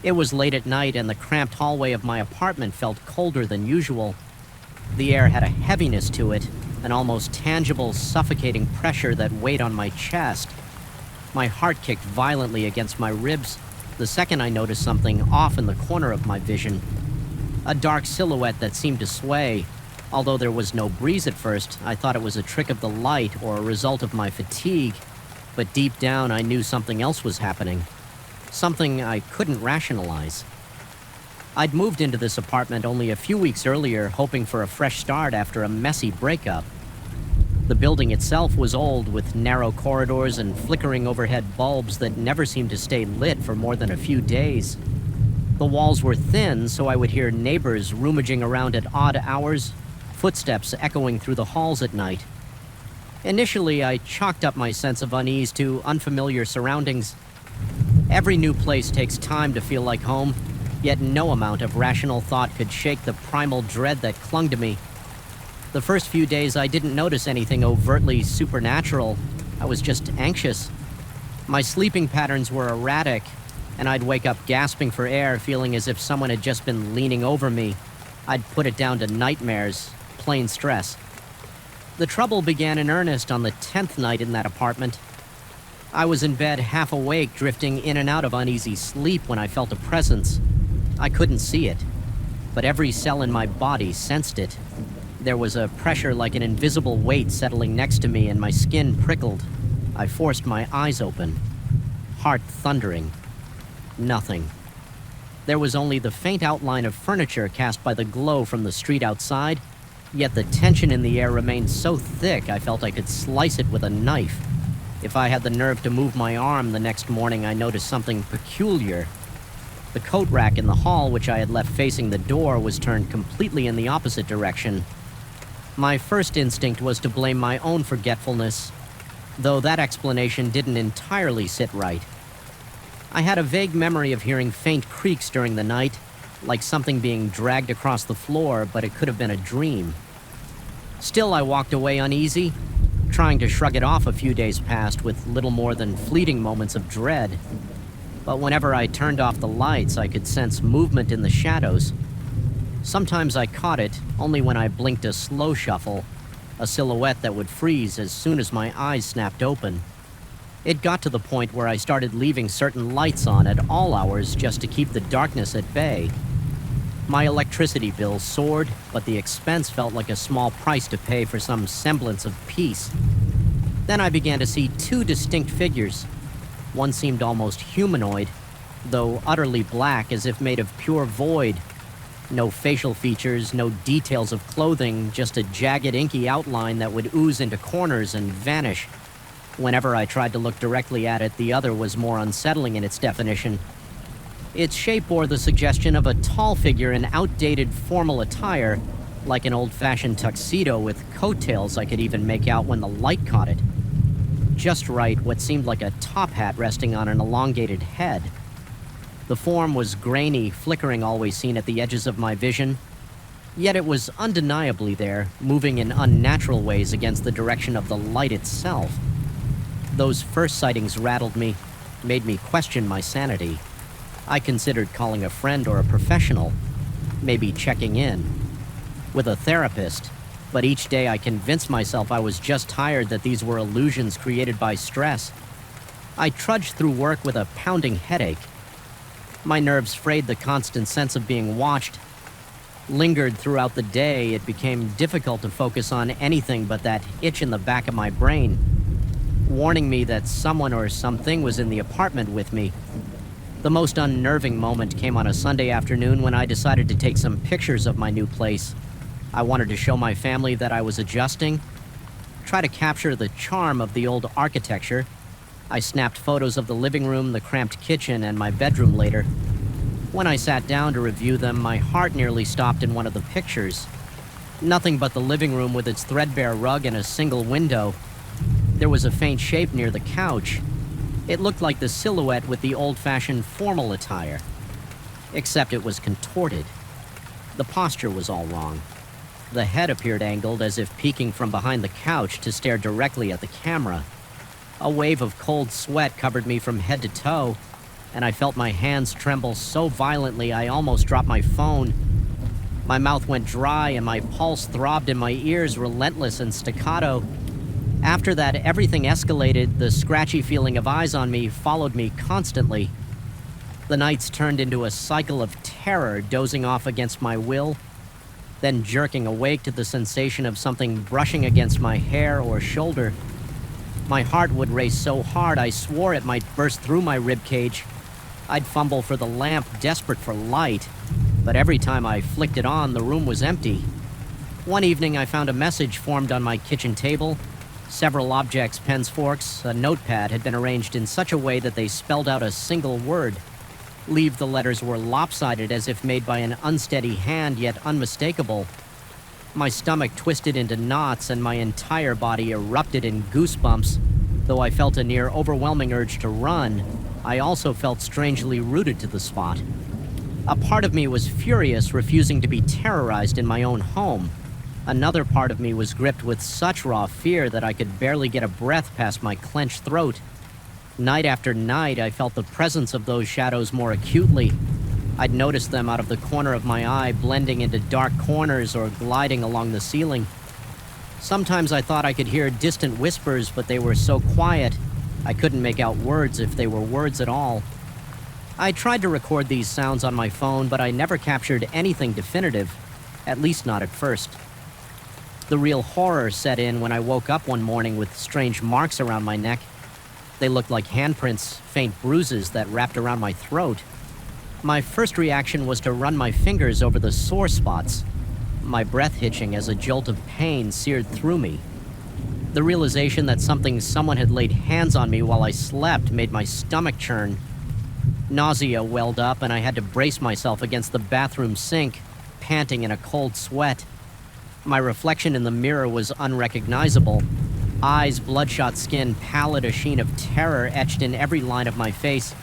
It was late at night, and the cramped hallway of my apartment felt colder than usual. The air had a heaviness to it, an almost tangible, suffocating pressure that weighed on my chest. My heart kicked violently against my ribs the second I noticed something off in the corner of my vision. A dark silhouette that seemed to sway. Although there was no breeze at first, I thought it was a trick of the light or a result of my fatigue. But deep down, I knew something else was happening. Something I couldn't rationalize. I'd moved into this apartment only a few weeks earlier, hoping for a fresh start after a messy breakup. The building itself was old, with narrow corridors and flickering overhead bulbs that never seemed to stay lit for more than a few days. The walls were thin, so I would hear neighbors rummaging around at odd hours, footsteps echoing through the halls at night. Initially, I chalked up my sense of unease to unfamiliar surroundings. Every new place takes time to feel like home, yet no amount of rational thought could shake the primal dread that clung to me. The first few days, I didn't notice anything overtly supernatural. I was just anxious. My sleeping patterns were erratic, and I'd wake up gasping for air, feeling as if someone had just been leaning over me. I'd put it down to nightmares, plain stress. The trouble began in earnest on the 10th night in that apartment. I was in bed, half awake, drifting in and out of uneasy sleep when I felt a presence. I couldn't see it, but every cell in my body sensed it. There was a pressure like an invisible weight settling next to me, and my skin prickled. I forced my eyes open, heart thundering. Nothing. There was only the faint outline of furniture cast by the glow from the street outside, yet the tension in the air remained so thick I felt I could slice it with a knife. If I had the nerve to move my arm the next morning, I noticed something peculiar. The coat rack in the hall, which I had left facing the door, was turned completely in the opposite direction. My first instinct was to blame my own forgetfulness, though that explanation didn't entirely sit right. I had a vague memory of hearing faint creaks during the night, like something being dragged across the floor, but it could have been a dream. Still, I walked away uneasy, trying to shrug it off a few days past with little more than fleeting moments of dread. But whenever I turned off the lights, I could sense movement in the shadows. Sometimes I caught it, only when I blinked a slow shuffle, a silhouette that would freeze as soon as my eyes snapped open. It got to the point where I started leaving certain lights on at all hours just to keep the darkness at bay. My electricity bill soared, but the expense felt like a small price to pay for some semblance of peace. Then I began to see two distinct figures. One seemed almost humanoid, though utterly black, as if made of pure void. No facial features, no details of clothing, just a jagged, inky outline that would ooze into corners and vanish. Whenever I tried to look directly at it, the other was more unsettling in its definition. Its shape bore the suggestion of a tall figure in outdated formal attire, like an old-fashioned tuxedo with coattails I could even make out when the light caught it. Just right, what seemed like a top hat resting on an elongated head. The form was grainy, flickering always seen at the edges of my vision, yet it was undeniably there, moving in unnatural ways against the direction of the light itself. Those first sightings rattled me, made me question my sanity. I considered calling a friend or a professional, maybe checking in with a therapist, but each day I convinced myself I was just tired, that these were illusions created by stress. I trudged through work with a pounding headache. My nerves, frayed, the constant sense of being watched lingered throughout the day. It became difficult to focus on anything but that itch in the back of my brain, warning me that someone or something was in the apartment with me. The most unnerving moment came on a Sunday afternoon when I decided to take some pictures of my new place. I wanted to show my family that I was adjusting, try to capture the charm of the old architecture. I snapped photos of the living room, the cramped kitchen, and my bedroom later. When I sat down to review them, my heart nearly stopped in one of the pictures. Nothing but the living room with its threadbare rug and a single window. There was a faint shape near the couch. It looked like the silhouette with the old-fashioned formal attire, except it was contorted. The posture was all wrong. The head appeared angled, as if peeking from behind the couch to stare directly at the camera. A wave of cold sweat covered me from head to toe, and I felt my hands tremble so violently I almost dropped my phone. My mouth went dry and my pulse throbbed in my ears, relentless and staccato. After that, everything escalated. The scratchy feeling of eyes on me followed me constantly. The nights turned into a cycle of terror, dozing off against my will, then jerking awake to the sensation of something brushing against my hair or shoulder. My heart would race so hard I swore it might burst through my ribcage. I'd fumble for the lamp, desperate for light, but every time I flicked it on, the room was empty. One evening, I found a message formed on my kitchen table. Several objects, pens, forks, a notepad had been arranged in such a way that they spelled out a single word. The letters were lopsided, as if made by an unsteady hand, yet unmistakable. My stomach twisted into knots and my entire body erupted in goosebumps. Though I felt a near overwhelming urge to run, I also felt strangely rooted to the spot. A part of me was furious, refusing to be terrorized in my own home. Another part of me was gripped with such raw fear that I could barely get a breath past my clenched throat. Night after night, I felt the presence of those shadows more acutely. I'd noticed them out of the corner of my eye, blending into dark corners or gliding along the ceiling. Sometimes I thought I could hear distant whispers, but they were so quiet, I couldn't make out words, if they were words at all. I tried to record these sounds on my phone, but I never captured anything definitive, at least not at first. The real horror set in when I woke up one morning with strange marks around my neck. They looked like handprints, faint bruises that wrapped around my throat. My first reaction was to run my fingers over the sore spots, my breath hitching as a jolt of pain seared through me. The realization that someone had laid hands on me while I slept made my stomach churn. Nausea welled up and I had to brace myself against the bathroom sink, panting in a cold sweat. My reflection in the mirror was unrecognizable. Eyes, bloodshot skin, pallid, a sheen of terror etched in every line of my face.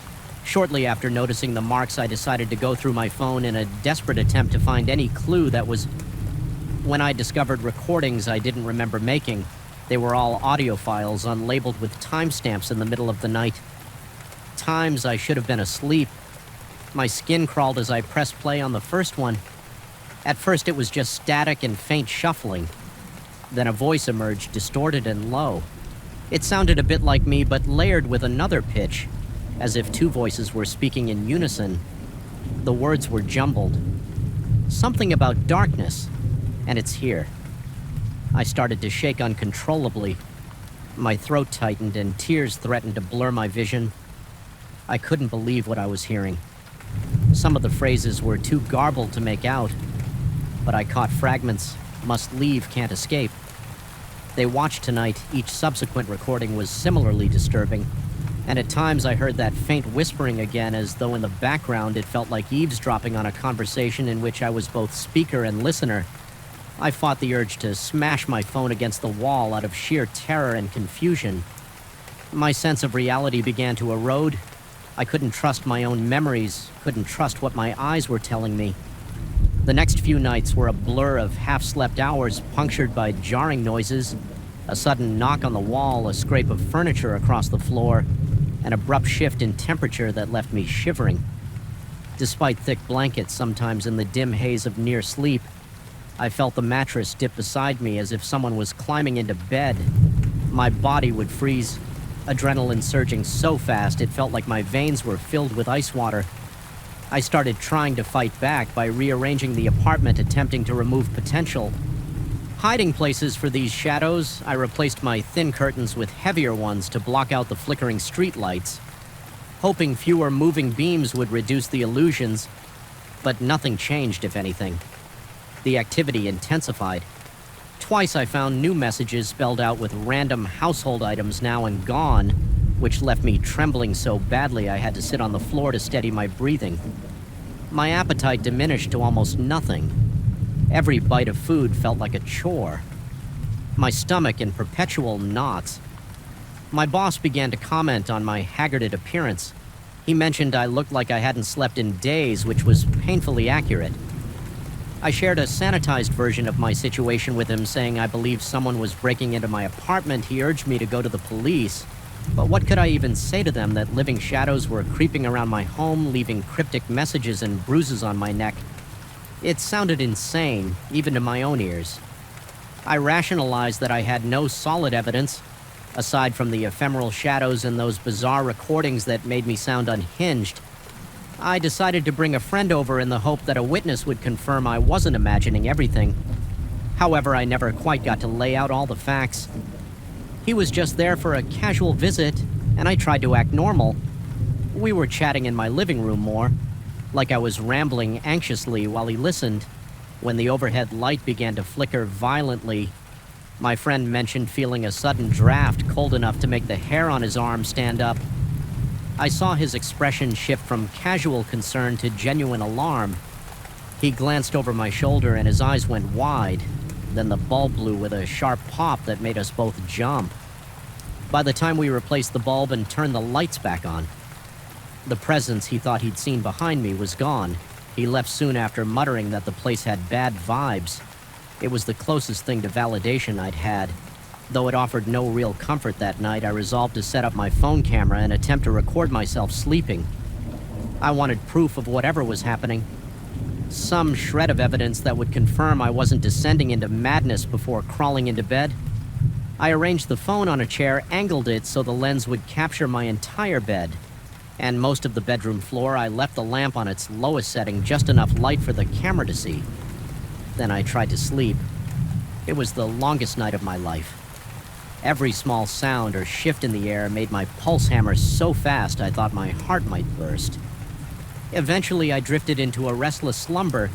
Shortly after noticing the marks, I decided to go through my phone in a desperate attempt to find any clue that was... When I discovered recordings I didn't remember making, they were all audio files unlabeled with timestamps in the middle of the night. Times I should have been asleep. My skin crawled as I pressed play on the first one. At first it was just static and faint shuffling. Then a voice emerged, distorted and low. It sounded a bit like me, but layered with another pitch, as if two voices were speaking in unison. The words were jumbled. Something about darkness, and it's here. I started to shake uncontrollably. My throat tightened and tears threatened to blur my vision. I couldn't believe what I was hearing. Some of the phrases were too garbled to make out, but I caught fragments. Must leave, can't escape. They watched tonight. Each subsequent recording was similarly disturbing, and at times I heard that faint whispering again, as though in the background it felt like eavesdropping on a conversation in which I was both speaker and listener. I fought the urge to smash my phone against the wall out of sheer terror and confusion. My sense of reality began to erode. I couldn't trust my own memories, couldn't trust what my eyes were telling me. The next few nights were a blur of half-slept hours punctured by jarring noises, a sudden knock on the wall, a scrape of furniture across the floor, an abrupt shift in temperature that left me shivering. Despite thick blankets sometimes in the dim haze of near sleep, I felt the mattress dip beside me as if someone was climbing into bed. My body would freeze, adrenaline surging so fast it felt like my veins were filled with ice water. I started trying to fight back by rearranging the apartment, attempting to remove potential hiding places for these shadows. I replaced my thin curtains with heavier ones to block out the flickering street lights, hoping fewer moving beams would reduce the illusions, but nothing changed, if anything. The activity intensified. Twice I found new messages spelled out with random household items now and gone, which left me trembling so badly I had to sit on the floor to steady my breathing. My appetite diminished to almost nothing. Every bite of food felt like a chore. My stomach in perpetual knots. My boss began to comment on my haggarded appearance. He mentioned I looked like I hadn't slept in days, which was painfully accurate. I shared a sanitized version of my situation with him, saying I believed someone was breaking into my apartment. He urged me to go to the police. But what could I even say to them that living shadows were creeping around my home, leaving cryptic messages and bruises on my neck? It sounded insane, even to my own ears. I rationalized that I had no solid evidence, aside from the ephemeral shadows and those bizarre recordings that made me sound unhinged. I decided to bring a friend over in the hope that a witness would confirm I wasn't imagining everything. However, I never quite got to lay out all the facts. He was just there for a casual visit, and I tried to act normal. We were chatting in my living room more, like I was rambling anxiously while he listened, when the overhead light began to flicker violently. My friend mentioned feeling a sudden draft cold enough to make the hair on his arm stand up. I saw his expression shift from casual concern to genuine alarm. He glanced over my shoulder and his eyes went wide. Then the bulb blew with a sharp pop that made us both jump. By the time we replaced the bulb and turned the lights back on, the presence he thought he'd seen behind me was gone. He left soon after, muttering that the place had bad vibes. It was the closest thing to validation I'd had. Though it offered no real comfort that night, I resolved to set up my phone camera and attempt to record myself sleeping. I wanted proof of whatever was happening. Some shred of evidence that would confirm I wasn't descending into madness before crawling into bed. I arranged the phone on a chair, angled it so the lens would capture my entire bed. And most of the bedroom floor. I left the lamp on its lowest setting, just enough light for the camera to see. Then I tried to sleep. It was the longest night of my life. Every small sound or shift in the air made my pulse hammer so fast I thought my heart might burst. Eventually, I drifted into a restless slumber.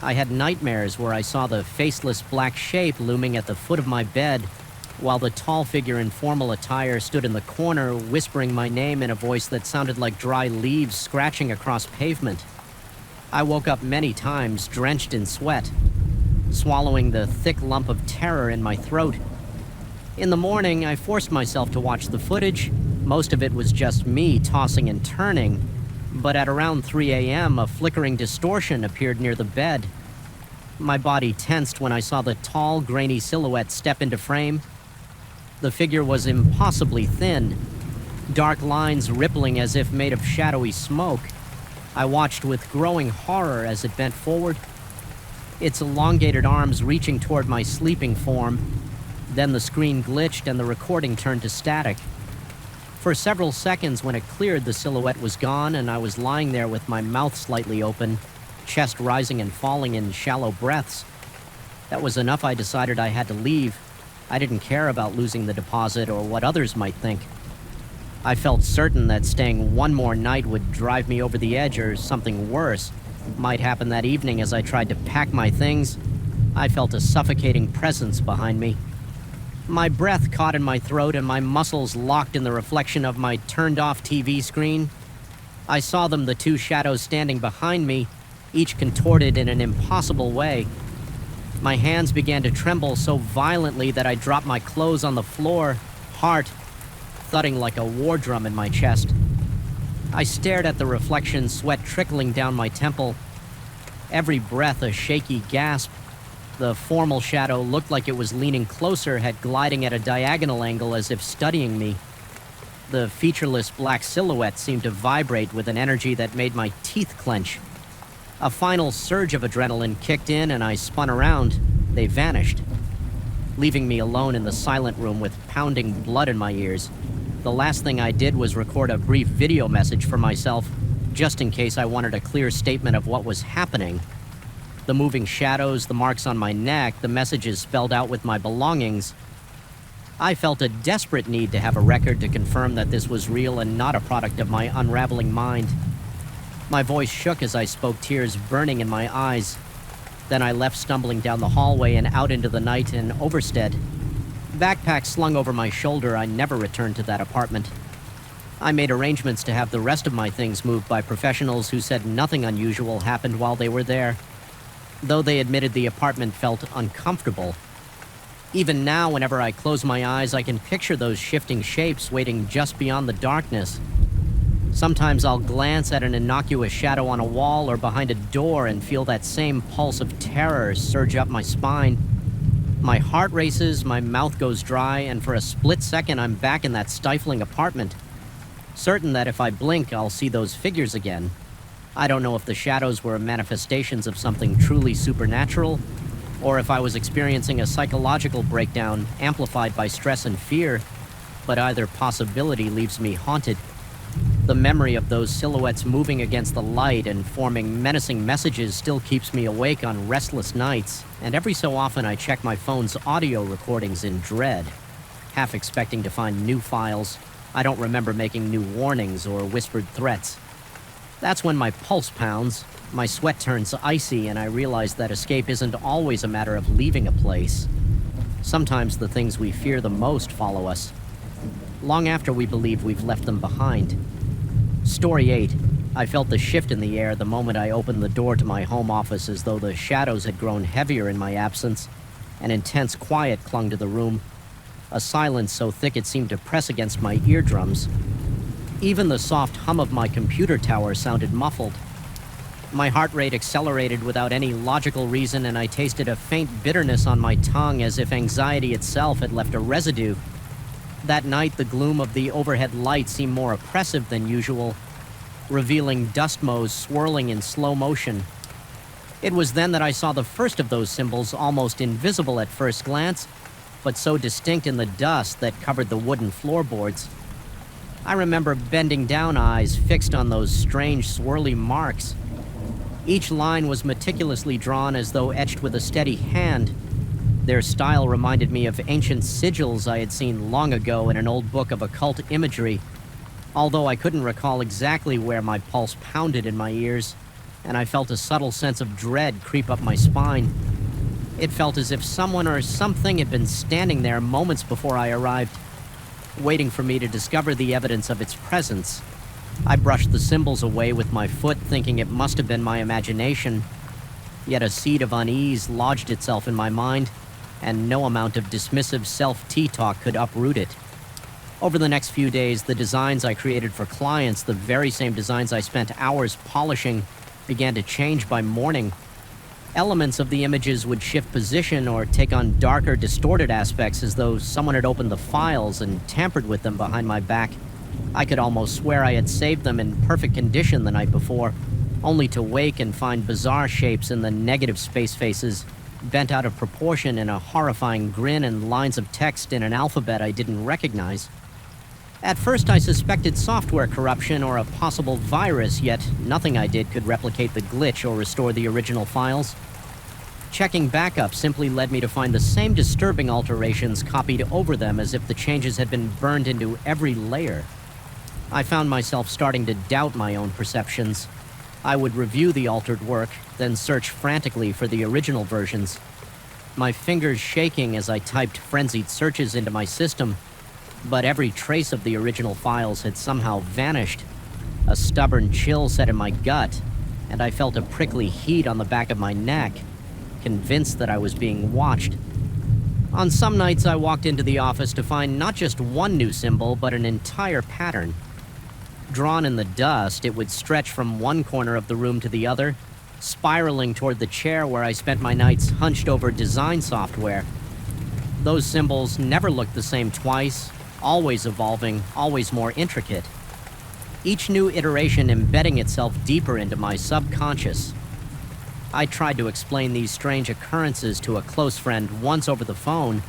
I had nightmares where I saw the faceless black shape looming at the foot of my bed, while the tall figure in formal attire stood in the corner, whispering my name in a voice that sounded like dry leaves scratching across pavement. I woke up many times, drenched in sweat, swallowing the thick lump of terror in my throat. In the morning, I forced myself to watch the footage. Most of it was just me tossing and turning, but at around 3 a.m., a flickering distortion appeared near the bed. My body tensed when I saw the tall, grainy silhouette step into frame. The figure was impossibly thin, dark lines rippling as if made of shadowy smoke. I watched with growing horror as it bent forward, its elongated arms reaching toward my sleeping form. Then the screen glitched and the recording turned to static. For several seconds, when it cleared, the silhouette was gone, and I was lying there with my mouth slightly open, chest rising and falling in shallow breaths. That was enough. I decided I had to leave. I didn't care about losing the deposit or what others might think. I felt certain that staying one more night would drive me over the edge, or something worse might happen that evening. As I tried to pack my things, I felt a suffocating presence behind me. My breath caught in my throat and my muscles locked in the reflection of my turned-off TV screen. I saw them, the two shadows standing behind me, each contorted in an impossible way. My hands began to tremble so violently that I dropped my clothes on the floor, heart thudding like a war drum in my chest. I stared at the reflection, sweat trickling down my temple. Every breath a shaky gasp. The formal shadow looked like it was leaning closer, had gliding at a diagonal angle as if studying me. The featureless black silhouette seemed to vibrate with an energy that made my teeth clench. A final surge of adrenaline kicked in and I spun around. They vanished, leaving me alone in the silent room with pounding blood in my ears. The last thing I did was record a brief video message for myself, just in case I wanted a clear statement of what was happening. The moving shadows, the marks on my neck, the messages spelled out with my belongings. I felt a desperate need to have a record to confirm that this was real and not a product of my unraveling mind. My voice shook as I spoke, tears burning in my eyes. Then I left, stumbling down the hallway and out into the night in Overstead. Backpack slung over my shoulder, I never returned to that apartment. I made arrangements to have the rest of my things moved by professionals who said nothing unusual happened while they were there, though they admitted the apartment felt uncomfortable. Even now, whenever I close my eyes, I can picture those shifting shapes waiting just beyond the darkness. Sometimes I'll glance at an innocuous shadow on a wall or behind a door and feel that same pulse of terror surge up my spine. My heart races, my mouth goes dry, and for a split second I'm back in that stifling apartment, certain that if I blink, I'll see those figures again. I don't know if the shadows were manifestations of something truly supernatural, or if I was experiencing a psychological breakdown amplified by stress and fear, but either possibility leaves me haunted. The memory of those silhouettes moving against the light and forming menacing messages still keeps me awake on restless nights, and every so often I check my phone's audio recordings in dread, half expecting to find new files. I don't remember making new warnings or whispered threats. That's when my pulse pounds, my sweat turns icy, and I realize that escape isn't always a matter of leaving a place. Sometimes the things we fear the most follow us, long after we believe we've left them behind. Story 8. I felt the shift in the air the moment I opened the door to my home office, as though the shadows had grown heavier in my absence. An intense quiet clung to the room, a silence so thick it seemed to press against my eardrums. Even the soft hum of my computer tower sounded muffled. My heart rate accelerated without any logical reason, and I tasted a faint bitterness on my tongue, as if anxiety itself had left a residue. That night, the gloom of the overhead light seemed more oppressive than usual, revealing dust motes swirling in slow motion. It was then that I saw the first of those symbols, almost invisible at first glance, but so distinct in the dust that covered the wooden floorboards. I remember bending down, eyes fixed on those strange swirly marks. Each line was meticulously drawn, as though etched with a steady hand. Their style reminded me of ancient sigils I had seen long ago in an old book of occult imagery, although I couldn't recall exactly where my pulse pounded in my ears, and I felt a subtle sense of dread creep up my spine. It felt as if someone or something had been standing there moments before I arrived, waiting for me to discover the evidence of its presence. I brushed the symbols away with my foot, thinking it must have been my imagination. Yet a seed of unease lodged itself in my mind, and no amount of dismissive self-tea-talk could uproot it. Over the next few days, the designs I created for clients, the very same designs I spent hours polishing, began to change by morning. Elements of the images would shift position or take on darker, distorted aspects, as though someone had opened the files and tampered with them behind my back. I could almost swear I had saved them in perfect condition the night before, only to wake and find bizarre shapes in the negative space faces, bent out of proportion in a horrifying grin, and lines of text in an alphabet I didn't recognize. At first I suspected software corruption or a possible virus, yet nothing I did could replicate the glitch or restore the original files. Checking backup simply led me to find the same disturbing alterations copied over them, as if the changes had been burned into every layer. I found myself starting to doubt my own perceptions. I would review the altered work, then search frantically for the original versions, my fingers shaking as I typed frenzied searches into my system. But every trace of the original files had somehow vanished. A stubborn chill set in my gut, and I felt a prickly heat on the back of my neck. convinced that I was being watched. On some nights, I walked into the office to find not just one new symbol, but an entire pattern. Drawn in the dust, it would stretch from one corner of the room to the other, spiraling toward the chair where I spent my nights hunched over design software. Those symbols never looked the same twice, always evolving, always more intricate. Each new iteration embedding itself deeper into my subconscious. I tried to explain these strange occurrences to a close friend once over the phone.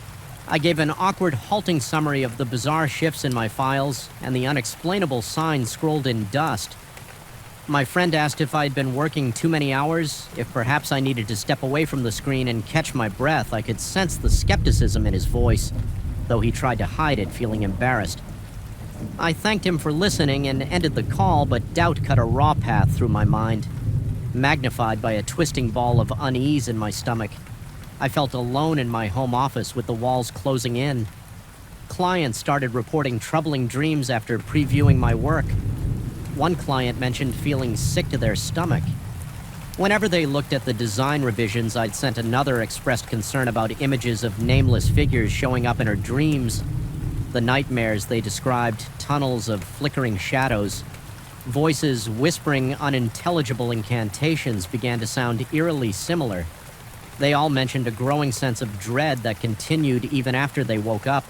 I gave an awkward, halting summary of the bizarre shifts in my files and the unexplainable signs scrolled in dust. My friend asked if I'd been working too many hours, if perhaps I needed to step away from the screen and catch my breath. I could sense the skepticism in his voice, though he tried to hide it, feeling embarrassed. I thanked him for listening and ended the call, but doubt cut a raw path through my mind, magnified by a twisting ball of unease in my stomach. I felt alone in my home office with the walls closing in. Clients started reporting troubling dreams after previewing my work. One client mentioned feeling sick to their stomach. Whenever they looked at the design revisions I'd sent, another expressed concern about images of nameless figures showing up in her dreams. The nightmares they described, tunnels of flickering shadows. Voices whispering unintelligible incantations began to sound eerily similar. They all mentioned a growing sense of dread that continued even after they woke up,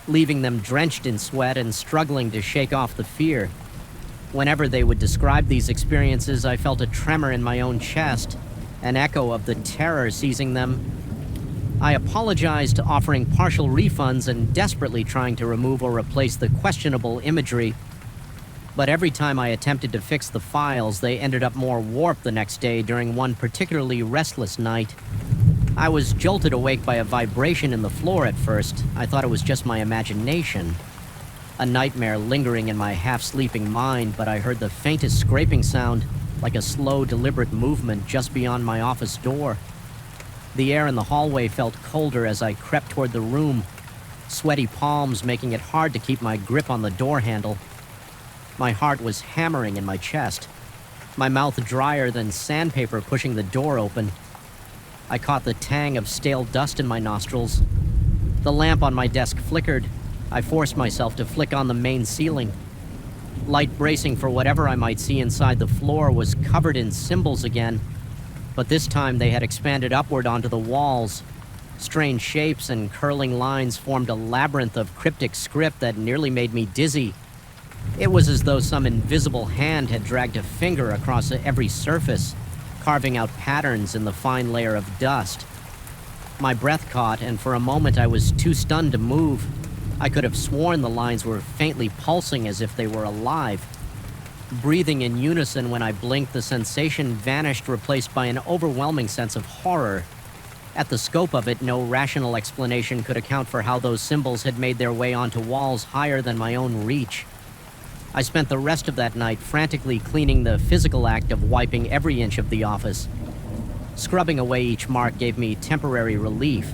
leaving them drenched in sweat and struggling to shake off the fear. Whenever they would describe these experiences, I felt a tremor in my own chest, an echo of the terror seizing them. I apologized, offering partial refunds and desperately trying to remove or replace the questionable imagery. But every time I attempted to fix the files, they ended up more warped the next day during one particularly restless night. I was jolted awake by a vibration in the floor at first. I thought it was just my imagination. A nightmare lingering in my half-sleeping mind, but I heard the faintest scraping sound, like a slow, deliberate movement just beyond my office door. The air in the hallway felt colder as I crept toward the room, sweaty palms making it hard to keep my grip on the door handle. My heart was hammering in my chest, my mouth drier than sandpaper pushing the door open. I caught the tang of stale dust in my nostrils. The lamp on my desk flickered. I forced myself to flick on the main ceiling. Light bracing for whatever I might see inside the floor was covered in symbols again, but this time they had expanded upward onto the walls. Strange shapes and curling lines formed a labyrinth of cryptic script that nearly made me dizzy. It was as though some invisible hand had dragged a finger across every surface, carving out patterns in the fine layer of dust. My breath caught, and for a moment I was too stunned to move. I could have sworn the lines were faintly pulsing as if they were alive. Breathing in unison, when I blinked, the sensation vanished, replaced by an overwhelming sense of horror. At the scope of it, no rational explanation could account for how those symbols had made their way onto walls higher than my own reach. I spent the rest of that night frantically cleaning the physical act of wiping every inch of the office. Scrubbing away each mark gave me temporary relief,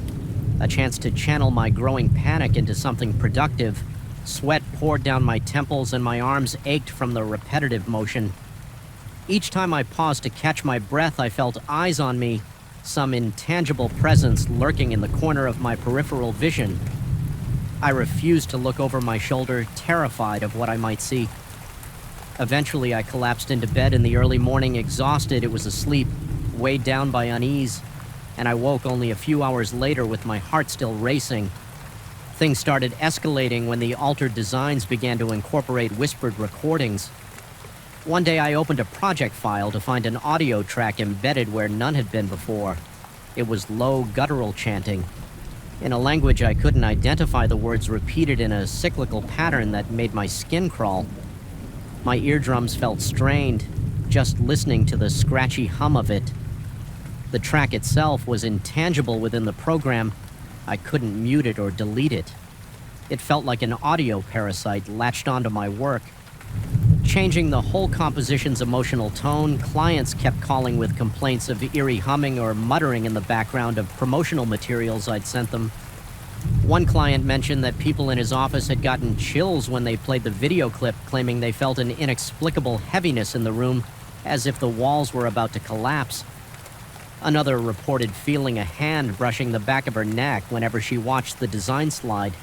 a chance to channel my growing panic into something productive. Sweat poured down my temples and my arms ached from the repetitive motion. Each time I paused to catch my breath, I felt eyes on me, some intangible presence lurking in the corner of my peripheral vision. I refused to look over my shoulder, terrified of what I might see. Eventually, I collapsed into bed in the early morning, exhausted. It was asleep, weighed down by unease, and I woke only a few hours later with my heart still racing. Things started escalating when the altered designs began to incorporate whispered recordings. One day I opened a project file to find an audio track embedded where none had been before. It was low, guttural chanting. In a language I couldn't identify, the words repeated in a cyclical pattern that made my skin crawl. My eardrums felt strained, just listening to the scratchy hum of it. The track itself was intangible within the program. I couldn't mute it or delete it. It felt like an audio parasite latched onto my work. Changing the whole composition's emotional tone, clients kept calling with complaints of eerie humming or muttering in the background of promotional materials I'd sent them. One client mentioned that people in his office had gotten chills when they played the video clip, claiming they felt an inexplicable heaviness in the room, as if the walls were about to collapse. Another reported feeling a hand brushing the back of her neck whenever she watched the design slide.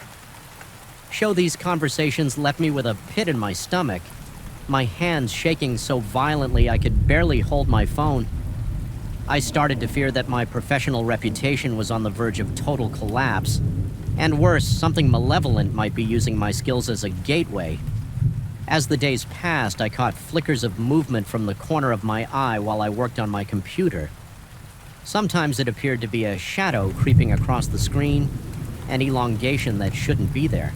These conversations left me with a pit in my stomach, my hands shaking so violently I could barely hold my phone. I started to fear that my professional reputation was on the verge of total collapse, and worse, something malevolent might be using my skills as a gateway. As the days passed, I caught flickers of movement from the corner of my eye while I worked on my computer. Sometimes it appeared to be a shadow creeping across the screen, an elongation that shouldn't be there.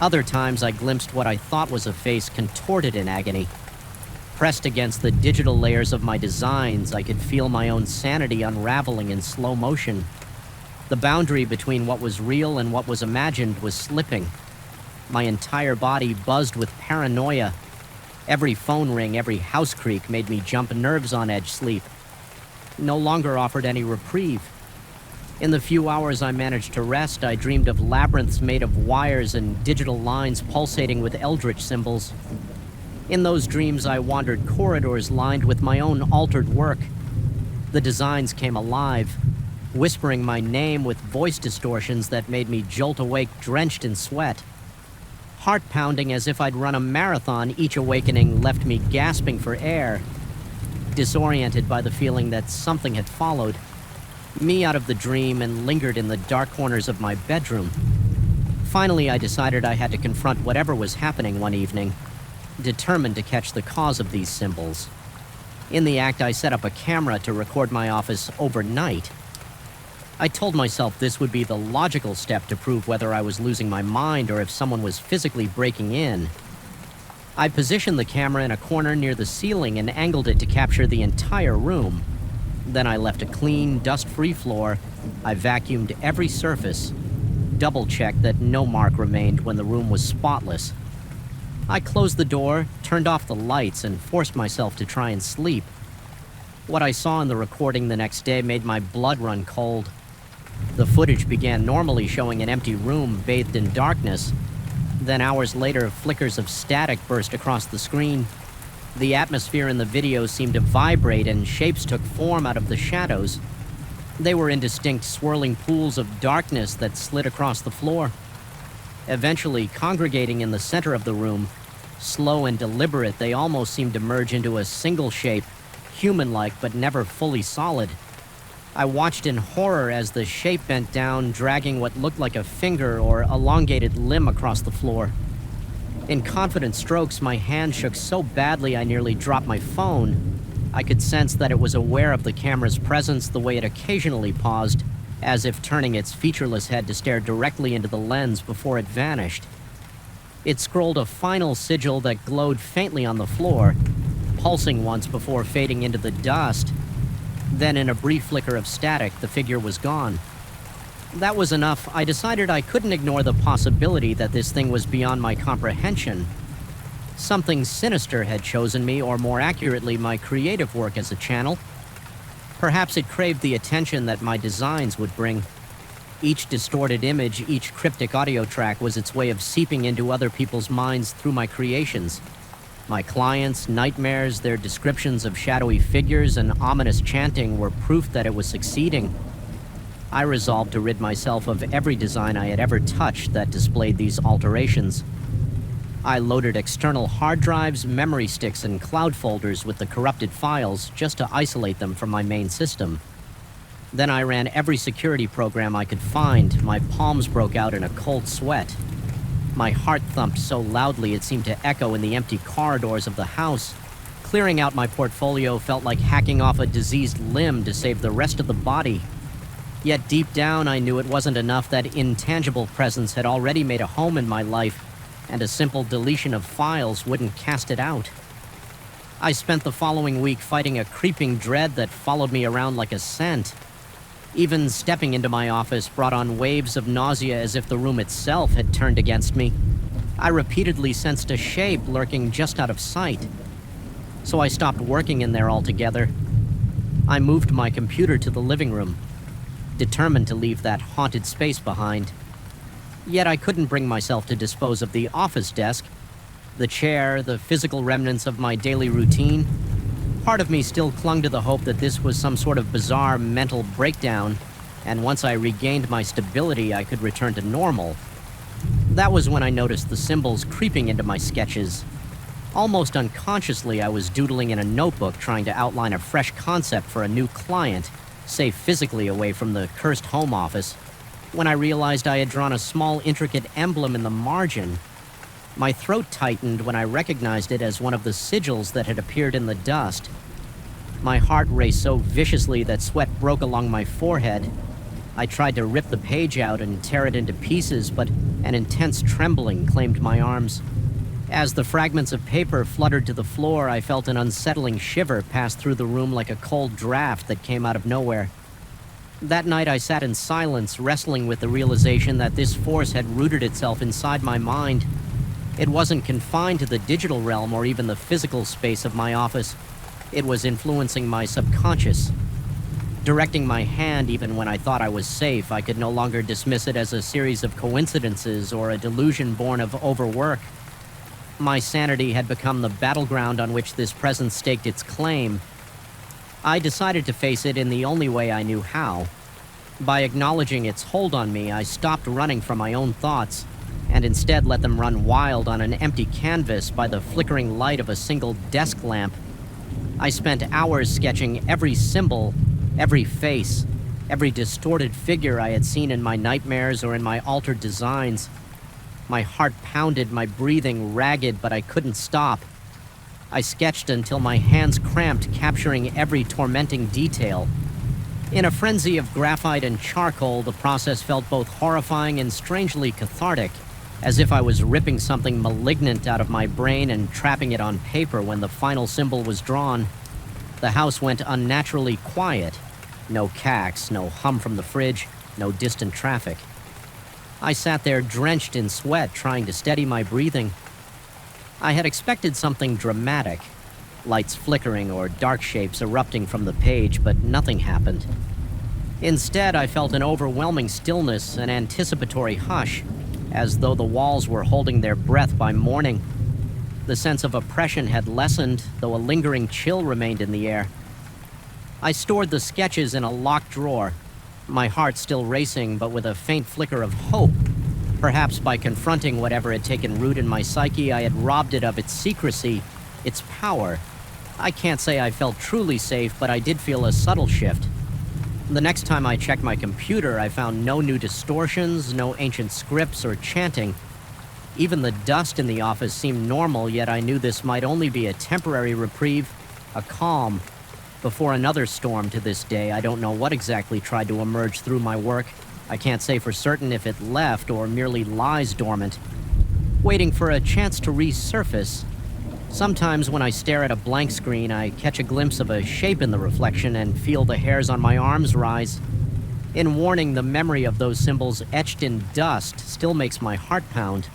Other times I glimpsed what I thought was a face contorted in agony. Pressed against the digital layers of my designs, I could feel my own sanity unraveling in slow motion. The boundary between what was real and what was imagined was slipping. My entire body buzzed with paranoia. Every phone ring, every house creak made me jump nerves on edge. Sleep no longer offered any reprieve. In the few hours I managed to rest, I dreamed of labyrinths made of wires and digital lines pulsating with eldritch symbols. In those dreams, I wandered corridors lined with my own altered work. The designs came alive, whispering my name with voice distortions that made me jolt awake drenched in sweat. Heart pounding as if I'd run a marathon, each awakening left me gasping for air, disoriented by the feeling that something had followed me out of the dream and lingered in the dark corners of my bedroom. Finally, I decided I had to confront whatever was happening one evening, determined to catch the cause of these symbols. In the act, I set up a camera to record my office overnight. I told myself this would be the logical step to prove whether I was losing my mind or if someone was physically breaking in. I positioned the camera in a corner near the ceiling and angled it to capture the entire room. Then I left a clean, dust-free floor. I vacuumed every surface, double-checked that no mark remained when the room was spotless. I closed the door, turned off the lights, and forced myself to try and sleep. What I saw in the recording the next day made my blood run cold. The footage began normally showing an empty room bathed in darkness. Then hours later, flickers of static burst across the screen. The atmosphere in the video seemed to vibrate and shapes took form out of the shadows. They were indistinct swirling pools of darkness that slid across the floor. Eventually, congregating in the center of the room, slow and deliberate, they almost seemed to merge into a single shape, human-like but never fully solid. I watched in horror as the shape bent down, dragging what looked like a finger or elongated limb across the floor. In confident strokes, my hand shook so badly I nearly dropped my phone. I could sense that it was aware of the camera's presence the way it occasionally paused, as if turning its featureless head to stare directly into the lens before it vanished. It scrolled a final sigil that glowed faintly on the floor, pulsing once before fading into the dust. Then, in a brief flicker of static, the figure was gone. That was enough. I decided I couldn't ignore the possibility that this thing was beyond my comprehension. Something sinister had chosen me, or more accurately, my creative work as a channel. Perhaps it craved the attention that my designs would bring. Each distorted image, each cryptic audio track was its way of seeping into other people's minds through my creations. My clients' nightmares, their descriptions of shadowy figures and ominous chanting were proof that it was succeeding. I resolved to rid myself of every design I had ever touched that displayed these alterations. I loaded external hard drives, memory sticks, and cloud folders with the corrupted files just to isolate them from my main system. Then I ran every security program I could find. My palms broke out in a cold sweat. My heart thumped so loudly it seemed to echo in the empty corridors of the house. Clearing out my portfolio felt like hacking off a diseased limb to save the rest of the body. Yet deep down, I knew it wasn't enough. That intangible presence had already made a home in my life, and a simple deletion of files wouldn't cast it out. I spent the following week fighting a creeping dread that followed me around like a scent. Even stepping into my office brought on waves of nausea as if the room itself had turned against me. I repeatedly sensed a shape lurking just out of sight. So I stopped working in there altogether. I moved my computer to the living room, determined to leave that haunted space behind. Yet I couldn't bring myself to dispose of the office desk, the chair, the physical remnants of my daily routine. Part of me still clung to the hope that this was some sort of bizarre mental breakdown, and once I regained my stability, I could return to normal. That was when I noticed the symbols creeping into my sketches. Almost unconsciously, I was doodling in a notebook trying to outline a fresh concept for a new client, safe physically away from the cursed home office, when I realized I had drawn a small, intricate emblem in the margin. My throat tightened when I recognized it as one of the sigils that had appeared in the dust. My heart raced so viciously that sweat broke along my forehead. I tried to rip the page out and tear it into pieces, but an intense trembling claimed my arms. As the fragments of paper fluttered to the floor, I felt an unsettling shiver pass through the room like a cold draft that came out of nowhere. That night I sat in silence, wrestling with the realization that this force had rooted itself inside my mind. It wasn't confined to the digital realm or even the physical space of my office. It was influencing my subconscious. Directing my hand even when I thought I was safe, I could no longer dismiss it as a series of coincidences or a delusion born of overwork. My sanity had become the battleground on which this presence staked its claim. I decided to face it in the only way I knew how. By acknowledging its hold on me, I stopped running from my own thoughts, and instead let them run wild on an empty canvas by the flickering light of a single desk lamp. I spent hours sketching every symbol, every face, every distorted figure I had seen in my nightmares or in my altered designs. My heart pounded, my breathing ragged, but I couldn't stop. I sketched until my hands cramped, capturing every tormenting detail. In a frenzy of graphite and charcoal, the process felt both horrifying and strangely cathartic, as if I was ripping something malignant out of my brain and trapping it on paper when the final symbol was drawn. The house went unnaturally quiet. No cax, no hum from the fridge, no distant traffic. I sat there drenched in sweat, trying to steady my breathing. I had expected something dramatic, lights flickering or dark shapes erupting from the page, but nothing happened. Instead, I felt an overwhelming stillness, an anticipatory hush, as though the walls were holding their breath by morning. The sense of oppression had lessened, though a lingering chill remained in the air. I stored the sketches in a locked drawer, my heart still racing, but with a faint flicker of hope. Perhaps by confronting whatever had taken root in my psyche, I had robbed it of its secrecy, its power. I can't say I felt truly safe, but I did feel a subtle shift. The next time I checked my computer, I found no new distortions, no ancient scripts or chanting. Even the dust in the office seemed normal, yet I knew this might only be a temporary reprieve, a calm, before another storm. To this day. I don't know what exactly tried to emerge through my work. I can't say for certain if it left or merely lies dormant, waiting for a chance to resurface. Sometimes when I stare at a blank screen, I catch a glimpse of a shape in the reflection and feel the hairs on my arms rise. In warning, the memory of those symbols etched in dust still makes my heart pound.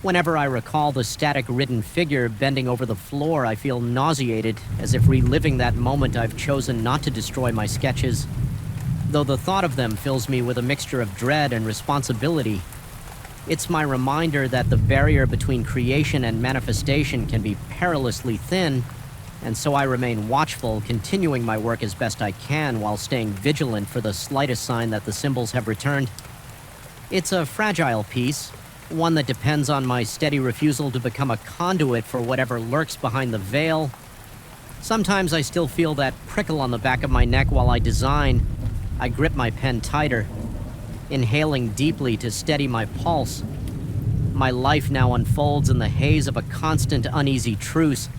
Whenever I recall the static-ridden figure bending over the floor, I feel nauseated, as if reliving that moment I've chosen not to destroy my sketches. Though the thought of them fills me with a mixture of dread and responsibility. It's my reminder that the barrier between creation and manifestation can be perilously thin, and so I remain watchful, continuing my work as best I can while staying vigilant for the slightest sign that the symbols have returned. It's a fragile piece, one that depends on my steady refusal to become a conduit for whatever lurks behind the veil. Sometimes I still feel that prickle on the back of my neck while I design. I grip my pen tighter, inhaling deeply to steady my pulse. My life now unfolds in the haze of a constant uneasy truce,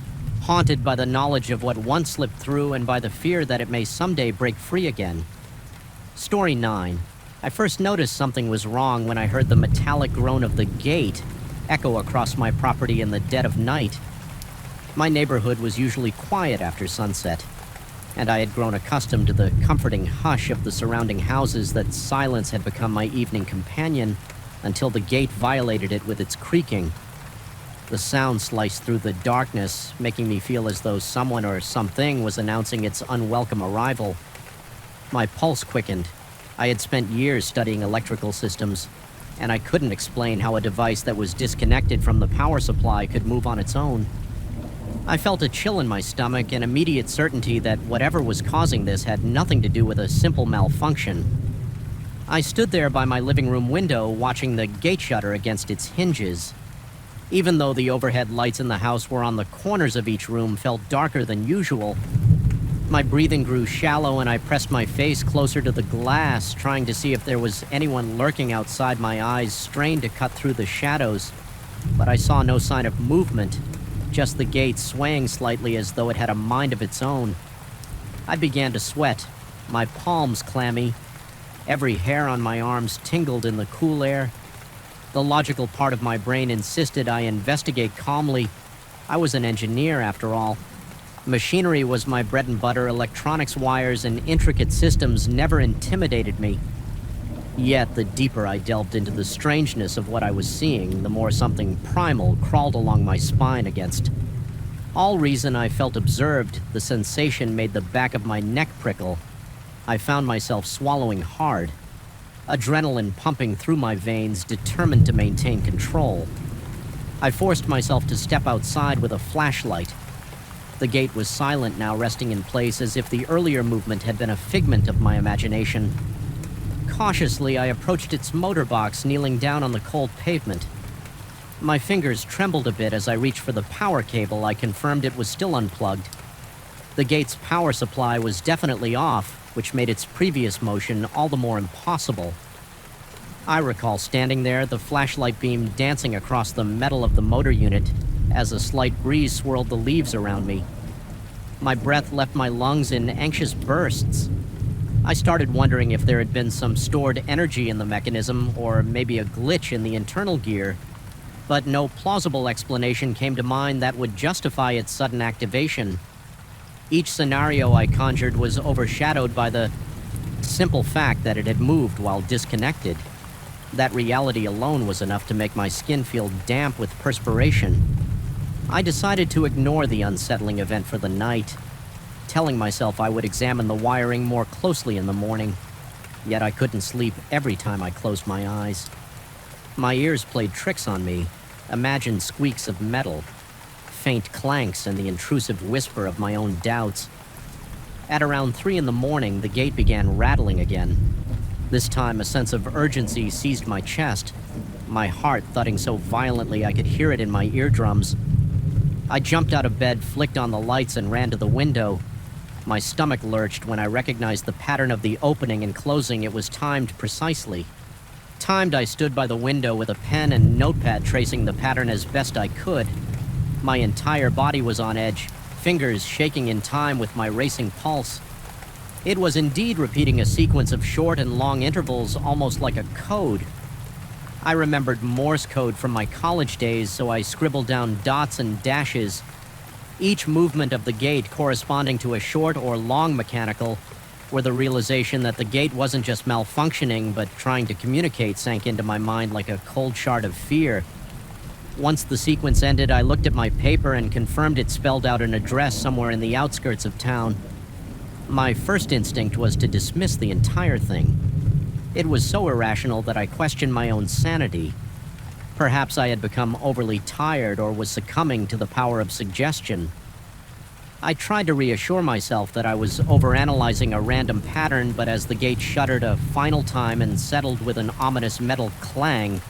haunted by the knowledge of what once slipped through and by the fear that it may someday break free again. Story 9. I first noticed something was wrong when I heard the metallic groan of the gate echo across my property in the dead of night. My neighborhood was usually quiet after sunset, and I had grown accustomed to the comforting hush of the surrounding houses that silence had become my evening companion until the gate violated it with its creaking. The sound sliced through the darkness, making me feel as though someone or something was announcing its unwelcome arrival. My pulse quickened. I had spent years studying electrical systems, and I couldn't explain how a device that was disconnected from the power supply could move on its own. I felt a chill in my stomach and immediate certainty that whatever was causing this had nothing to do with a simple malfunction. I stood there by my living room window watching the gate shutter against its hinges. Even though the overhead lights in the house were on the corners of each room felt darker than usual, my breathing grew shallow and I pressed my face closer to the glass, trying to see if there was anyone lurking outside. My eyes strained to cut through the shadows, but I saw no sign of movement, just the gate swaying slightly as though it had a mind of its own. I began to sweat, my palms clammy. Every hair on my arms tingled in the cool air. The logical part of my brain insisted I investigate calmly. I was an engineer, after all. Machinery was my bread and butter. Electronics wires and intricate systems never intimidated me. Yet, the deeper I delved into the strangeness of what I was seeing, the more something primal crawled along my spine against all reason. I felt observed. The sensation made the back of my neck prickle. I found myself swallowing hard, adrenaline pumping through my veins, determined to maintain control. I forced myself to step outside with a flashlight. The gate was silent now, resting in place as if the earlier movement had been a figment of my imagination. Cautiously, I approached its motor box, kneeling down on the cold pavement. My fingers trembled a bit as I reached for the power cable. I confirmed it was still unplugged. The gate's power supply was definitely off, which made its previous motion all the more impossible. I recall standing there, the flashlight beam dancing across the metal of the motor unit as a slight breeze swirled the leaves around me. My breath left my lungs in anxious bursts. I started wondering if there had been some stored energy in the mechanism, or maybe a glitch in the internal gear, but no plausible explanation came to mind that would justify its sudden activation. Each scenario I conjured was overshadowed by the simple fact that it had moved while disconnected. That reality alone was enough to make my skin feel damp with perspiration. I decided to ignore the unsettling event for the night, telling myself I would examine the wiring more closely in the morning. Yet I couldn't sleep every time I closed my eyes. My ears played tricks on me, imagined squeaks of metal, faint clanks, and the intrusive whisper of my own doubts. At around 3 in the morning, the gate began rattling again. This time, a sense of urgency seized my chest, my heart thudding so violently I could hear it in my eardrums. I jumped out of bed, flicked on the lights, and ran to the window. My stomach lurched when I recognized the pattern of the opening and closing. It was timed precisely. I stood by the window with a pen and notepad, tracing the pattern as best I could. My entire body was on edge, fingers shaking in time with my racing pulse. It was indeed repeating a sequence of short and long intervals, almost like a code. I remembered Morse code from my college days, so I scribbled down dots and dashes, each movement of the gate corresponding to a short or long mechanical, where the realization that the gate wasn't just malfunctioning but trying to communicate sank into my mind like a cold shard of fear. Once the sequence ended, I looked at my paper and confirmed it spelled out an address somewhere in the outskirts of town. My first instinct was to dismiss the entire thing. It was so irrational that I questioned my own sanity. Perhaps I had become overly tired or was succumbing to the power of suggestion. I tried to reassure myself that I was overanalyzing a random pattern, but as the gate shuddered a final time and settled with an ominous metal clang,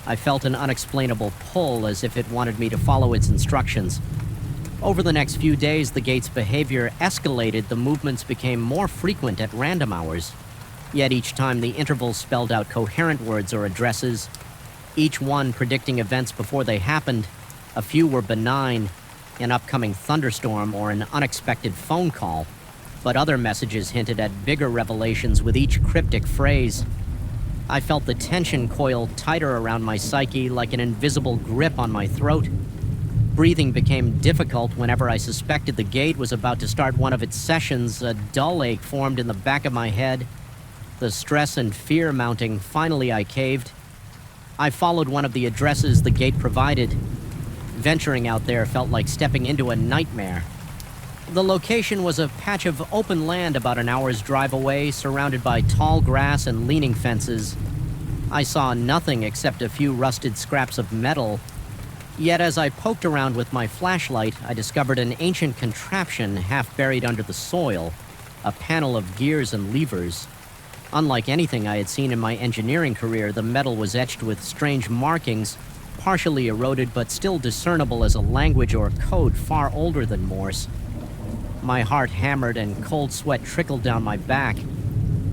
I felt an unexplainable pull, as if it wanted me to follow its instructions. Over the next few days, the gate's behavior escalated. The movements became more frequent at random hours. Yet each time the intervals spelled out coherent words or addresses, each one predicting events before they happened. A few were benign, an upcoming thunderstorm or an unexpected phone call, but other messages hinted at bigger revelations with each cryptic phrase. I felt the tension coil tighter around my psyche, like an invisible grip on my throat. Breathing became difficult whenever I suspected the gate was about to start one of its sessions. A dull ache formed in the back of my head. The stress and fear mounting, finally I caved. I followed one of the addresses the gate provided. Venturing out there felt like stepping into a nightmare. The location was a patch of open land about an hour's drive away, surrounded by tall grass and leaning fences. I saw nothing except a few rusted scraps of metal. Yet as I poked around with my flashlight, I discovered an ancient contraption half buried under the soil, a panel of gears and levers. Unlike anything I had seen in my engineering career, the metal was etched with strange markings, partially eroded but still discernible as a language or code far older than Morse. My heart hammered and cold sweat trickled down my back.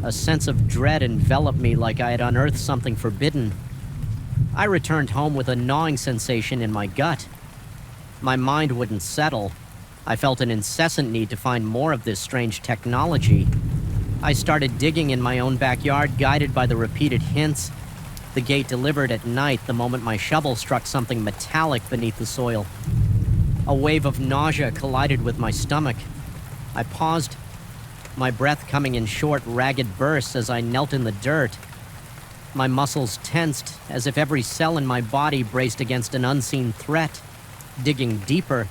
A sense of dread enveloped me like I had unearthed something forbidden. I returned home with a gnawing sensation in my gut. My mind wouldn't settle. I felt an incessant need to find more of this strange technology. I started digging in my own backyard, guided by the repeated hints. The gate delivered at night the moment my shovel struck something metallic beneath the soil. A wave of nausea collided with my stomach. I paused, my breath coming in short, ragged bursts as I knelt in the dirt. My muscles tensed, as if every cell in my body braced against an unseen threat. Digging deeper,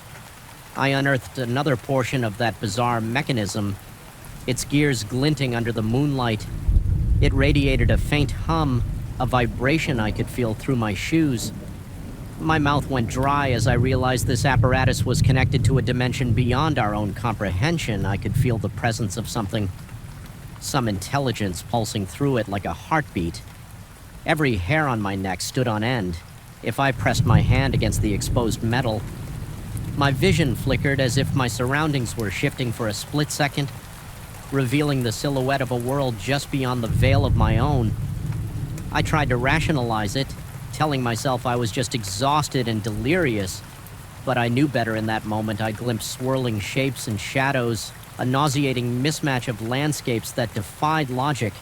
I unearthed another portion of that bizarre mechanism, its gears glinting under the moonlight. It radiated a faint hum, a vibration I could feel through my shoes. My mouth went dry as I realized this apparatus was connected to a dimension beyond our own comprehension. I could feel the presence of something, some intelligence pulsing through it like a heartbeat. Every hair on my neck stood on end. If I pressed my hand against the exposed metal, my vision flickered as if my surroundings were shifting for a split second, revealing the silhouette of a world just beyond the veil of my own. I tried to rationalize it, telling myself I was just exhausted and delirious, but I knew better in that moment. I glimpsed swirling shapes and shadows, a nauseating mismatch of landscapes that defied logic.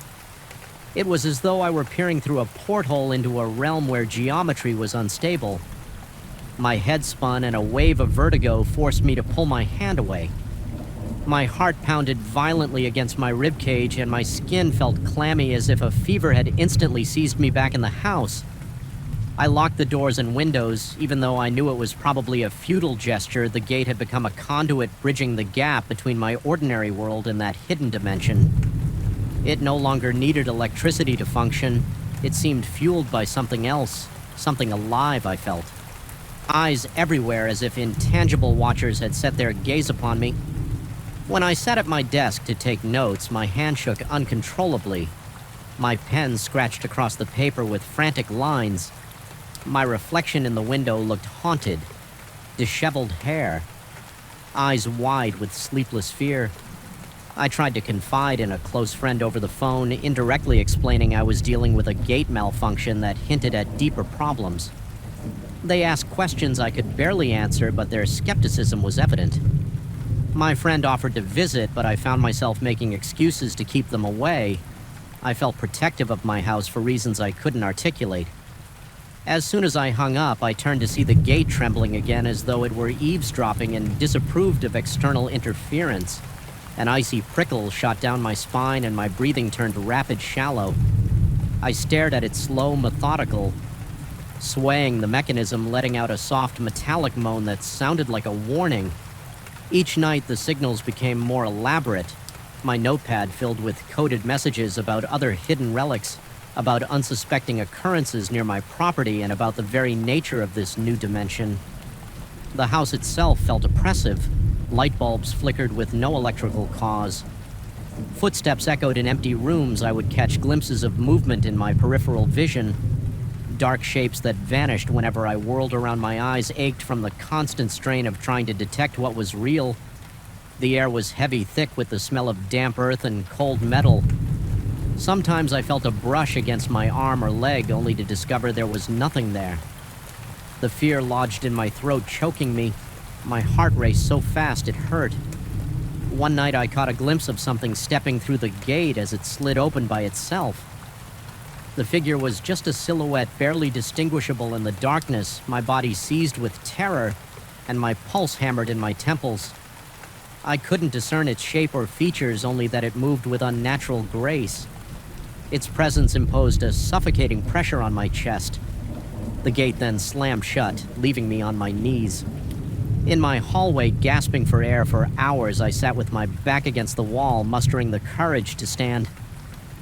It was as though I were peering through a porthole into a realm where geometry was unstable. My head spun and a wave of vertigo forced me to pull my hand away. My heart pounded violently against my ribcage and my skin felt clammy as if a fever had instantly seized me back in the house. I locked the doors and windows. Even though I knew it was probably a futile gesture, the gate had become a conduit bridging the gap between my ordinary world and that hidden dimension. It no longer needed electricity to function. It seemed fueled by something else, something alive, I felt. Eyes everywhere as if intangible watchers had set their gaze upon me. When I sat at my desk to take notes, my hand shook uncontrollably. My pen scratched across the paper with frantic lines. My reflection in the window looked haunted. Disheveled hair. Eyes wide with sleepless fear. I tried to confide in a close friend over the phone, indirectly explaining I was dealing with a gate malfunction that hinted at deeper problems. They asked questions I could barely answer, but their skepticism was evident. My friend offered to visit, but I found myself making excuses to keep them away. I felt protective of my house for reasons I couldn't articulate. As soon as I hung up, I turned to see the gate trembling again as though it were eavesdropping and disapproved of external interference. An icy prickle shot down my spine and my breathing turned rapid shallow. I stared at it slow, methodical. Swaying, the mechanism letting out a soft metallic moan that sounded like a warning. Each night, the signals became more elaborate. My notepad filled with coded messages about other hidden relics, about unsuspecting occurrences near my property, and about the very nature of this new dimension. The house itself felt oppressive. Light bulbs flickered with no electrical cause. Footsteps echoed in empty rooms. I would catch glimpses of movement in my peripheral vision. Dark shapes that vanished whenever I whirled around. My eyes ached from the constant strain of trying to detect what was real. The air was heavy, thick with the smell of damp earth and cold metal. Sometimes I felt a brush against my arm or leg, only to discover there was nothing there. The fear lodged in my throat, choking me. My heart raced so fast it hurt. One night I caught a glimpse of something stepping through the gate as it slid open by itself. The figure was just a silhouette, barely distinguishable in the darkness. My body seized with terror, and my pulse hammered in my temples. I couldn't discern its shape or features, only that it moved with unnatural grace. Its presence imposed a suffocating pressure on my chest. The gate then slammed shut, leaving me on my knees. In my hallway, gasping for air for hours, I sat with my back against the wall, mustering the courage to stand.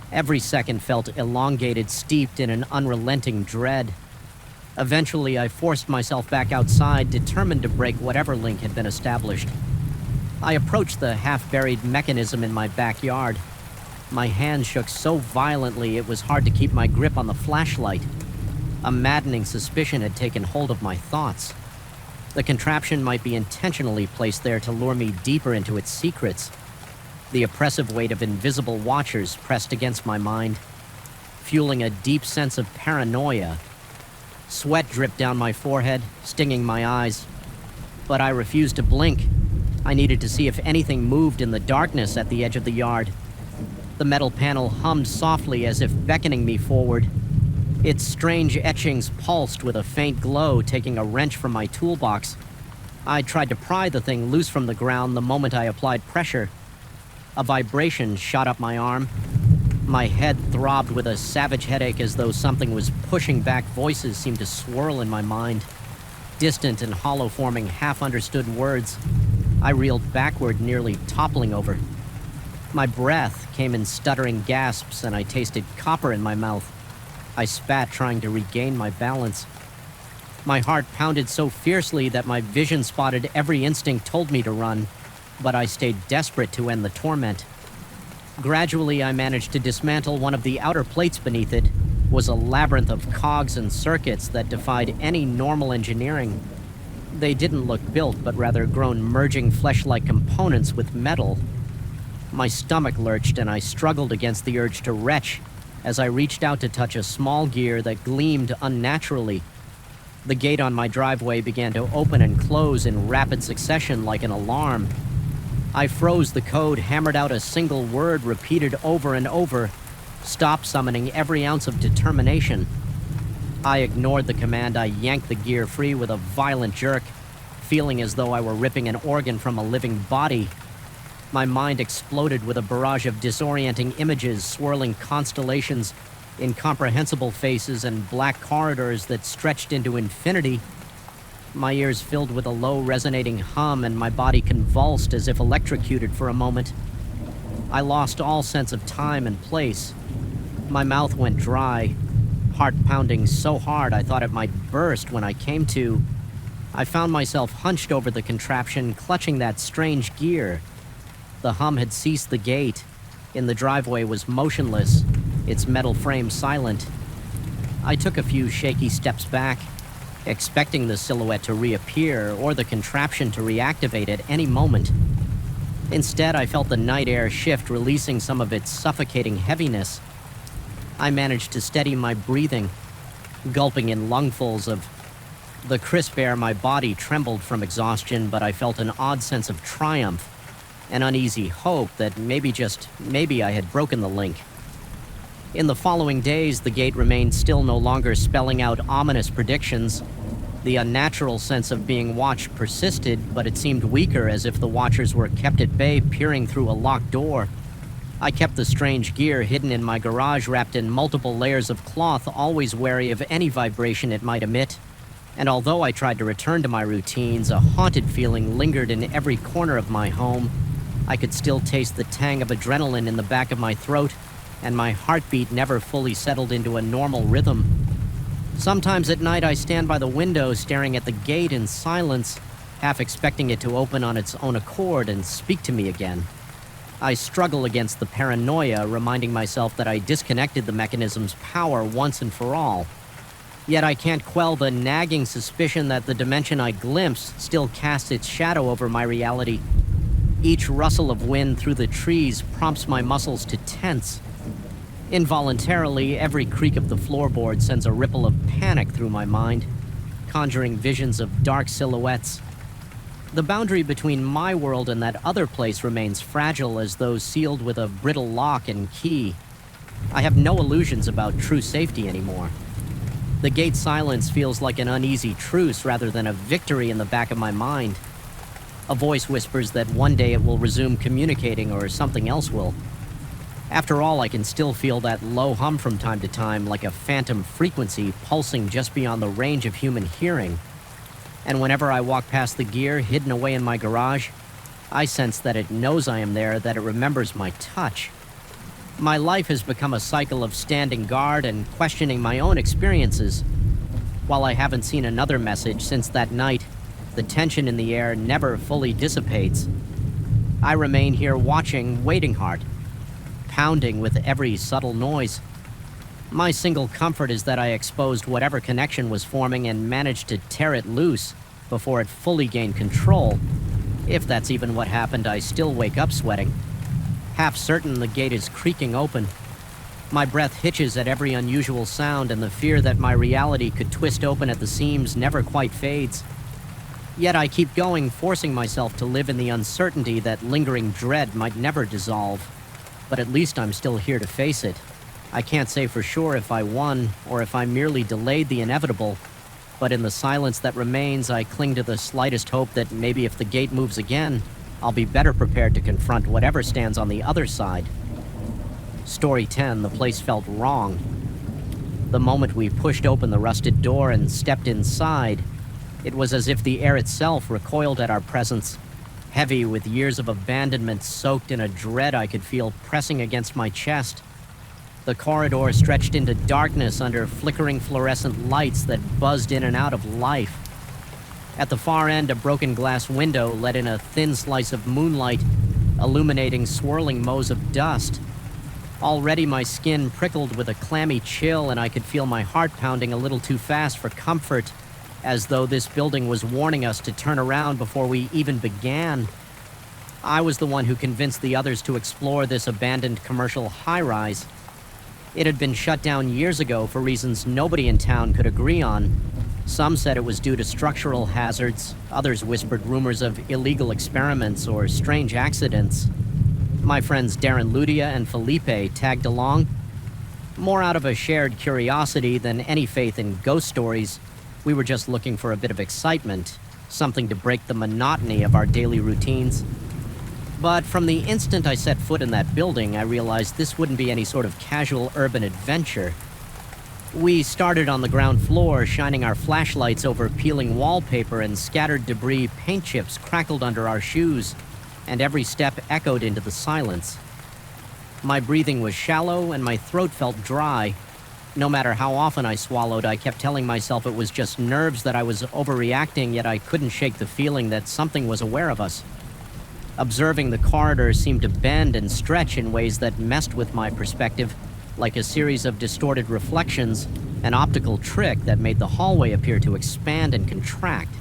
Every second felt elongated, steeped in an unrelenting dread. Eventually, I forced myself back outside, determined to break whatever link had been established. I approached the half-buried mechanism in my backyard. My hand shook so violently it was hard to keep my grip on the flashlight. A maddening suspicion had taken hold of my thoughts. The contraption might be intentionally placed there to lure me deeper into its secrets. The oppressive weight of invisible watchers pressed against my mind, fueling a deep sense of paranoia. Sweat dripped down my forehead, stinging my eyes. But I refused to blink. I needed to see if anything moved in the darkness at the edge of the yard. The metal panel hummed softly as if beckoning me forward. Its strange etchings pulsed with a faint glow, taking a wrench from my toolbox. I tried to pry the thing loose from the ground the moment I applied pressure. A vibration shot up my arm. My head throbbed with a savage headache as though something was pushing back. Voices seemed to swirl in my mind, distant and hollow-forming half-understood words. I reeled backward, nearly toppling over. My breath came in stuttering gasps, and I tasted copper in my mouth. I spat, trying to regain my balance. My heart pounded so fiercely that my vision spotted every instinct told me to run, but I stayed desperate to end the torment. Gradually, I managed to dismantle one of the outer plates beneath it. It was a labyrinth of cogs and circuits that defied any normal engineering. They didn't look built, but rather grown merging flesh-like components with metal. My stomach lurched, and I struggled against the urge to retch as I reached out to touch a small gear that gleamed unnaturally. The gate on my driveway began to open and close in rapid succession like an alarm. I froze the code, hammered out a single word repeated over and over, stop summoning every ounce of determination. I ignored the command. I yanked the gear free with a violent jerk, feeling as though I were ripping an organ from a living body. My mind exploded with a barrage of disorienting images, swirling constellations, incomprehensible faces, and black corridors that stretched into infinity. My ears filled with a low, resonating hum, and my body convulsed as if electrocuted for a moment. I lost all sense of time and place. My mouth went dry, heart pounding so hard I thought it might burst when I came to. I found myself hunched over the contraption, clutching that strange gear. The hum had ceased. The gate in the driveway was motionless, its metal frame silent. I took a few shaky steps back, expecting the silhouette to reappear or the contraption to reactivate at any moment. Instead, I felt the night air shift, releasing some of its suffocating heaviness. I managed to steady my breathing, gulping in lungfuls of the crisp air. My body trembled from exhaustion, but I felt an odd sense of triumph, an uneasy hope that maybe I had broken the link. In the following days, the gate remained still, no longer spelling out ominous predictions. The unnatural sense of being watched persisted, but it seemed weaker, as if the watchers were kept at bay, peering through a locked door. I kept the strange gear hidden in my garage, wrapped in multiple layers of cloth, always wary of any vibration it might emit. And although I tried to return to my routines, a haunted feeling lingered in every corner of my home. I could still taste the tang of adrenaline in the back of my throat, and my heartbeat never fully settled into a normal rhythm. Sometimes at night I stand by the window staring at the gate in silence, half expecting it to open on its own accord and speak to me again. I struggle against the paranoia, reminding myself that I disconnected the mechanism's power once and for all. Yet I can't quell the nagging suspicion that the dimension I glimpsed still casts its shadow over my reality. Each rustle of wind through the trees prompts my muscles to tense. Involuntarily, every creak of the floorboard sends a ripple of panic through my mind, conjuring visions of dark silhouettes. The boundary between my world and that other place remains fragile, as though sealed with a brittle lock and key. I have no illusions about true safety anymore. The gate's silence feels like an uneasy truce rather than a victory in the back of my mind. A voice whispers that one day it will resume communicating, or something else will. After all, I can still feel that low hum from time to time, like a phantom frequency pulsing just beyond the range of human hearing. And whenever I walk past the gear hidden away in my garage, I sense that it knows I am there, that it remembers my touch. My life has become a cycle of standing guard and questioning my own experiences. While I haven't seen another message since that night, the tension in the air never fully dissipates. I remain here watching, waiting hard, pounding with every subtle noise. My single comfort is that I exposed whatever connection was forming and managed to tear it loose before it fully gained control. If that's even what happened, I still wake up sweating, half certain the gate is creaking open. My breath hitches at every unusual sound, and the fear that my reality could twist open at the seams never quite fades. Yet I keep going, forcing myself to live in the uncertainty that lingering dread might never dissolve. But at least I'm still here to face it. I can't say for sure if I won, or if I merely delayed the inevitable. But in the silence that remains, I cling to the slightest hope that maybe if the gate moves again, I'll be better prepared to confront whatever stands on the other side. Story 10, the place felt wrong. The moment we pushed open the rusted door and stepped inside, it was as if the air itself recoiled at our presence, heavy with years of abandonment soaked in a dread I could feel pressing against my chest. The corridor stretched into darkness under flickering fluorescent lights that buzzed in and out of life. At the far end, a broken glass window let in a thin slice of moonlight, illuminating swirling mows of dust. Already my skin prickled with a clammy chill, and I could feel my heart pounding a little too fast for comfort, as though this building was warning us to turn around before we even began. I was the one who convinced the others to explore this abandoned commercial high-rise. It had been shut down years ago for reasons nobody in town could agree on. Some said it was due to structural hazards, others whispered rumors of illegal experiments or strange accidents. My friends Darren Ludia and Felipe tagged along. More out of a shared curiosity than any faith in ghost stories, we were just looking for a bit of excitement, something to break the monotony of our daily routines. But from the instant I set foot in that building, I realized this wouldn't be any sort of casual urban adventure. We started on the ground floor, shining our flashlights over peeling wallpaper, and scattered debris paint chips crackled under our shoes, and every step echoed into the silence. My breathing was shallow and my throat felt dry. No matter how often I swallowed, I kept telling myself it was just nerves, that I was overreacting, yet I couldn't shake the feeling that something was aware of us. Observing the corridor seemed to bend and stretch in ways that messed with my perspective, like a series of distorted reflections, an optical trick that made the hallway appear to expand and contract.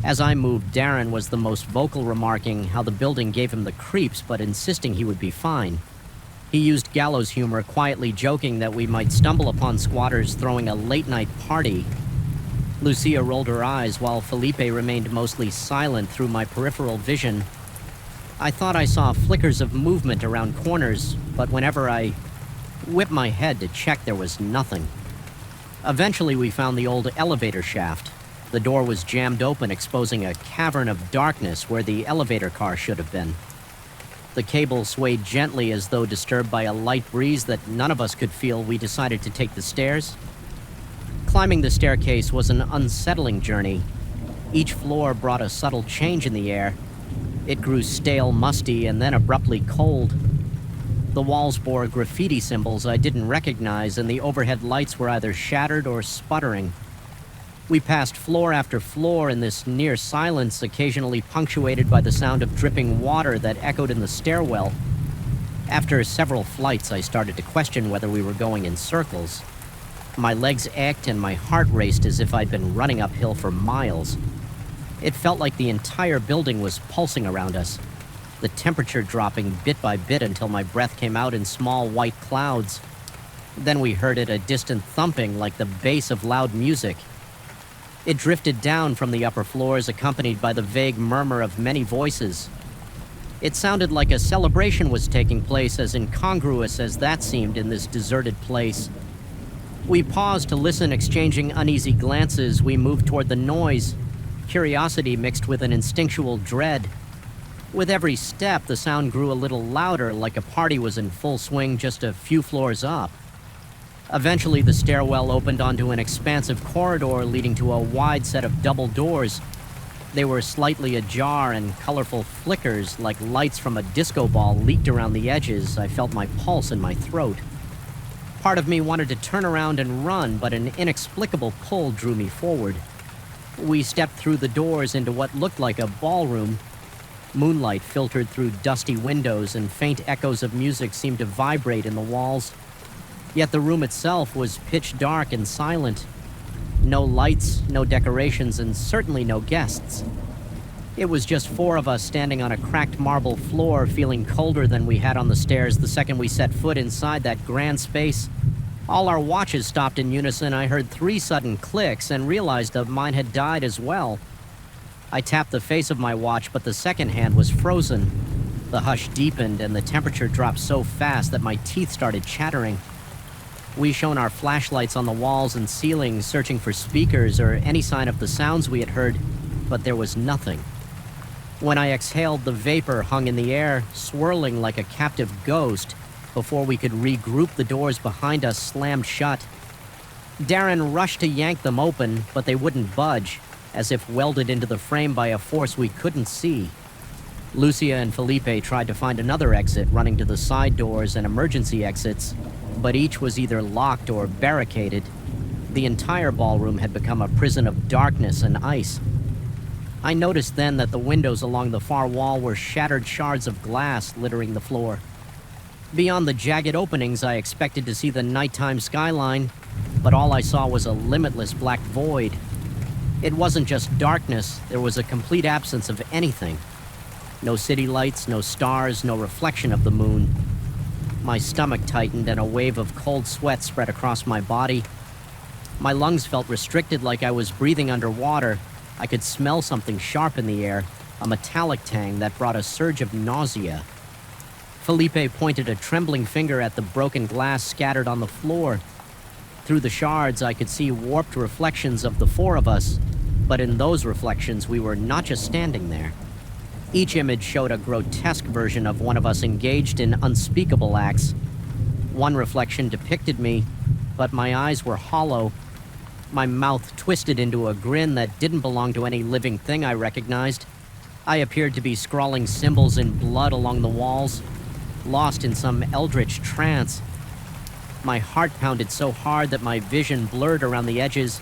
As I moved, Darren was the most vocal, remarking how the building gave him the creeps, but insisting he would be fine. He used gallows humor, quietly joking that we might stumble upon squatters throwing a late-night party. Lucia rolled her eyes while Felipe remained mostly silent through my peripheral vision. I thought I saw flickers of movement around corners, but whenever I whipped my head to check, there was nothing. Eventually, we found the old elevator shaft. The door was jammed open, exposing a cavern of darkness where the elevator car should have been. The cable swayed gently as though disturbed by a light breeze that none of us could feel. We decided to take the stairs. Climbing the staircase was an unsettling journey. Each floor brought a subtle change in the air. It grew stale, musty, and then abruptly cold. The walls bore graffiti symbols I didn't recognize, and the overhead lights were either shattered or sputtering. We passed floor after floor in this near silence, occasionally punctuated by the sound of dripping water that echoed in the stairwell. After several flights, I started to question whether we were going in circles. My legs ached and my heart raced as if I'd been running uphill for miles. It felt like the entire building was pulsing around us, the temperature dropping bit by bit until my breath came out in small white clouds. Then we heard it, a distant thumping like the bass of loud music. It drifted down from the upper floors, accompanied by the vague murmur of many voices. It sounded like a celebration was taking place, as incongruous as that seemed in this deserted place. We paused to listen, exchanging uneasy glances. We moved toward the noise, curiosity mixed with an instinctual dread. With every step, the sound grew a little louder, like a party was in full swing just a few floors up. Eventually, the stairwell opened onto an expansive corridor leading to a wide set of double doors. They were slightly ajar, and colorful flickers like lights from a disco ball leaked around the edges. I felt my pulse in my throat. Part of me wanted to turn around and run, but an inexplicable pull drew me forward. We stepped through the doors into what looked like a ballroom. Moonlight filtered through dusty windows, and faint echoes of music seemed to vibrate in the walls. Yet the room itself was pitch dark and silent. No lights, no decorations, and certainly no guests. It was just four of us standing on a cracked marble floor, feeling colder than we had on the stairs the second we set foot inside that grand space. All our watches stopped in unison. I heard 3 sudden clicks and realized that mine had died as well. I tapped the face of my watch, but the second hand was frozen. The hush deepened and the temperature dropped so fast that my teeth started chattering. We shone our flashlights on the walls and ceiling, searching for speakers or any sign of the sounds we had heard, but there was nothing. When I exhaled, the vapor hung in the air, swirling like a captive ghost. Before we could regroup, the doors behind us slammed shut. Darren rushed to yank them open, but they wouldn't budge, as if welded into the frame by a force we couldn't see. Lucia and Felipe tried to find another exit, running to the side doors and emergency exits, but each was either locked or barricaded. The entire ballroom had become a prison of darkness and ice. I noticed then that the windows along the far wall were shattered shards of glass littering the floor. Beyond the jagged openings, I expected to see the nighttime skyline, but all I saw was a limitless black void. It wasn't just darkness, there was a complete absence of anything. No city lights, no stars, no reflection of the moon. My stomach tightened and a wave of cold sweat spread across my body. My lungs felt restricted, like I was breathing underwater. I could smell something sharp in the air, a metallic tang that brought a surge of nausea. Felipe pointed a trembling finger at the broken glass scattered on the floor. Through the shards, I could see warped reflections of the four of us, but in those reflections, we were not just standing there. Each image showed a grotesque version of one of us engaged in unspeakable acts. One reflection depicted me, but my eyes were hollow. My mouth twisted into a grin that didn't belong to any living thing I recognized. I appeared to be scrawling symbols in blood along the walls, lost in some eldritch trance. My heart pounded so hard that my vision blurred around the edges.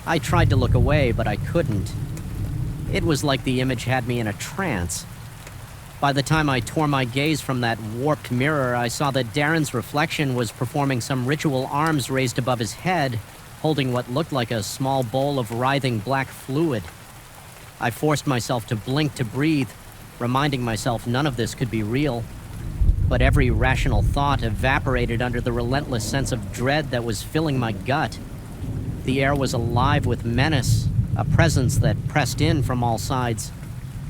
I tried to look away, but I couldn't. It was like the image had me in a trance. By the time I tore my gaze from that warped mirror, I saw that Darren's reflection was performing some ritual, arms raised above his head, holding what looked like a small bowl of writhing black fluid. I forced myself to blink to breathe, reminding myself none of this could be real. But every rational thought evaporated under the relentless sense of dread that was filling my gut. The air was alive with menace, a presence that pressed in from all sides.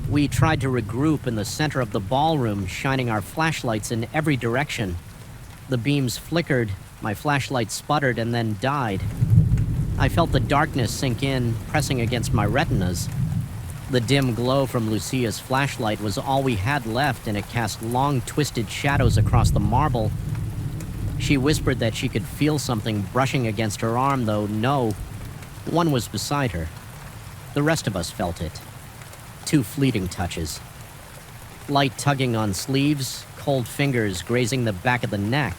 We tried to regroup in the center of the ballroom, shining our flashlights in every direction. The beams flickered, my flashlight sputtered, and then died. I felt the darkness sink in, pressing against my retinas. The dim glow from Lucia's flashlight was all we had left, and it cast long, twisted shadows across the marble. She whispered that she could feel something brushing against her arm, though no, one was beside her. The rest of us felt it. 2 fleeting touches. Light tugging on sleeves, cold fingers grazing the back of the neck.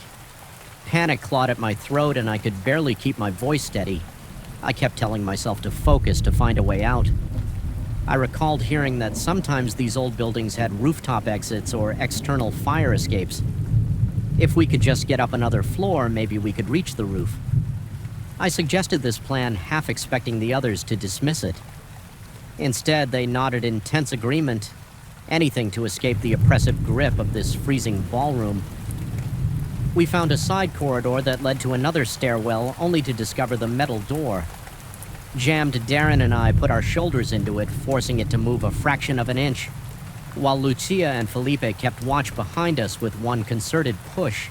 Panic clawed at my throat, and I could barely keep my voice steady. I kept telling myself to focus, to find a way out. I recalled hearing that sometimes these old buildings had rooftop exits or external fire escapes. If we could just get up another floor, maybe we could reach the roof. I suggested this plan, half expecting the others to dismiss it. Instead, they nodded in tense agreement, anything to escape the oppressive grip of this freezing ballroom. We found a side corridor that led to another stairwell, only to discover the metal door. Jammed, Darren and I put our shoulders into it, forcing it to move a fraction of an inch, while Lucia and Felipe kept watch behind us with one concerted push.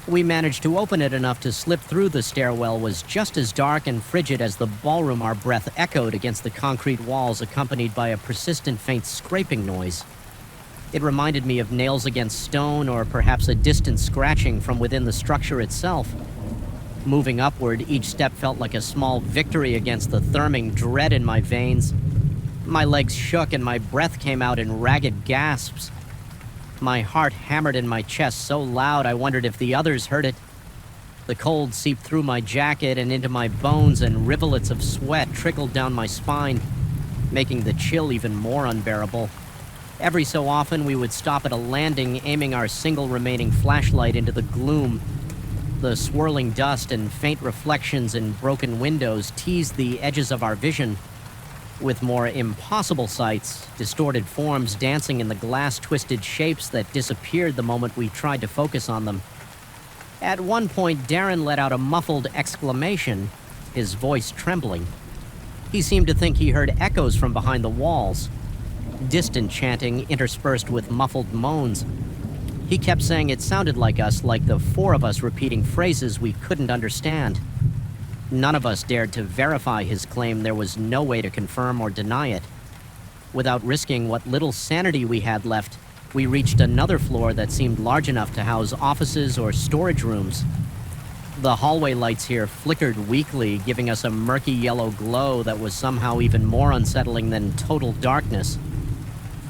We managed to open it enough to slip through. The stairwell was just as dark and frigid as the ballroom. Our breath echoed against the concrete walls, accompanied by a persistent faint scraping noise. It reminded me of nails against stone, or perhaps a distant scratching from within the structure itself. Moving upward, each step felt like a small victory against the therming dread in my veins. My legs shook and my breath came out in ragged gasps. My heart hammered in my chest so loud I wondered if the others heard it. The cold seeped through my jacket and into my bones, and rivulets of sweat trickled down my spine, making the chill even more unbearable. Every so often, we would stop at a landing, aiming our single remaining flashlight into the gloom. The swirling dust and faint reflections in broken windows teased the edges of our vision, with more impossible sights, distorted forms dancing in the glass-twisted shapes that disappeared the moment we tried to focus on them. At one point, Darren let out a muffled exclamation, his voice trembling. He seemed to think he heard echoes from behind the walls, distant chanting interspersed with muffled moans. He kept saying it sounded like us, like the four of us repeating phrases we couldn't understand. None of us dared to verify his claim. There was no way to confirm or deny it. Without risking what little sanity we had left, we reached another floor that seemed large enough to house offices or storage rooms. The hallway lights here flickered weakly, giving us a murky yellow glow that was somehow even more unsettling than total darkness.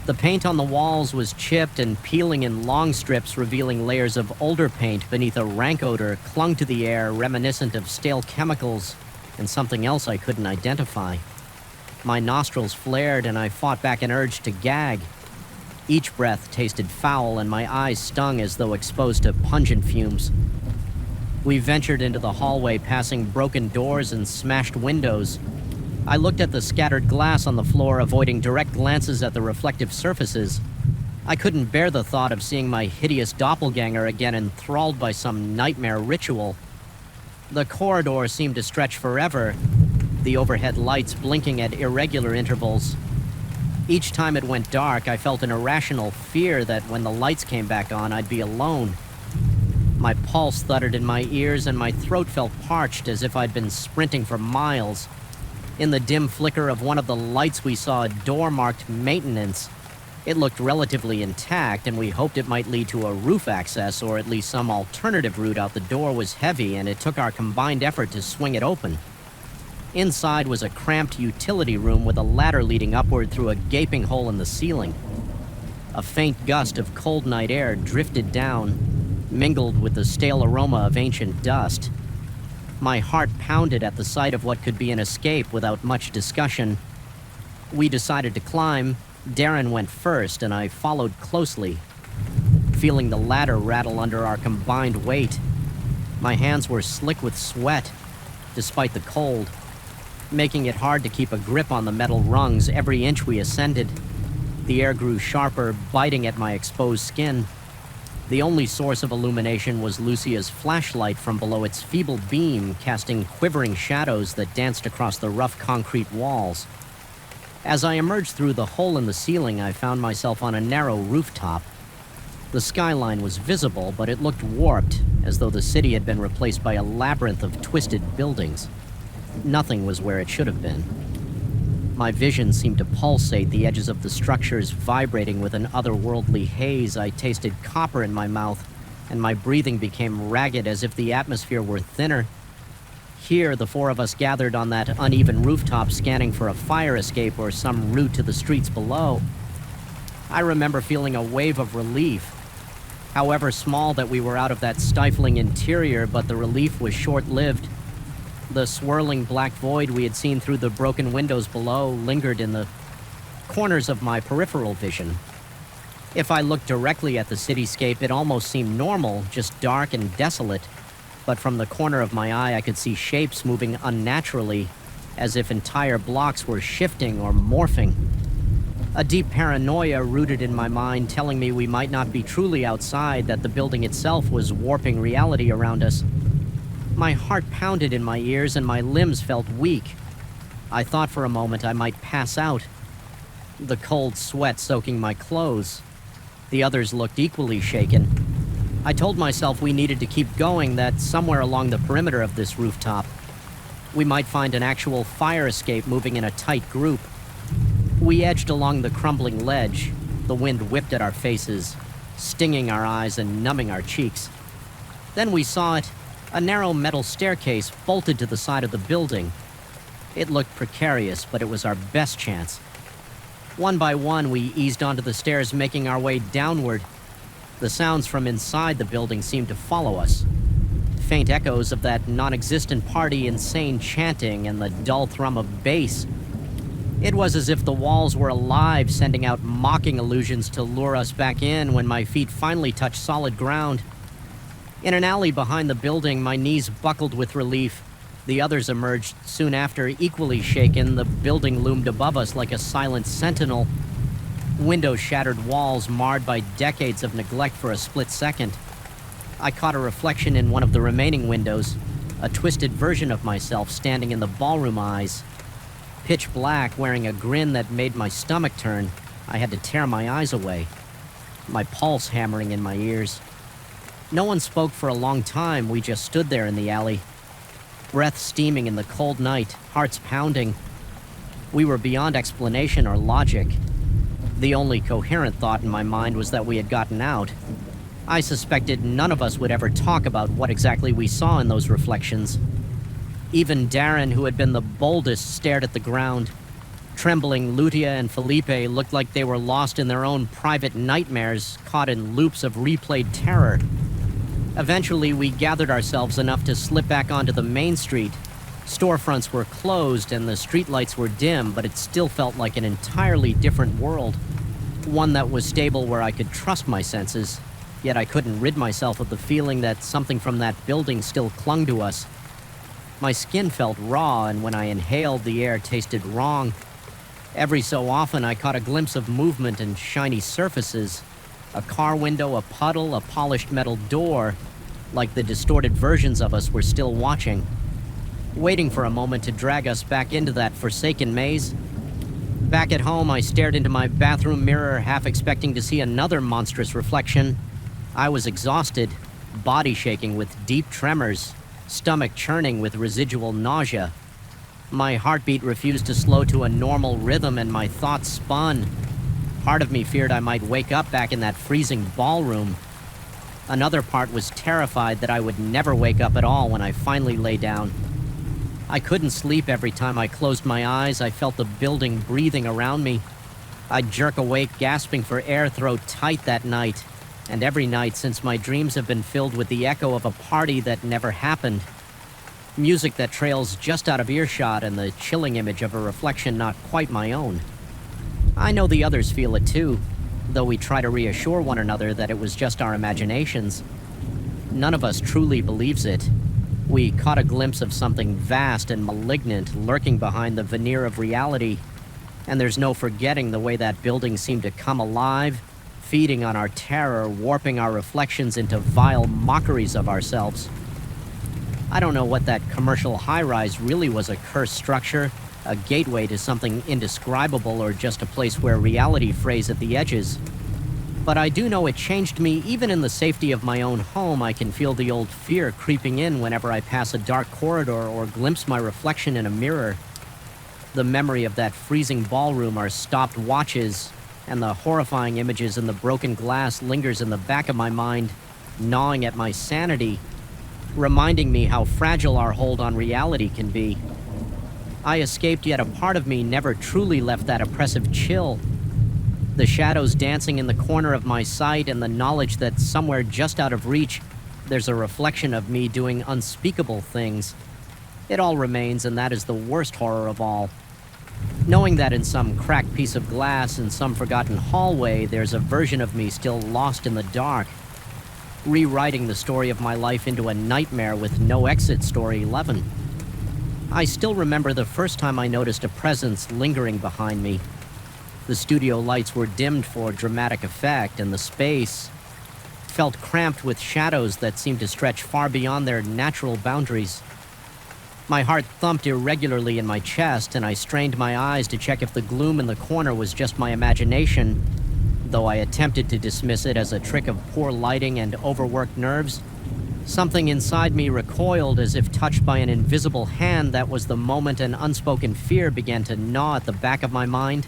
The paint on the walls was chipped and peeling in long strips, revealing layers of older paint beneath a rank odor clung to the air, reminiscent of stale chemicals and something else I couldn't identify. My nostrils flared and I fought back an urge to gag. Each breath tasted foul and my eyes stung as though exposed to pungent fumes. We ventured into the hallway, passing broken doors and smashed windows. I looked at the scattered glass on the floor, avoiding direct glances at the reflective surfaces. I couldn't bear the thought of seeing my hideous doppelganger again, enthralled by some nightmare ritual. The corridor seemed to stretch forever, the overhead lights blinking at irregular intervals. Each time it went dark, I felt an irrational fear that when the lights came back on, I'd be alone. My pulse thuddered in my ears and my throat felt parched as if I'd been sprinting for miles. In the dim flicker of one of the lights, we saw a door marked maintenance. It looked relatively intact, and we hoped it might lead to a roof access or at least some alternative route out. The door was heavy, and it took our combined effort to swing it open. Inside was a cramped utility room with a ladder leading upward through a gaping hole in the ceiling. A faint gust of cold night air drifted down, mingled with the stale aroma of ancient dust. My heart pounded at the sight of what could be an escape without much discussion. We decided to climb. Darren went first, and I followed closely, feeling the ladder rattle under our combined weight. My hands were slick with sweat, despite the cold, making it hard to keep a grip on the metal rungs every inch we ascended. The air grew sharper, biting at my exposed skin. The only source of illumination was Lucia's flashlight from below its feeble beam, casting quivering shadows that danced across the rough concrete walls. As I emerged through the hole in the ceiling, I found myself on a narrow rooftop. The skyline was visible, but it looked warped, as though the city had been replaced by a labyrinth of twisted buildings. Nothing was where it should have been. My vision seemed to pulsate, the edges of the structures vibrating with an otherworldly haze. I tasted copper in my mouth, and my breathing became ragged as if the atmosphere were thinner. Here, the four of us gathered on that uneven rooftop, scanning for a fire escape or some route to the streets below. I remember feeling a wave of relief, however small, that we were out of that stifling interior, but the relief was short-lived. The swirling black void we had seen through the broken windows below lingered in the corners of my peripheral vision. If I looked directly at the cityscape, it almost seemed normal, just dark and desolate. But from the corner of my eye, I could see shapes moving unnaturally, as if entire blocks were shifting or morphing. A deep paranoia rooted in my mind, telling me we might not be truly outside, that the building itself was warping reality around us. My heart pounded in my ears and my limbs felt weak. I thought for a moment I might pass out, the cold sweat soaking my clothes. The others looked equally shaken. I told myself we needed to keep going, that somewhere along the perimeter of this rooftop, we might find an actual fire escape moving in a tight group. We edged along the crumbling ledge. The wind whipped at our faces, stinging our eyes and numbing our cheeks. Then we saw it. A narrow metal staircase bolted to the side of the building. It looked precarious, but it was our best chance. One by one, we eased onto the stairs, making our way downward. The sounds from inside the building seemed to follow us. faint echoes of that non-existent party insane chanting and the dull thrum of bass. It was as if the walls were alive, sending out mocking illusions to lure us back in when my feet finally touched solid ground. In an alley behind the building, my knees buckled with relief. The others emerged soon after, equally shaken. The building loomed above us like a silent sentinel. Window-shattered walls marred by decades of neglect for a split second. I caught a reflection in one of the remaining windows, a twisted version of myself standing in the ballroom eyes. Pitch black, wearing a grin that made my stomach turn, I had to tear my eyes away, my pulse hammering in my ears. No one spoke for a long time. We just stood there in the alley, breath steaming in the cold night, hearts pounding. We were beyond explanation or logic. The only coherent thought in my mind was that we had gotten out. I suspected none of us would ever talk about what exactly we saw in those reflections. Even Darren, who had been the boldest, stared at the ground. Trembling Lutia and Felipe looked like they were lost in their own private nightmares, caught in loops of replayed terror. Eventually, we gathered ourselves enough to slip back onto the main street. Storefronts were closed and the streetlights were dim, but it still felt like an entirely different world. One that was stable where I could trust my senses, yet I couldn't rid myself of the feeling that something from that building still clung to us. My skin felt raw, and when I inhaled, the air tasted wrong. Every so often, I caught a glimpse of movement and shiny surfaces. A car window, a puddle, a polished metal door, like the distorted versions of us were still watching, waiting for a moment to drag us back into that forsaken maze. Back at home, I stared into my bathroom mirror, half expecting to see another monstrous reflection. I was exhausted, body shaking with deep tremors, stomach churning with residual nausea. My heartbeat refused to slow to a normal rhythm, and my thoughts spun. Part of me feared I might wake up back in that freezing ballroom. Another part was terrified that I would never wake up at all when I finally lay down. I couldn't sleep. Every time I closed my eyes, I felt the building breathing around me. I'd jerk awake, gasping for air, throat tight that night. And every night since, my dreams have been filled with the echo of a party that never happened. Music that trails just out of earshot, and the chilling image of a reflection not quite my own. I know the others feel it too, though we try to reassure one another that it was just our imaginations. None of us truly believes it. We caught a glimpse of something vast and malignant lurking behind the veneer of reality, and there's no forgetting the way that building seemed to come alive, feeding on our terror, warping our reflections into vile mockeries of ourselves. I don't know what that commercial high-rise really was, a cursed structure, a gateway to something indescribable, or just a place where reality frays at the edges. But I do know it changed me. Even in the safety of my own home, I can feel the old fear creeping in whenever I pass a dark corridor or glimpse my reflection in a mirror. The memory of that freezing ballroom, our stopped watches, and the horrifying images in the broken glass lingers in the back of my mind, gnawing at my sanity, reminding me how fragile our hold on reality can be. I escaped, yet a part of me never truly left that oppressive chill. The shadows dancing in the corner of my sight, and the knowledge that somewhere just out of reach, there's a reflection of me doing unspeakable things. It all remains, and that is the worst horror of all. Knowing that in some cracked piece of glass in some forgotten hallway, there's a version of me still lost in the dark, rewriting the story of my life into a nightmare with no exit. Story 11. I still remember the first time I noticed a presence lingering behind me. The studio lights were dimmed for dramatic effect, and the space felt cramped with shadows that seemed to stretch far beyond their natural boundaries. My heart thumped irregularly in my chest, and I strained my eyes to check if the gloom in the corner was just my imagination. Though I attempted to dismiss it as a trick of poor lighting and overworked nerves, something inside me recoiled as if touched by an invisible hand. That was the moment an unspoken fear began to gnaw at the back of my mind,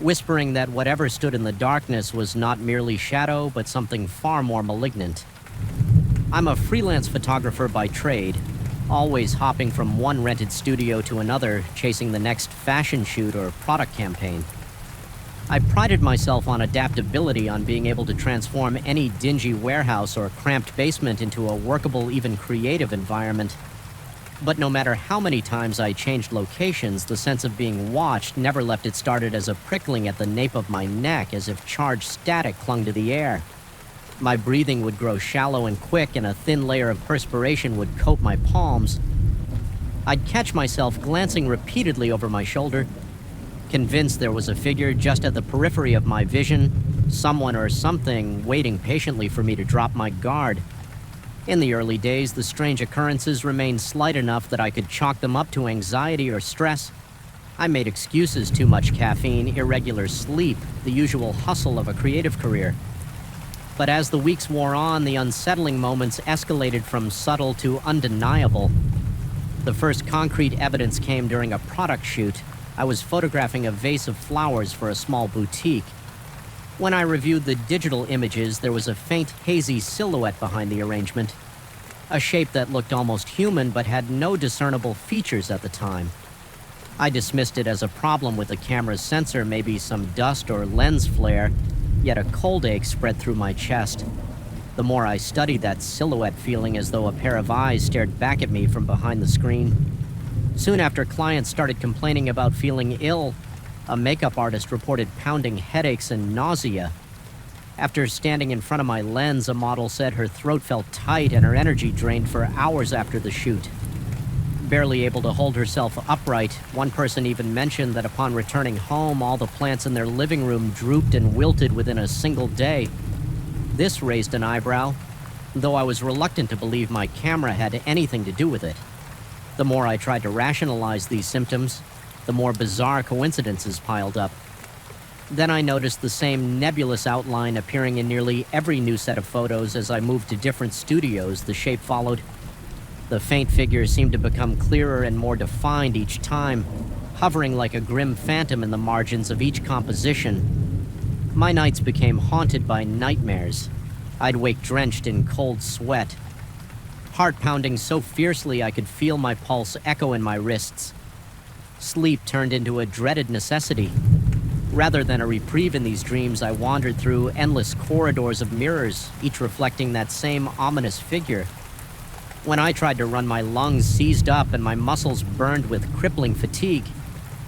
whispering that whatever stood in the darkness was not merely shadow, but something far more malignant. I'm a freelance photographer by trade, always hopping from one rented studio to another, chasing the next fashion shoot or product campaign. I prided myself on adaptability, on being able to transform any dingy warehouse or cramped basement into a workable, even creative environment. But no matter how many times I changed locations, the sense of being watched never left. It started as a prickling at the nape of my neck, as if charged static clung to the air. My breathing would grow shallow and quick, and a thin layer of perspiration would coat my palms. I'd catch myself glancing repeatedly over my shoulder, convinced there was a figure just at the periphery of my vision, someone or something waiting patiently for me to drop my guard. In the early days, the strange occurrences remained slight enough that I could chalk them up to anxiety or stress. I made excuses: too much caffeine, irregular sleep, the usual hustle of a creative career. But as the weeks wore on, the unsettling moments escalated from subtle to undeniable. The first concrete evidence came during a product shoot. I was photographing a vase of flowers for a small boutique. When I reviewed the digital images, there was a faint, hazy silhouette behind the arrangement, a shape that looked almost human but had no discernible features at the time. I dismissed it as a problem with the camera's sensor, maybe some dust or lens flare, yet a cold ache spread through my chest. The more I studied that silhouette, feeling as though a pair of eyes stared back at me from behind the screen. Soon after clients started complaining about feeling ill, a makeup artist reported pounding headaches and nausea. After standing in front of my lens, a model said her throat felt tight and her energy drained for hours after the shoot. Barely able to hold herself upright, one person even mentioned that upon returning home, all the plants in their living room drooped and wilted within a single day. This raised an eyebrow, though I was reluctant to believe my camera had anything to do with it. The more I tried to rationalize these symptoms, the more bizarre coincidences piled up. Then I noticed the same nebulous outline appearing in nearly every new set of photos. As I moved to different studios, the shape followed. The faint figure seemed to become clearer and more defined each time, hovering like a grim phantom in the margins of each composition. My nights became haunted by nightmares. I'd wake drenched in cold sweat, heart pounding so fiercely I could feel my pulse echo in my wrists. Sleep turned into a dreaded necessity. Rather than a reprieve in these dreams, I wandered through endless corridors of mirrors, each reflecting that same ominous figure. When I tried to run, my lungs seized up and my muscles burned with crippling fatigue.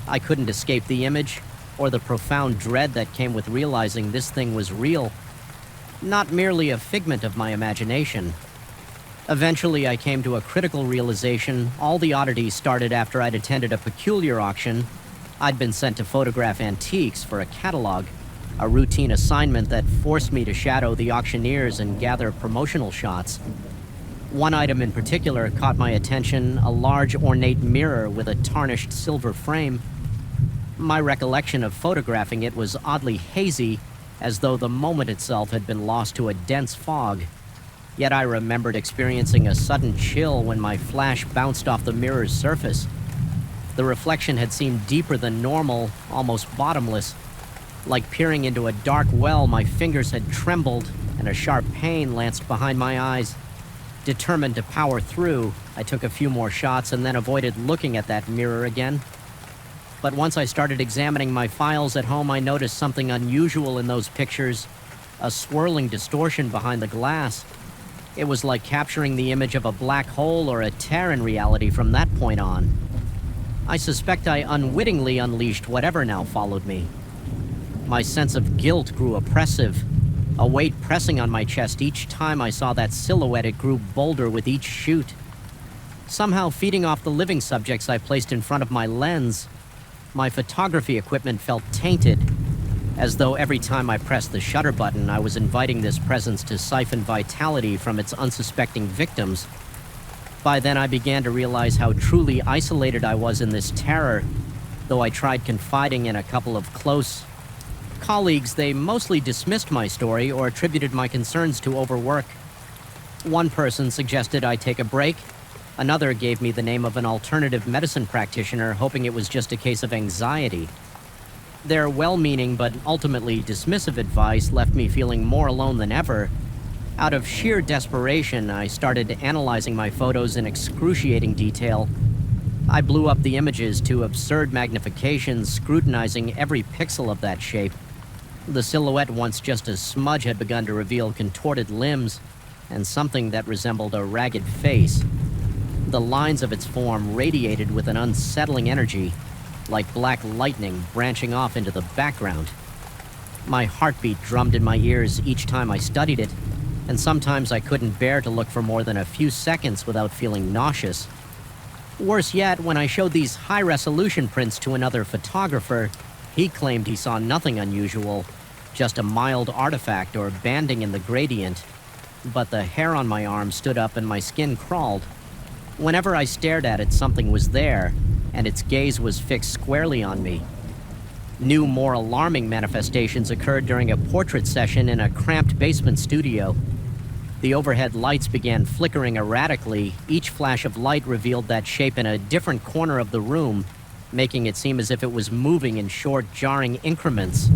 I couldn't escape the image or the profound dread that came with realizing this thing was real, not merely a figment of my imagination. Eventually, I came to a critical realization. All the oddities started after I'd attended a peculiar auction. I'd been sent to photograph antiques for a catalog, a routine assignment that forced me to shadow the auctioneers and gather promotional shots. One item in particular caught my attention, a large ornate mirror with a tarnished silver frame. My recollection of photographing it was oddly hazy, as though the moment itself had been lost to a dense fog. Yet I remembered experiencing a sudden chill when my flash bounced off the mirror's surface. The reflection had seemed deeper than normal, almost bottomless. Like peering into a dark well, my fingers had trembled, and a sharp pain lanced behind my eyes. Determined to power through, I took a few more shots and then avoided looking at that mirror again. But once I started examining my files at home, I noticed something unusual in those pictures, a swirling distortion behind the glass. It was like capturing the image of a black hole or a tear in reality from that point on. I suspect I unwittingly unleashed whatever now followed me. My sense of guilt grew oppressive, a weight pressing on my chest each time I saw that silhouette. It grew bolder with each shoot, somehow feeding off the living subjects I placed in front of my lens. My photography equipment felt tainted, as though every time I pressed the shutter button, I was inviting this presence to siphon vitality from its unsuspecting victims. By then, I began to realize how truly isolated I was in this terror. Though I tried confiding in a couple of close colleagues, they mostly dismissed my story or attributed my concerns to overwork. One person suggested I take a break. Another gave me the name of an alternative medicine practitioner, hoping it was just a case of anxiety. Their well-meaning but ultimately dismissive advice left me feeling more alone than ever. Out of sheer desperation, I started analyzing my photos in excruciating detail. I blew up the images to absurd magnification, scrutinizing every pixel of that shape. The silhouette, once just a smudge, had begun to reveal contorted limbs and something that resembled a ragged face. The lines of its form radiated with an unsettling energy, like black lightning branching off into the background. My heartbeat drummed in my ears each time I studied it, and sometimes I couldn't bear to look for more than a few seconds without feeling nauseous. Worse yet, when I showed these high-resolution prints to another photographer, he claimed he saw nothing unusual, just a mild artifact or banding in the gradient. But the hair on my arm stood up and my skin crawled. Whenever I stared at it, something was there, and its gaze was fixed squarely on me. New, more alarming manifestations occurred during a portrait session in a cramped basement studio. The overhead lights began flickering erratically. Each flash of light revealed that shape in a different corner of the room, making it seem as if it was moving in short, jarring increments.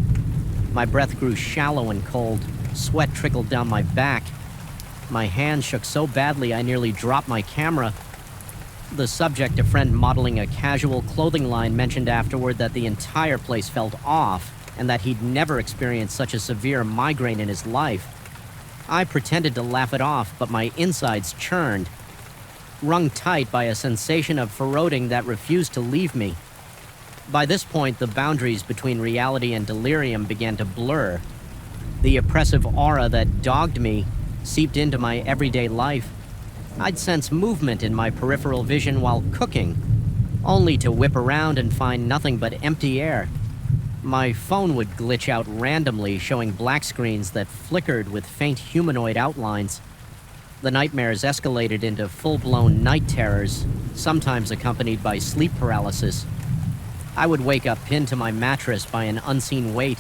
My breath grew shallow and cold. Sweat trickled down my back. My hands shook so badly I nearly dropped my camera. The subject, a friend modeling a casual clothing line, mentioned afterward that the entire place felt off and that he'd never experienced such a severe migraine in his life. I pretended to laugh it off, but my insides churned, wrung tight by a sensation of foreboding that refused to leave me. By this point, the boundaries between reality and delirium began to blur. The oppressive aura that dogged me seeped into my everyday life. I'd sense movement in my peripheral vision while cooking, only to whip around and find nothing but empty air. My phone would glitch out randomly, showing black screens that flickered with faint humanoid outlines. The nightmares escalated into full-blown night terrors, sometimes accompanied by sleep paralysis. I would wake up pinned to my mattress by an unseen weight,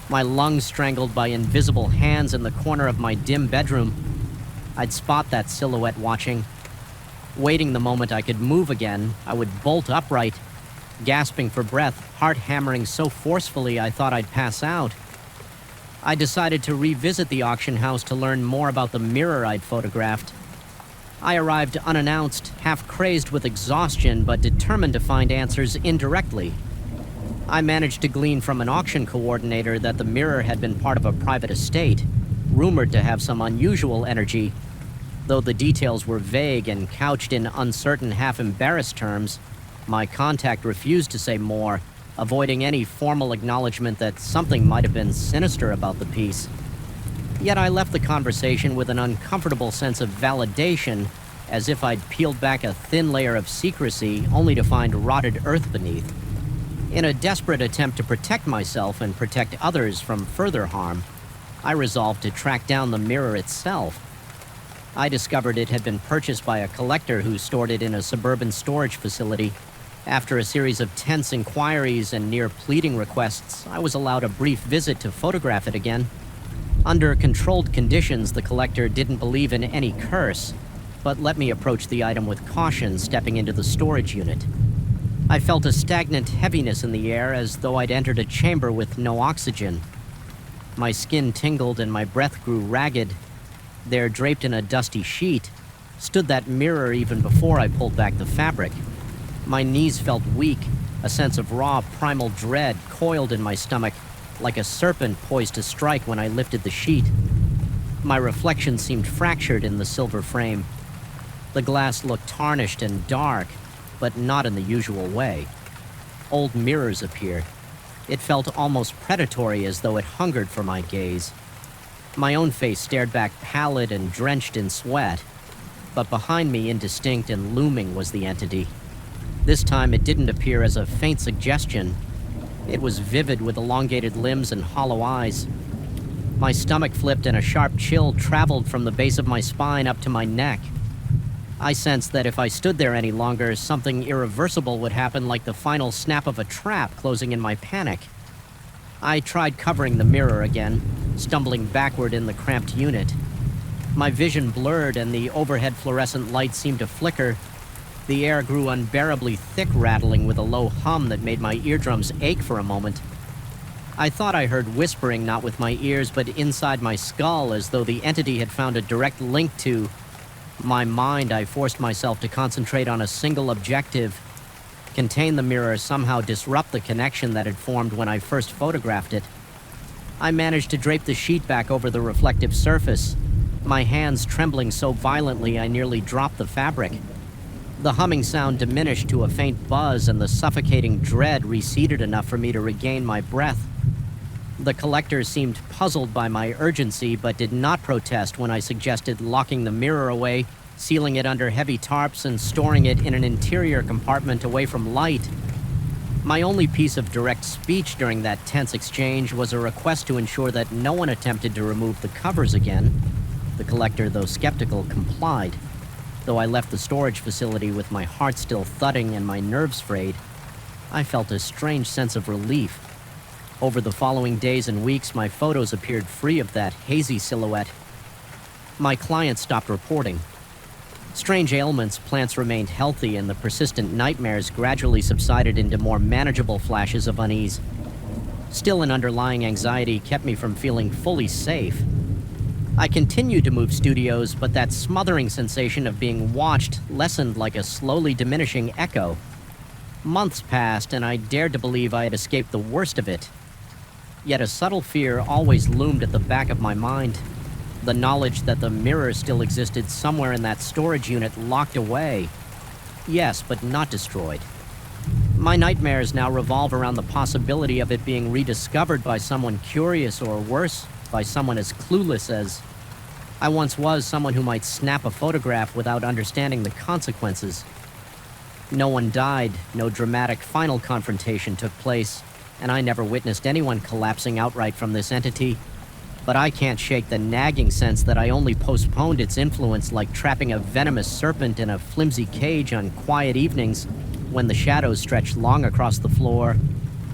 my lungs strangled by invisible hands in the corner of my dim bedroom. I'd spot that silhouette watching. Waiting the moment I could move again, I would bolt upright, gasping for breath, heart hammering so forcefully I thought I'd pass out. I decided to revisit the auction house to learn more about the mirror I'd photographed. I arrived unannounced, half crazed with exhaustion, but determined to find answers indirectly. I managed to glean from an auction coordinator that the mirror had been part of a private estate, rumored to have some unusual energy. Though the details were vague and couched in uncertain, half-embarrassed terms, my contact refused to say more, avoiding any formal acknowledgement that something might have been sinister about the piece. Yet I left the conversation with an uncomfortable sense of validation, as if I'd peeled back a thin layer of secrecy only to find rotted earth beneath. In a desperate attempt to protect myself and protect others from further harm, I resolved to track down the mirror itself. I discovered it had been purchased by a collector who stored it in a suburban storage facility. After a series of tense inquiries and near pleading requests, I was allowed a brief visit to photograph it again. Under controlled conditions, the collector didn't believe in any curse, but let me approach the item with caution, stepping into the storage unit. I felt a stagnant heaviness in the air, as though I'd entered a chamber with no oxygen. My skin tingled and my breath grew ragged. There, draped in a dusty sheet, stood that mirror even before I pulled back the fabric. My knees felt weak, a sense of raw, primal dread coiled in my stomach, like a serpent poised to strike when I lifted the sheet. My reflection seemed fractured in the silver frame. The glass looked tarnished and dark, but not in the usual way. Old mirrors appeared. It felt almost predatory, as though it hungered for my gaze. My own face stared back pallid and drenched in sweat, but behind me, indistinct and looming, was the entity. This time it didn't appear as a faint suggestion. It was vivid, with elongated limbs and hollow eyes. My stomach flipped and a sharp chill traveled from the base of my spine up to my neck. I sensed that if I stood there any longer, something irreversible would happen, like the final snap of a trap closing in my panic. I tried covering the mirror again, stumbling backward in the cramped unit. My vision blurred and the overhead fluorescent light seemed to flicker. The air grew unbearably thick, rattling with a low hum that made my eardrums ache for a moment. I thought I heard whispering, not with my ears, but inside my skull, as though the entity had found a direct link to my mind. I forced myself to concentrate on a single objective: contain the mirror, somehow disrupt the connection that had formed when I first photographed it. I managed to drape the sheet back over the reflective surface, my hands trembling so violently I nearly dropped the fabric. The humming sound diminished to a faint buzz, and the suffocating dread receded enough for me to regain my breath. The collector seemed puzzled by my urgency, but did not protest when I suggested locking the mirror away, sealing it under heavy tarps, and storing it in an interior compartment away from light. My only piece of direct speech during that tense exchange was a request to ensure that no one attempted to remove the covers again. The collector, though skeptical, complied. Though I left the storage facility with my heart still thudding and my nerves frayed, I felt a strange sense of relief. Over the following days and weeks, my photos appeared free of that hazy silhouette. My client stopped reporting. Strange ailments, plants remained healthy, and the persistent nightmares gradually subsided into more manageable flashes of unease. Still, an underlying anxiety kept me from feeling fully safe. I continued to move studios, but that smothering sensation of being watched lessened like a slowly diminishing echo. Months passed, and I dared to believe I had escaped the worst of it. Yet a subtle fear always loomed at the back of my mind. The knowledge that the mirror still existed somewhere in that storage unit, locked away. Yes, but not destroyed. My nightmares now revolve around the possibility of it being rediscovered by someone curious, or worse, by someone as clueless as I once was, someone who might snap a photograph without understanding the consequences. No one died, no dramatic final confrontation took place, and I never witnessed anyone collapsing outright from this entity. But I can't shake the nagging sense that I only postponed its influence like trapping a venomous serpent in a flimsy cage on quiet evenings when the shadows stretch long across the floor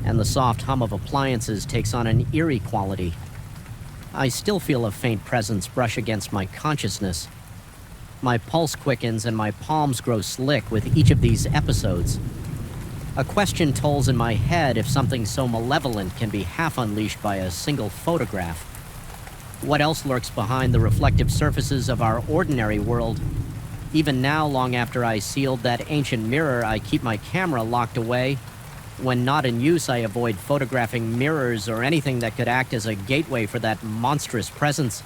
and the soft hum of appliances takes on an eerie quality. I still feel a faint presence brush against my consciousness. My pulse quickens and my palms grow slick with each of these episodes. A question tolls in my head if something so malevolent can be half unleashed by a single photograph. What else lurks behind the reflective surfaces of our ordinary world? Even now, long after I sealed that ancient mirror, I keep my camera locked away. When not in use, I avoid photographing mirrors or anything that could act as a gateway for that monstrous presence.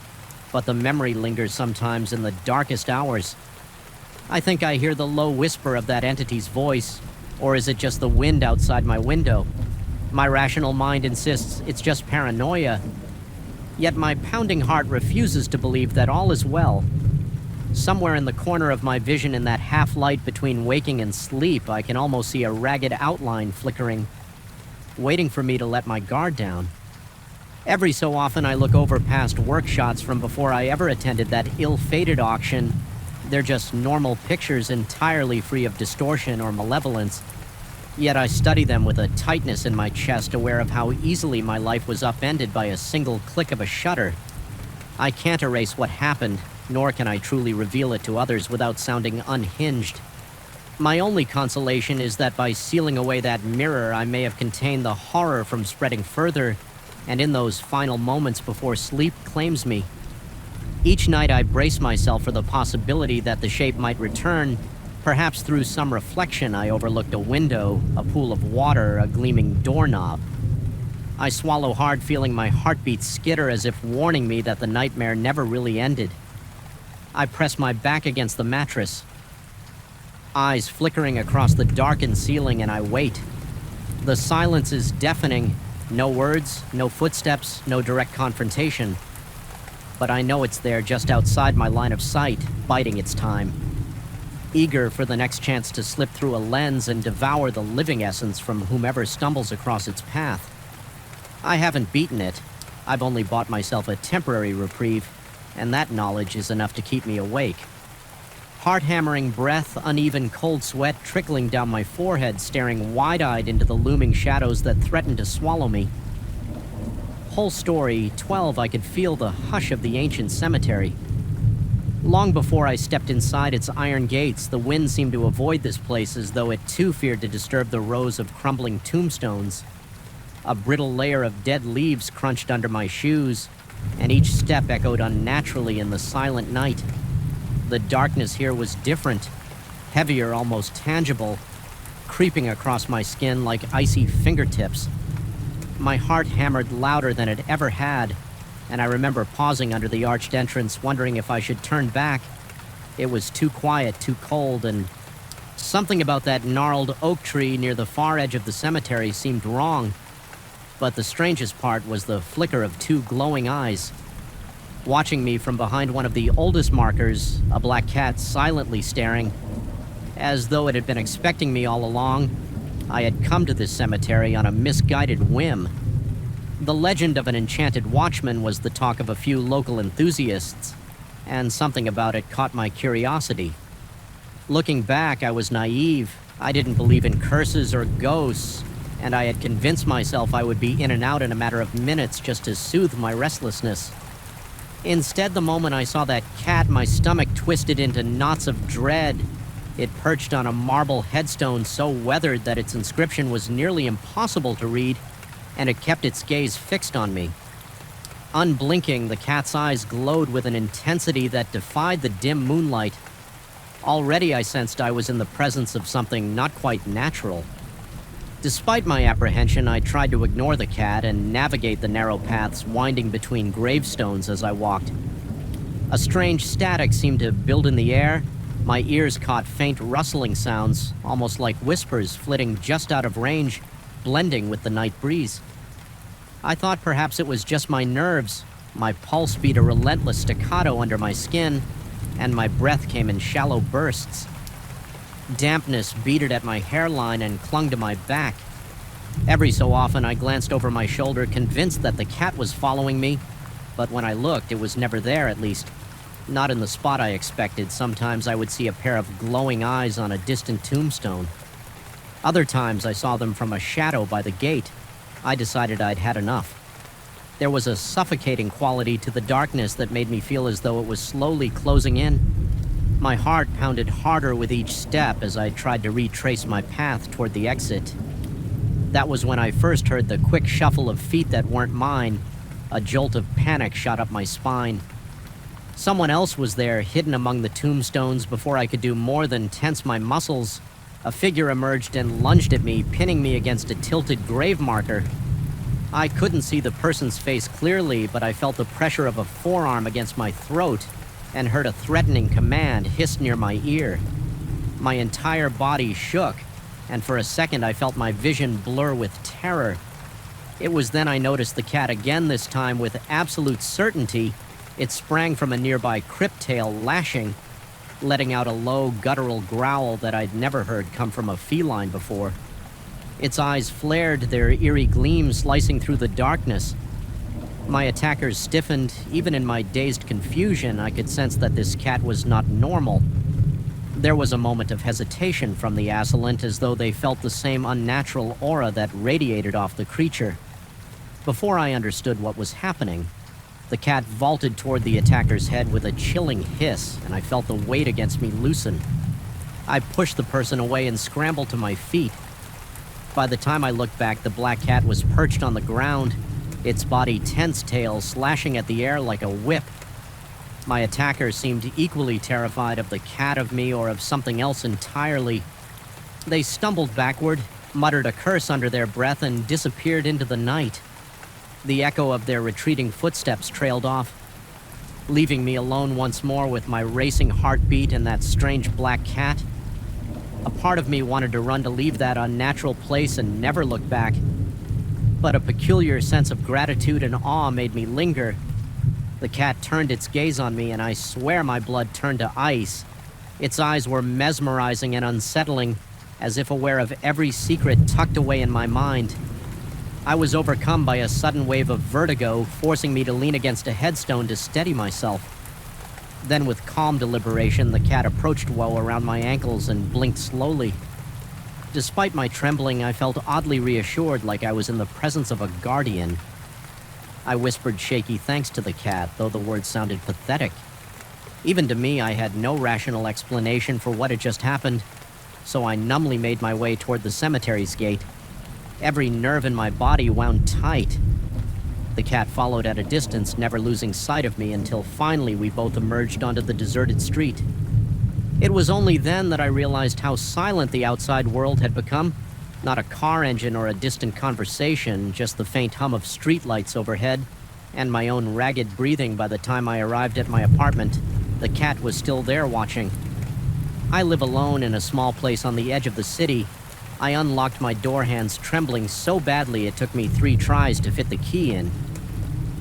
But the memory lingers sometimes in the darkest hours. I think I hear the low whisper of that entity's voice, or is it just the wind outside my window? My rational mind insists it's just paranoia. Yet my pounding heart refuses to believe that all is well. Somewhere in the corner of my vision, in that half-light between waking and sleep, I can almost see a ragged outline flickering, waiting for me to let my guard down. Every so often I look over past work shots from before I ever attended that ill-fated auction. They're just normal pictures entirely free of distortion or malevolence. Yet I study them with a tightness in my chest, aware of how easily my life was upended by a single click of a shutter. I can't erase what happened, nor can I truly reveal it to others without sounding unhinged. My only consolation is that by sealing away that mirror, I may have contained the horror from spreading further, and in those final moments before sleep claims me. Each night I brace myself for the possibility that the shape might return. Perhaps through some reflection I overlooked a window, a pool of water, a gleaming doorknob. I swallow hard, feeling my heartbeat skitter as if warning me that the nightmare never really ended. I press my back against the mattress, eyes flickering across the darkened ceiling, and I wait. The silence is deafening. No words, no footsteps, no direct confrontation. But I know it's there just outside my line of sight, biding its time. Eager for the next chance to slip through a lens and devour the living essence from whomever stumbles across its path. I haven't beaten it. I've only bought myself a temporary reprieve, and that knowledge is enough to keep me awake. Heart-hammering breath, uneven cold sweat trickling down my forehead, staring wide-eyed into the looming shadows that threaten to swallow me. Whole story, 12, I could feel the hush of the ancient cemetery. Long before I stepped inside its iron gates, the wind seemed to avoid this place as though it too feared to disturb the rows of crumbling tombstones. A brittle layer of dead leaves crunched under my shoes, and each step echoed unnaturally in the silent night. The darkness here was different, heavier, almost tangible, creeping across my skin like icy fingertips. My heart hammered louder than it ever had, and I remember pausing under the arched entrance, wondering if I should turn back. It was too quiet, too cold, and something about that gnarled oak tree near the far edge of the cemetery seemed wrong. But the strangest part was the flicker of two glowing eyes. Watching me from behind one of the oldest markers, a black cat silently staring. As though it had been expecting me all along, I had come to this cemetery on a misguided whim. The legend of an enchanted watchman was the talk of a few local enthusiasts, and something about it caught my curiosity. Looking back, I was naive. I didn't believe in curses or ghosts, and I had convinced myself I would be in and out in a matter of minutes just to soothe my restlessness. Instead, the moment I saw that cat, my stomach twisted into knots of dread. It perched on a marble headstone so weathered that its inscription was nearly impossible to read, and it kept its gaze fixed on me. Unblinking, the cat's eyes glowed with an intensity that defied the dim moonlight. Already I sensed I was in the presence of something not quite natural. Despite my apprehension, I tried to ignore the cat and navigate the narrow paths winding between gravestones as I walked. A strange static seemed to build in the air. My ears caught faint rustling sounds, almost like whispers flitting just out of range, blending with the night breeze. I thought perhaps it was just my nerves. My pulse beat a relentless staccato under my skin, and my breath came in shallow bursts. Dampness beaded at my hairline and clung to my back. Every so often I glanced over my shoulder, convinced that the cat was following me, but when I looked, it was never there, at least. Not in the spot I expected. Sometimes I would see a pair of glowing eyes on a distant tombstone. Other times I saw them from a shadow by the gate. I decided I'd had enough. There was a suffocating quality to the darkness that made me feel as though it was slowly closing in. My heart pounded harder with each step as I tried to retrace my path toward the exit. That was when I first heard the quick shuffle of feet that weren't mine. A jolt of panic shot up my spine. Someone else was there, hidden among the tombstones. Before I could do more than tense my muscles, a figure emerged and lunged at me, pinning me against a tilted grave marker. I couldn't see the person's face clearly, but I felt the pressure of a forearm against my throat and heard a threatening command hiss near my ear. My entire body shook, and for a second I felt my vision blur with terror. It was then I noticed the cat again, this time with absolute certainty. It sprang from a nearby crypt tail, lashing, letting out a low, guttural growl that I'd never heard come from a feline before. Its eyes flared, their eerie gleam slicing through the darkness. My attackers stiffened. Even in my dazed confusion, I could sense that this cat was not normal. There was a moment of hesitation from the assailant, as though they felt the same unnatural aura that radiated off the creature. Before I understood what was happening, the cat vaulted toward the attacker's head with a chilling hiss, and I felt the weight against me loosen. I pushed the person away and scrambled to my feet. By the time I looked back, the black cat was perched on the ground, its body tense, tail slashing at the air like a whip. My attacker seemed equally terrified of the cat, of me, or of something else entirely. They stumbled backward, muttered a curse under their breath, and disappeared into the night. The echo of their retreating footsteps trailed off, leaving me alone once more with my racing heartbeat and that strange black cat. A part of me wanted to run to leave that unnatural place and never look back, but a peculiar sense of gratitude and awe made me linger. The cat turned its gaze on me, and I swear my blood turned to ice. Its eyes were mesmerizing and unsettling, as if aware of every secret tucked away in my mind. I was overcome by a sudden wave of vertigo, forcing me to lean against a headstone to steady myself. Then, with calm deliberation, the cat approached Woe around my ankles and blinked slowly. Despite my trembling, I felt oddly reassured, like I was in the presence of a guardian. I whispered shaky thanks to the cat, though the words sounded pathetic. Even to me, I had no rational explanation for what had just happened, so I numbly made my way toward the cemetery's gate. Every nerve in my body wound tight. The cat followed at a distance, never losing sight of me, until finally we both emerged onto the deserted street. It was only then that I realized how silent the outside world had become. Not a car engine or a distant conversation, just the faint hum of streetlights overhead, and my own ragged breathing by the time I arrived at my apartment. The cat was still there watching. I live alone in a small place on the edge of the city. I unlocked my door hands trembling so badly it took me 3 tries to fit the key in.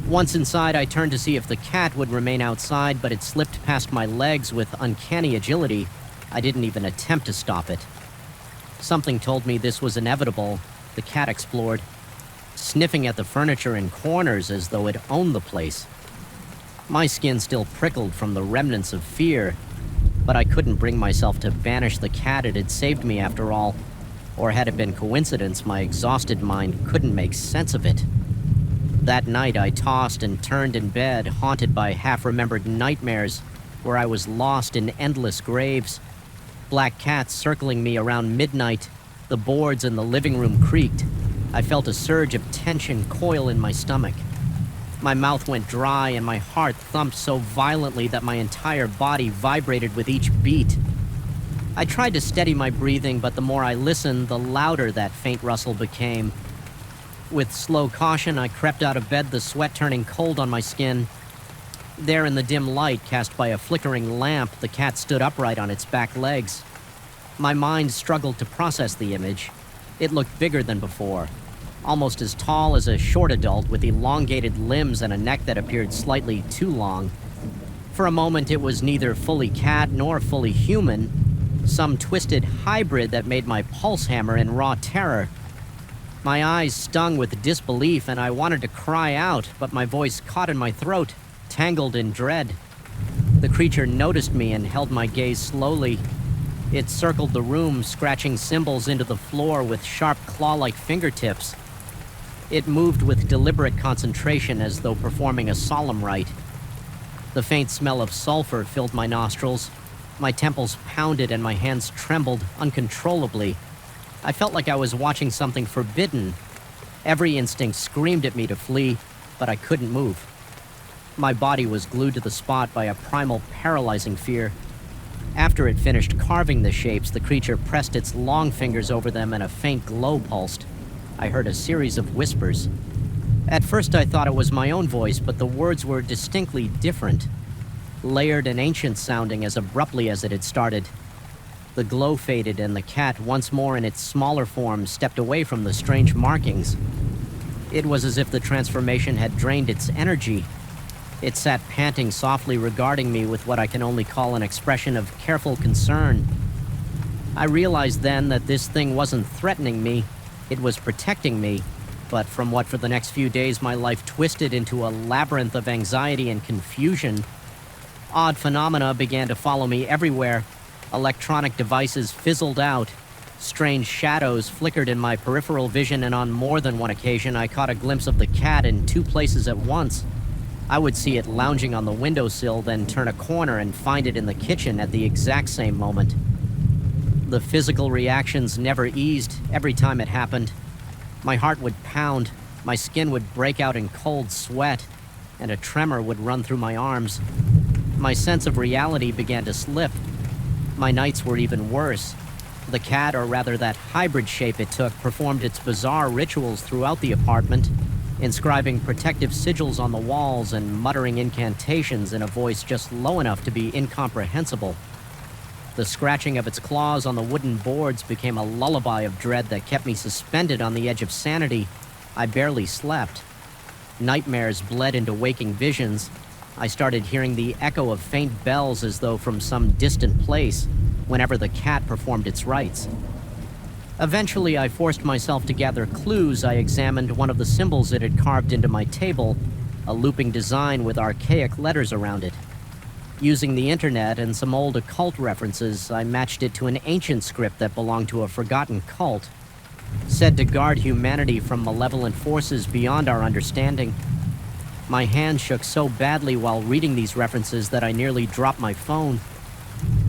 Once inside, I turned to see if the cat would remain outside, but it slipped past my legs with uncanny agility. I didn't even attempt to stop it. Something told me this was inevitable. The cat explored, sniffing at the furniture in corners as though it owned the place. My skin still prickled from the remnants of fear, but I couldn't bring myself to banish the cat. It had saved me after all. Or had it been coincidence, my exhausted mind couldn't make sense of it. That night, I tossed and turned in bed, haunted by half-remembered nightmares where I was lost in endless graves. Black cats circling me around midnight. The boards in the living room creaked. I felt a surge of tension coil in my stomach. My mouth went dry and my heart thumped so violently that my entire body vibrated with each beat. I tried to steady my breathing, but the more I listened, the louder that faint rustle became. With slow caution, I crept out of bed, the sweat turning cold on my skin. There in the dim light cast by a flickering lamp, the cat stood upright on its back legs. My mind struggled to process the image. It looked bigger than before, almost as tall as a short adult with elongated limbs and a neck that appeared slightly too long. For a moment, it was neither fully cat nor fully human, some twisted hybrid that made my pulse hammer in raw terror. My eyes stung with disbelief, and I wanted to cry out, but my voice caught in my throat, tangled in dread. The creature noticed me and held my gaze slowly. It circled the room, scratching symbols into the floor with sharp claw-like fingertips. It moved with deliberate concentration as though performing a solemn rite. The faint smell of sulfur filled my nostrils. My temples pounded and my hands trembled uncontrollably. I felt like I was watching something forbidden. Every instinct screamed at me to flee, but I couldn't move. My body was glued to the spot by a primal, paralyzing fear. After it finished carving the shapes, the creature pressed its long fingers over them and a faint glow pulsed. I heard a series of whispers. At first I thought it was my own voice, but the words were distinctly different, layered and ancient sounding as abruptly as it had started. The glow faded and the cat, once more in its smaller form, stepped away from the strange markings. It was as if the transformation had drained its energy. It sat panting softly, regarding me with what I can only call an expression of careful concern. I realized then that this thing wasn't threatening me, it was protecting me, but from what for the next few days my life twisted into a labyrinth of anxiety and confusion. Odd phenomena began to follow me everywhere. Electronic devices fizzled out. Strange shadows flickered in my peripheral vision, and on more than one occasion I caught a glimpse of the cat in 2 places at once. I would see it lounging on the windowsill, then turn a corner and find it in the kitchen at the exact same moment. The physical reactions never eased every time it happened. My heart would pound, my skin would break out in cold sweat, and a tremor would run through my arms. My sense of reality began to slip. My nights were even worse. The cat, or rather that hybrid shape it took, performed its bizarre rituals throughout the apartment, inscribing protective sigils on the walls and muttering incantations in a voice just low enough to be incomprehensible. The scratching of its claws on the wooden boards became a lullaby of dread that kept me suspended on the edge of sanity. I barely slept. Nightmares bled into waking visions. I started hearing the echo of faint bells as though from some distant place whenever the cat performed its rites. Eventually, I forced myself to gather clues. I examined one of the symbols it had carved into my table, a looping design with archaic letters around it. Using the internet and some old occult references, I matched it to an ancient script that belonged to a forgotten cult, said to guard humanity from malevolent forces beyond our understanding. My hand shook so badly while reading these references that I nearly dropped my phone.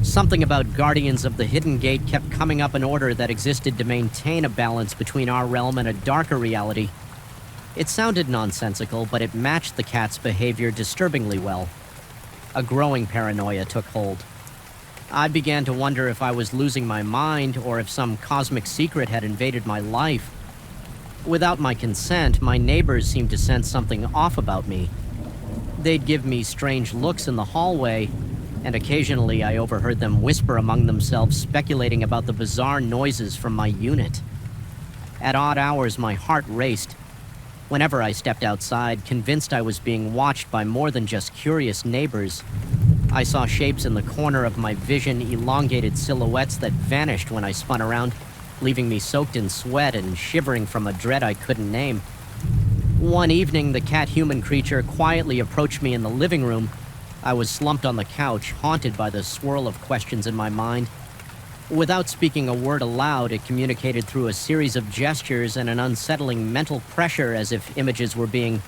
Something about guardians of the hidden gate kept coming up, in order that existed to maintain a balance between our realm and a darker reality. It sounded nonsensical, but it matched the cat's behavior disturbingly well. A growing paranoia took hold. I began to wonder if I was losing my mind or if some cosmic secret had invaded my life. Without my consent, my neighbors seemed to sense something off about me. They'd give me strange looks in the hallway, and occasionally I overheard them whisper among themselves, speculating about the bizarre noises from my unit. At odd hours, my heart raced. Whenever I stepped outside, convinced I was being watched by more than just curious neighbors, I saw shapes in the corner of my vision, elongated silhouettes that vanished when I spun around, leaving me soaked in sweat and shivering from a dread I couldn't name. One evening, the cat-human creature quietly approached me in the living room. I was slumped on the couch, haunted by the swirl of questions in my mind. Without speaking a word aloud, it communicated through a series of gestures and an unsettling mental pressure, as if images were being...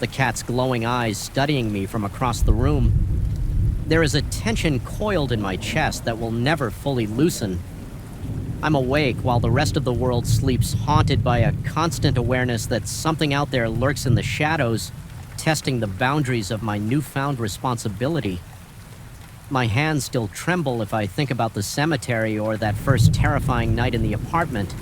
the cat's glowing eyes studying me from across the room. There is a tension coiled in my chest that will never fully loosen. I'm awake while the rest of the world sleeps, haunted by a constant awareness that something out there lurks in the shadows, testing the boundaries of my newfound responsibility. My hands still tremble if I think about the cemetery or that first terrifying night in the apartment.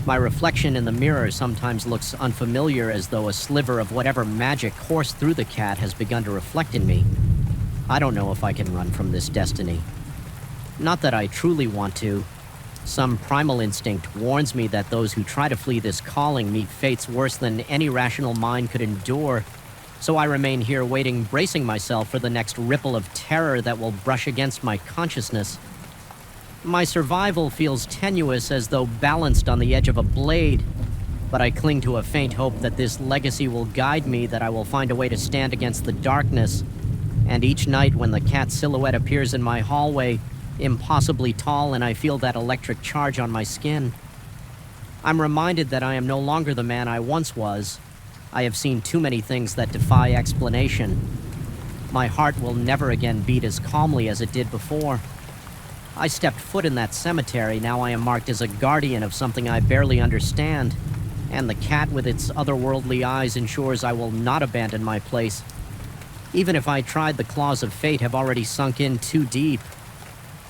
My reflection in the mirror sometimes looks unfamiliar, as though a sliver of whatever magic coursed through the cat has begun to reflect in me. I don't know if I can run from this destiny. Not that I truly want to. Some primal instinct warns me that those who try to flee this calling meet fates worse than any rational mind could endure. So I remain here waiting, bracing myself for the next ripple of terror that will brush against my consciousness. My survival feels tenuous, as though balanced on the edge of a blade, but I cling to a faint hope that this legacy will guide me, that I will find a way to stand against the darkness. And each night when the cat's silhouette appears in my hallway, impossibly tall, and I feel that electric charge on my skin, I'm reminded that I am no longer the man I once was. I have seen too many things that defy explanation. My heart will never again beat as calmly as it did before. I stepped foot in that cemetery. Now I am marked as a guardian of something I barely understand, and the cat with its otherworldly eyes ensures I will not abandon my place. Even if I tried, the claws of fate have already sunk in too deep.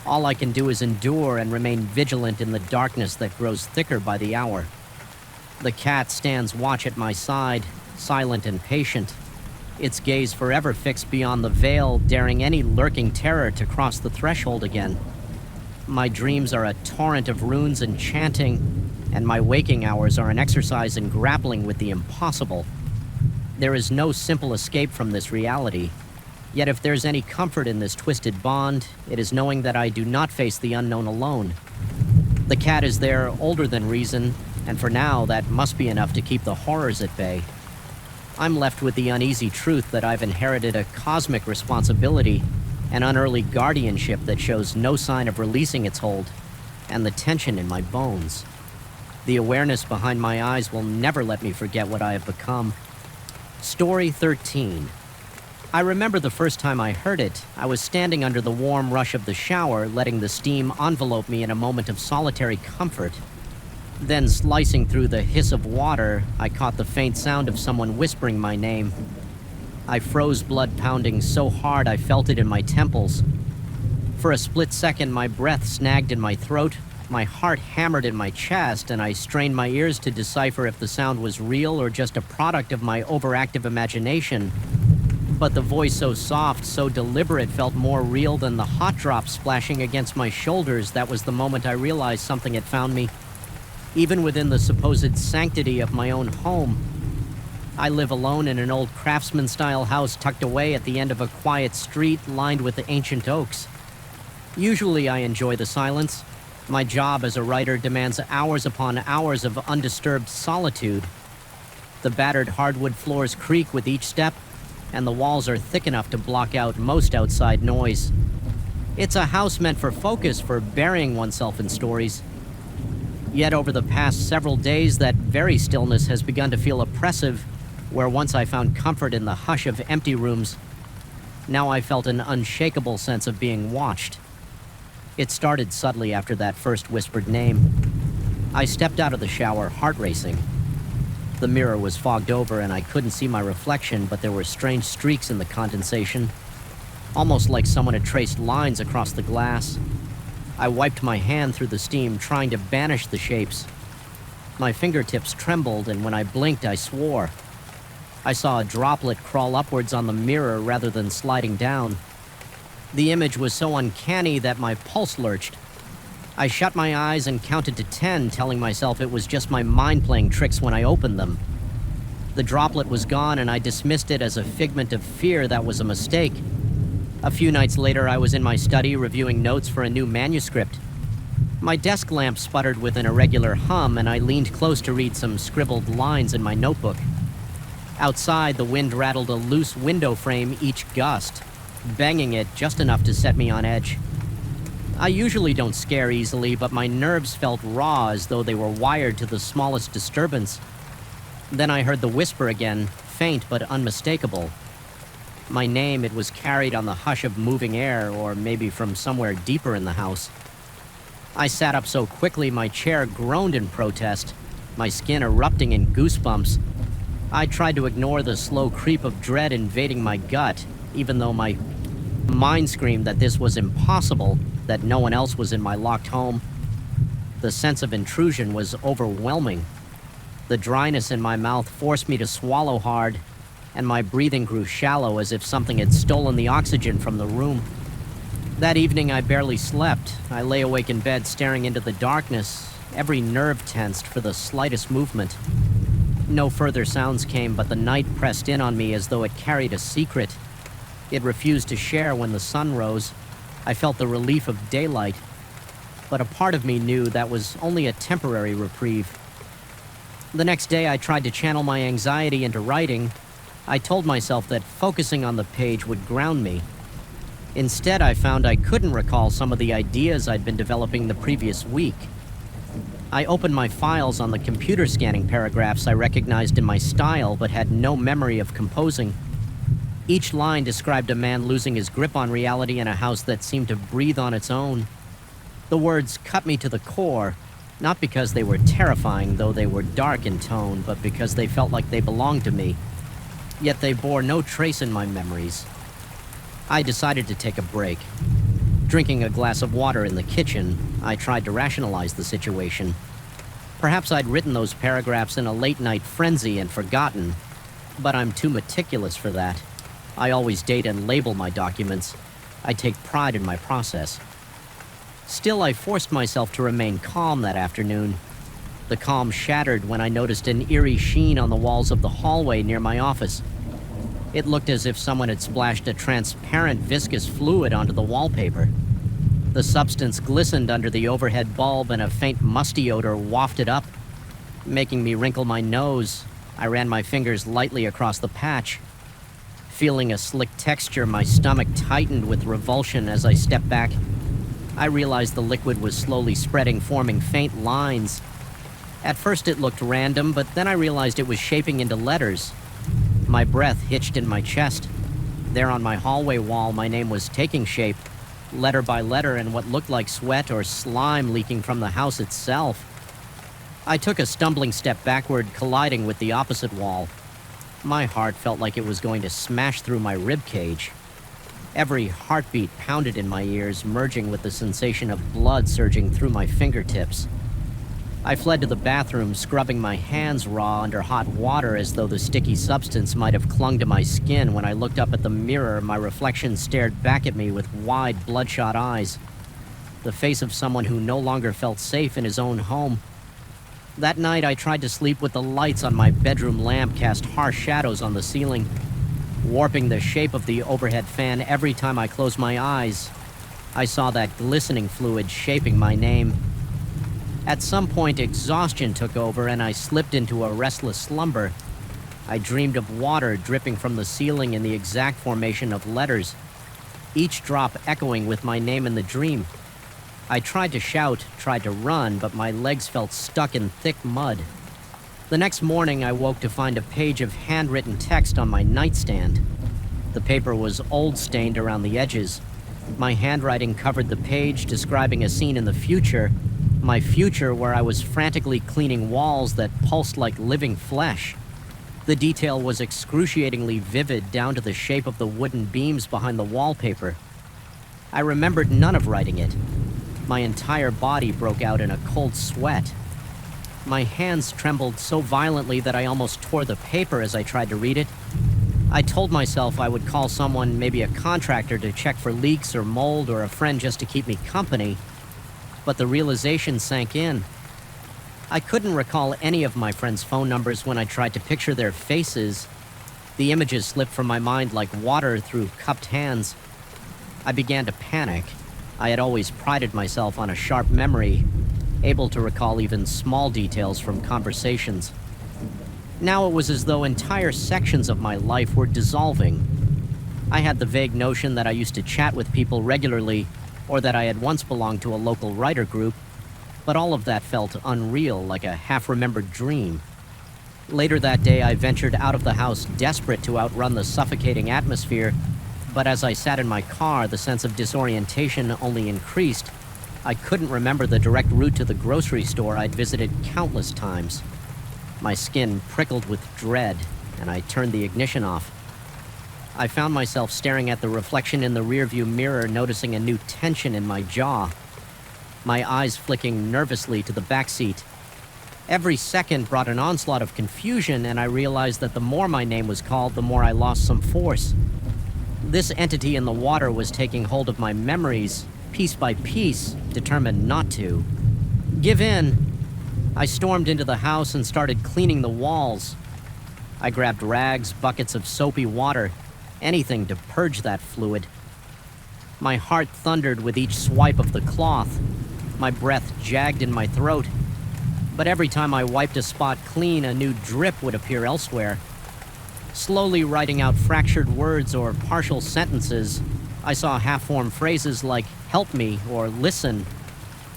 All I can do is endure and remain vigilant in the darkness that grows thicker by the hour. The cat stands watch at my side, silent and patient, its gaze forever fixed beyond the veil, daring any lurking terror to cross the threshold again. My dreams are a torrent of runes and chanting, and my waking hours are an exercise in grappling with the impossible. There is no simple escape from this reality. Yet if there's any comfort in this twisted bond, it is knowing that I do not face the unknown alone. The cat is there, older than reason, and for now, that must be enough to keep the horrors at bay. I'm left with the uneasy truth that I've inherited a cosmic responsibility, an unearthly guardianship that shows no sign of releasing its hold, and the tension in my bones. The awareness behind my eyes will never let me forget what I have become. Story 13. I remember the first time I heard it. I was standing under the warm rush of the shower, letting the steam envelope me in a moment of solitary comfort. Then, slicing through the hiss of water, I caught the faint sound of someone whispering my name. I froze, blood pounding so hard I felt it in my temples. For a split second, my breath snagged in my throat, my heart hammered in my chest, and I strained my ears to decipher if the sound was real or just a product of my overactive imagination. But the voice, so soft, so deliberate, felt more real than the hot drops splashing against my shoulders. That was the moment I realized something had found me. Even within the supposed sanctity of my own home. I live alone in an old craftsman-style house tucked away at the end of a quiet street lined with ancient oaks. Usually I enjoy the silence. My job as a writer demands hours upon hours of undisturbed solitude. The battered hardwood floors creak with each step, and the walls are thick enough to block out most outside noise. It's a house meant for focus, for burying oneself in stories. Yet over the past several days, that very stillness has begun to feel oppressive, where once I found comfort in the hush of empty rooms, now I felt an unshakable sense of being watched. It started subtly after that first whispered name. I stepped out of the shower, heart racing. The mirror was fogged over and I couldn't see my reflection, but there were strange streaks in the condensation, almost like someone had traced lines across the glass. I wiped my hand through the steam, trying to banish the shapes. My fingertips trembled, and when I blinked, I swore. I saw a droplet crawl upwards on the mirror rather than sliding down. The image was so uncanny that my pulse lurched. I shut my eyes and counted to 10, telling myself it was just my mind playing tricks when I opened them. The droplet was gone, and I dismissed it as a figment of fear. That was a mistake. A few nights later, I was in my study reviewing notes for a new manuscript. My desk lamp sputtered with an irregular hum, and I leaned close to read some scribbled lines in my notebook. Outside, the wind rattled a loose window frame each gust, banging it just enough to set me on edge. I usually don't scare easily, but my nerves felt raw, as though they were wired to the smallest disturbance. Then I heard the whisper again, faint but unmistakable. My name, it was carried on the hush of moving air, or maybe from somewhere deeper in the house. I sat up so quickly my chair groaned in protest, my skin erupting in goosebumps. I tried to ignore the slow creep of dread invading my gut, even though my mind screamed that this was impossible, that no one else was in my locked home. The sense of intrusion was overwhelming. The dryness in my mouth forced me to swallow hard, and my breathing grew shallow as if something had stolen the oxygen from the room. That evening I barely slept. I lay awake in bed staring into the darkness, every nerve tensed for the slightest movement. No further sounds came, but the night pressed in on me as though it carried a secret. It refused to share when the sun rose. I felt the relief of daylight, but a part of me knew that was only a temporary reprieve. The next day I tried to channel my anxiety into writing. I told myself that focusing on the page would ground me. Instead, I found I couldn't recall some of the ideas I'd been developing the previous week. I opened my files on the computer, scanning paragraphs I recognized in my style but had no memory of composing. Each line described a man losing his grip on reality in a house that seemed to breathe on its own. The words cut me to the core, not because they were terrifying, though they were dark in tone, but because they felt like they belonged to me. Yet they bore no trace in my memories. I decided to take a break. Drinking a glass of water in the kitchen, I tried to rationalize the situation. Perhaps I'd written those paragraphs in a late-night frenzy and forgotten, but I'm too meticulous for that. I always date and label my documents. I take pride in my process. Still, I forced myself to remain calm that afternoon. The calm shattered when I noticed an eerie sheen on the walls of the hallway near my office. It looked as if someone had splashed a transparent viscous fluid onto the wallpaper. The substance glistened under the overhead bulb and a faint musty odor wafted up, making me wrinkle my nose. I ran my fingers lightly across the patch. Feeling a slick texture, my stomach tightened with revulsion as I stepped back. I realized the liquid was slowly spreading, forming faint lines. At first it looked random, but then I realized it was shaping into letters. My breath hitched in my chest. There on my hallway wall, my name was taking shape, letter by letter, and what looked like sweat or slime leaking from the house itself. I took a stumbling step backward, colliding with the opposite wall. My heart felt like it was going to smash through my rib cage. Every heartbeat pounded in my ears, merging with the sensation of blood surging through my fingertips. I fled to the bathroom, scrubbing my hands raw under hot water as though the sticky substance might have clung to my skin. When I looked up at the mirror, my reflection stared back at me with wide, bloodshot eyes. The face of someone who no longer felt safe in his own home. That night, I tried to sleep with the lights on my bedroom lamp cast harsh shadows on the ceiling, warping the shape of the overhead fan every time I closed my eyes. I saw that glistening fluid shaping my name. At some point, exhaustion took over and I slipped into a restless slumber. I dreamed of water dripping from the ceiling in the exact formation of letters, each drop echoing with my name in the dream. I tried to shout, tried to run, but my legs felt stuck in thick mud. The next morning, I woke to find a page of handwritten text on my nightstand. The paper was old-stained around the edges. My handwriting covered the page, describing a scene in the future, my future where I was frantically cleaning walls that pulsed like living flesh. The detail was excruciatingly vivid, down to the shape of the wooden beams behind the wallpaper. I remembered none of writing it. My entire body broke out in a cold sweat. My hands trembled so violently that I almost tore the paper as I tried to read it. I told myself I would call someone, maybe a contractor, to check for leaks or mold, or a friend just to keep me company. But the realization sank in. I couldn't recall any of my friends' phone numbers when I tried to picture their faces. The images slipped from my mind like water through cupped hands. I began to panic. I had always prided myself on a sharp memory, able to recall even small details from conversations. Now it was as though entire sections of my life were dissolving. I had the vague notion that I used to chat with people regularly, or that I had once belonged to a local writer group, but all of that felt unreal, like a half-remembered dream. Later that day, I ventured out of the house desperate to outrun the suffocating atmosphere, but as I sat in my car, the sense of disorientation only increased. I couldn't remember the direct route to the grocery store I'd visited countless times. My skin prickled with dread, and I turned the ignition off. I found myself staring at the reflection in the rearview mirror, noticing a new tension in my jaw. My eyes flicking nervously to the back seat. Every second brought an onslaught of confusion, and I realized that the more my name was called, the more I lost some force. This entity in the water was taking hold of my memories, piece by piece, determined not to give in. I stormed into the house and started cleaning the walls. I grabbed rags, buckets of soapy water, anything to purge that fluid. My heart thundered with each swipe of the cloth. My breath jagged in my throat. But every time I wiped a spot clean, a new drip would appear elsewhere. Slowly writing out fractured words or partial sentences, I saw half-formed phrases like "help me" or "listen,"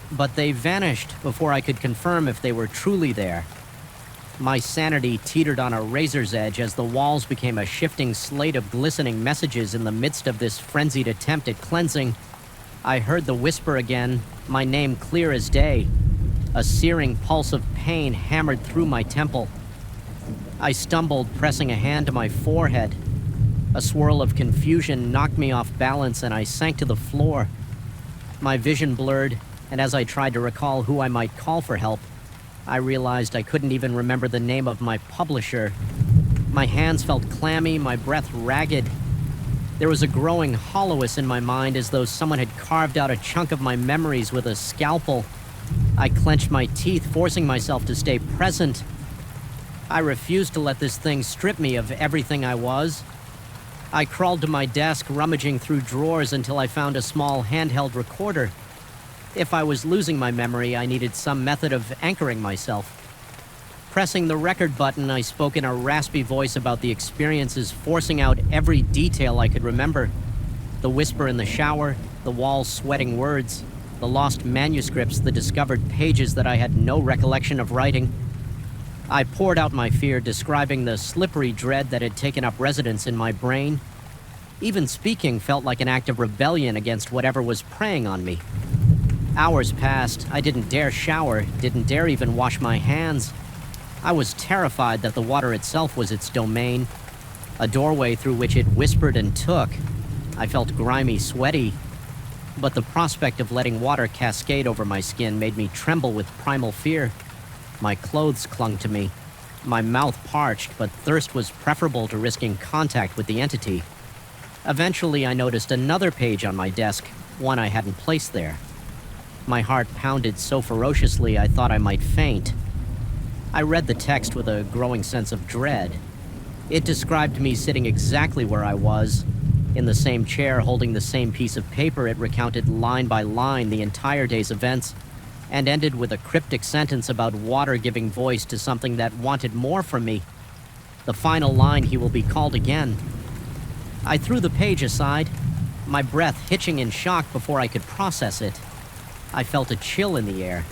but they vanished before I could confirm if they were truly there. My sanity teetered on a razor's edge as the walls became a shifting slate of glistening messages in the midst of this frenzied attempt at cleansing. I heard the whisper again, my name clear as day. A searing pulse of pain hammered through my temple. I stumbled, pressing a hand to my forehead. A swirl of confusion knocked me off balance and I sank to the floor. My vision blurred, and as I tried to recall who I might call for help, I realized I couldn't even remember the name of my publisher. My hands felt clammy, my breath ragged. There was a growing hollowness in my mind, as though someone had carved out a chunk of my memories with a scalpel. I clenched my teeth, forcing myself to stay present. I refused to let this thing strip me of everything I was. I crawled to my desk, rummaging through drawers until I found a small handheld recorder. If I was losing my memory, I needed some method of anchoring myself. Pressing the record button, I spoke in a raspy voice about the experiences, forcing out every detail I could remember. The whisper in the shower, the walls sweating words, the lost manuscripts, the discovered pages that I had no recollection of writing. I poured out my fear, describing the slippery dread that had taken up residence in my brain. Even speaking felt like an act of rebellion against whatever was preying on me. Hours passed. I didn't dare shower, didn't dare even wash my hands. I was terrified that the water itself was its domain, a doorway through which it whispered and took. I felt grimy, sweaty, but the prospect of letting water cascade over my skin made me tremble with primal fear. My clothes clung to me. My mouth parched, but thirst was preferable to risking contact with the entity. Eventually, I noticed another page on my desk, one I hadn't placed there. My heart pounded so ferociously I thought I might faint. I read the text with a growing sense of dread. It described me sitting exactly where I was. In the same chair, holding the same piece of paper, it recounted line by line the entire day's events, and ended with a cryptic sentence about water giving voice to something that wanted more from me. The final line, "He will be called again." I threw the page aside, my breath hitching in shock before I could process it. I felt a chill in the air.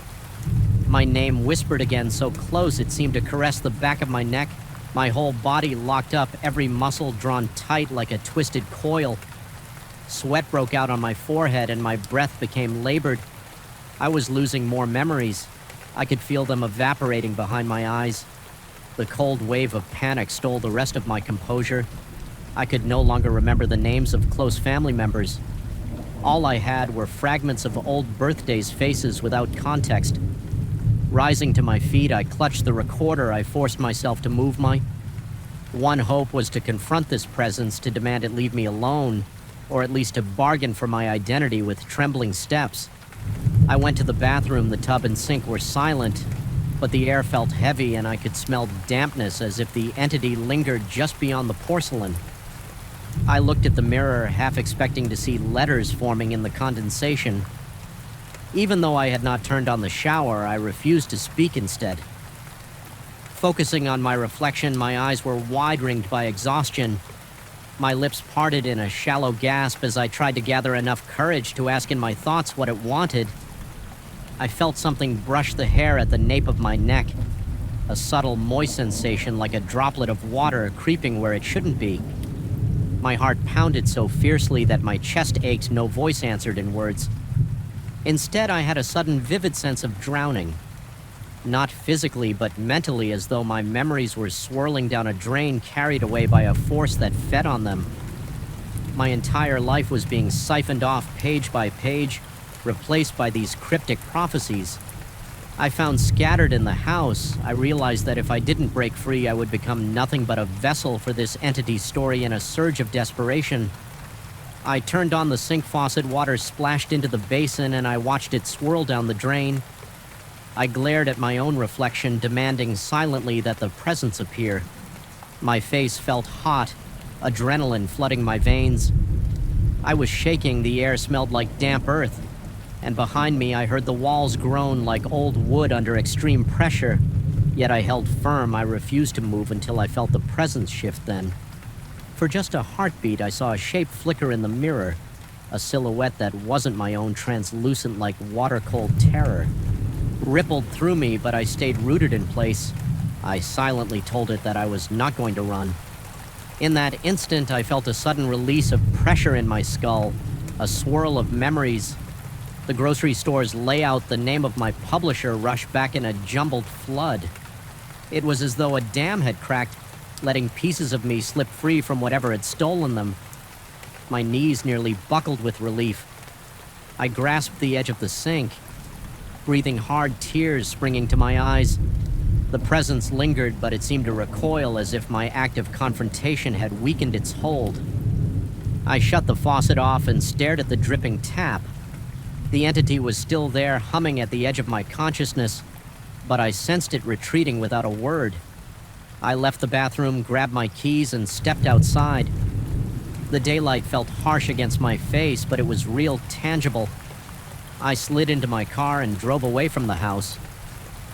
My name whispered again, so close it seemed to caress the back of my neck. My whole body locked up, every muscle drawn tight like a twisted coil. Sweat broke out on my forehead and my breath became labored. I was losing more memories. I could feel them evaporating behind my eyes. The cold wave of panic stole the rest of my composure. I could no longer remember the names of close family members. All I had were fragments of old birthdays' faces without context. Rising to my feet, I clutched the recorder. I forced myself to move my... One hope was to confront this presence, to demand it leave me alone, or at least to bargain for my identity with trembling steps. I went to the bathroom. The tub and sink were silent, but the air felt heavy and I could smell dampness, as if the entity lingered just beyond the porcelain. I looked at the mirror, half expecting to see letters forming in the condensation. Even though I had not turned on the shower, I refused to speak instead. Focusing on my reflection, my eyes were wide-ringed by exhaustion. My lips parted in a shallow gasp as I tried to gather enough courage to ask in my thoughts what it wanted. I felt something brush the hair at the nape of my neck. a subtle moist sensation like a droplet of water creeping where it shouldn't be. My heart pounded so fiercely that my chest ached, no voice answered in words. Instead, I had a sudden vivid sense of drowning. Not physically, but mentally, as though my memories were swirling down a drain carried away by a force that fed on them. My entire life was being siphoned off page by page, replaced by these cryptic prophecies. I found scattered in the house, I realized that if I didn't break free, I would become nothing but a vessel for this entity's story. In a surge of desperation, I turned on the sink faucet, water splashed into the basin, and I watched it swirl down the drain. I glared at my own reflection, demanding silently that the presence appear. My face felt hot, adrenaline flooding my veins. I was shaking, the air smelled like damp earth, and behind me I heard the walls groan like old wood under extreme pressure. Yet I held firm. I refused to move until I felt the presence shift then. For just a heartbeat, I saw a shape flicker in the mirror, a silhouette that wasn't my own, translucent like water-cold terror. Rippled through me, but I stayed rooted in place. I silently told it that I was not going to run. In that instant, I felt a sudden release of pressure in my skull, a swirl of memories. The grocery store's layout, the name of my publisher, rushed back in a jumbled flood. It was as though a dam had cracked, letting pieces of me slip free from whatever had stolen them. My knees nearly buckled with relief. I grasped the edge of the sink, breathing hard, tears springing to my eyes. The presence lingered, but it seemed to recoil, as if my act of confrontation had weakened its hold. I shut the faucet off and stared at the dripping tap. The entity was still there, humming at the edge of my consciousness, but I sensed it retreating without a word. I left the bathroom, grabbed my keys, and stepped outside. The daylight felt harsh against my face, but it was real, tangible. I slid into my car and drove away from the house,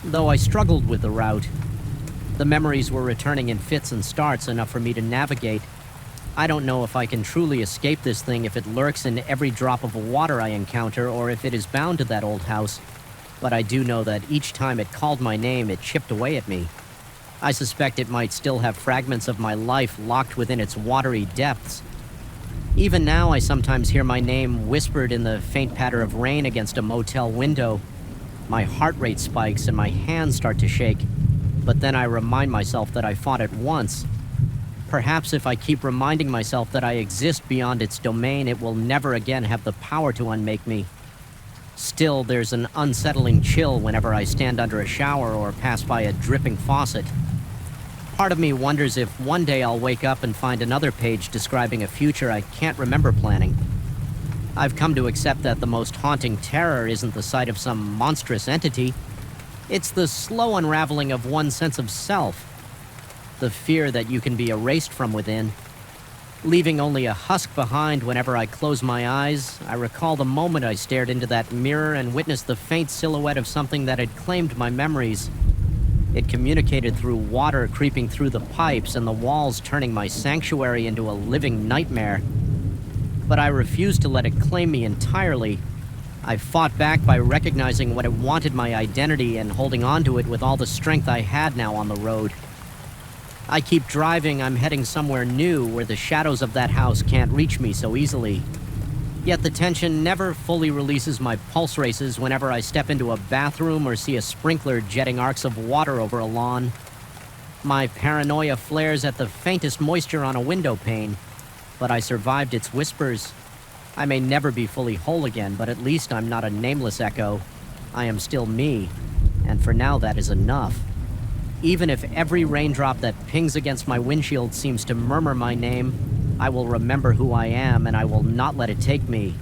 though I struggled with the route. The memories were returning in fits and starts, enough for me to navigate. I don't know if I can truly escape this thing, if it lurks in every drop of water I encounter, or if it is bound to that old house. But I do know that each time it called my name, it chipped away at me. I suspect it might still have fragments of my life locked within its watery depths. Even now, I sometimes hear my name whispered in the faint patter of rain against a motel window. My heart rate spikes and my hands start to shake. But then I remind myself that I fought it once. Perhaps if I keep reminding myself that I exist beyond its domain, it will never again have the power to unmake me. Still, there's an unsettling chill whenever I stand under a shower or pass by a dripping faucet. Part of me wonders if one day I'll wake up and find another page describing a future I can't remember planning. I've come to accept that the most haunting terror isn't the sight of some monstrous entity. It's the slow unraveling of one's sense of self. The fear that you can be erased from within, leaving only a husk behind. Whenever I close my eyes, I recall the moment I stared into that mirror and witnessed the faint silhouette of something that had claimed my memories. It communicated through water creeping through the pipes and the walls, turning my sanctuary into a living nightmare. But I refused to let it claim me entirely. I fought back by recognizing what it wanted, my identity, and holding on to it with all the strength I had now on the road. I keep driving. I'm heading somewhere new where the shadows of that house can't reach me so easily. Yet the tension never fully releases. My pulse races whenever I step into a bathroom or see a sprinkler jetting arcs of water over a lawn. My paranoia flares at the faintest moisture on a window pane, but I survived its whispers. I may never be fully whole again, but at least I'm not a nameless echo. I am still me, and for now that is enough. Even if every raindrop that pings against my windshield seems to murmur my name, I will remember who I am, and I will not let it take me.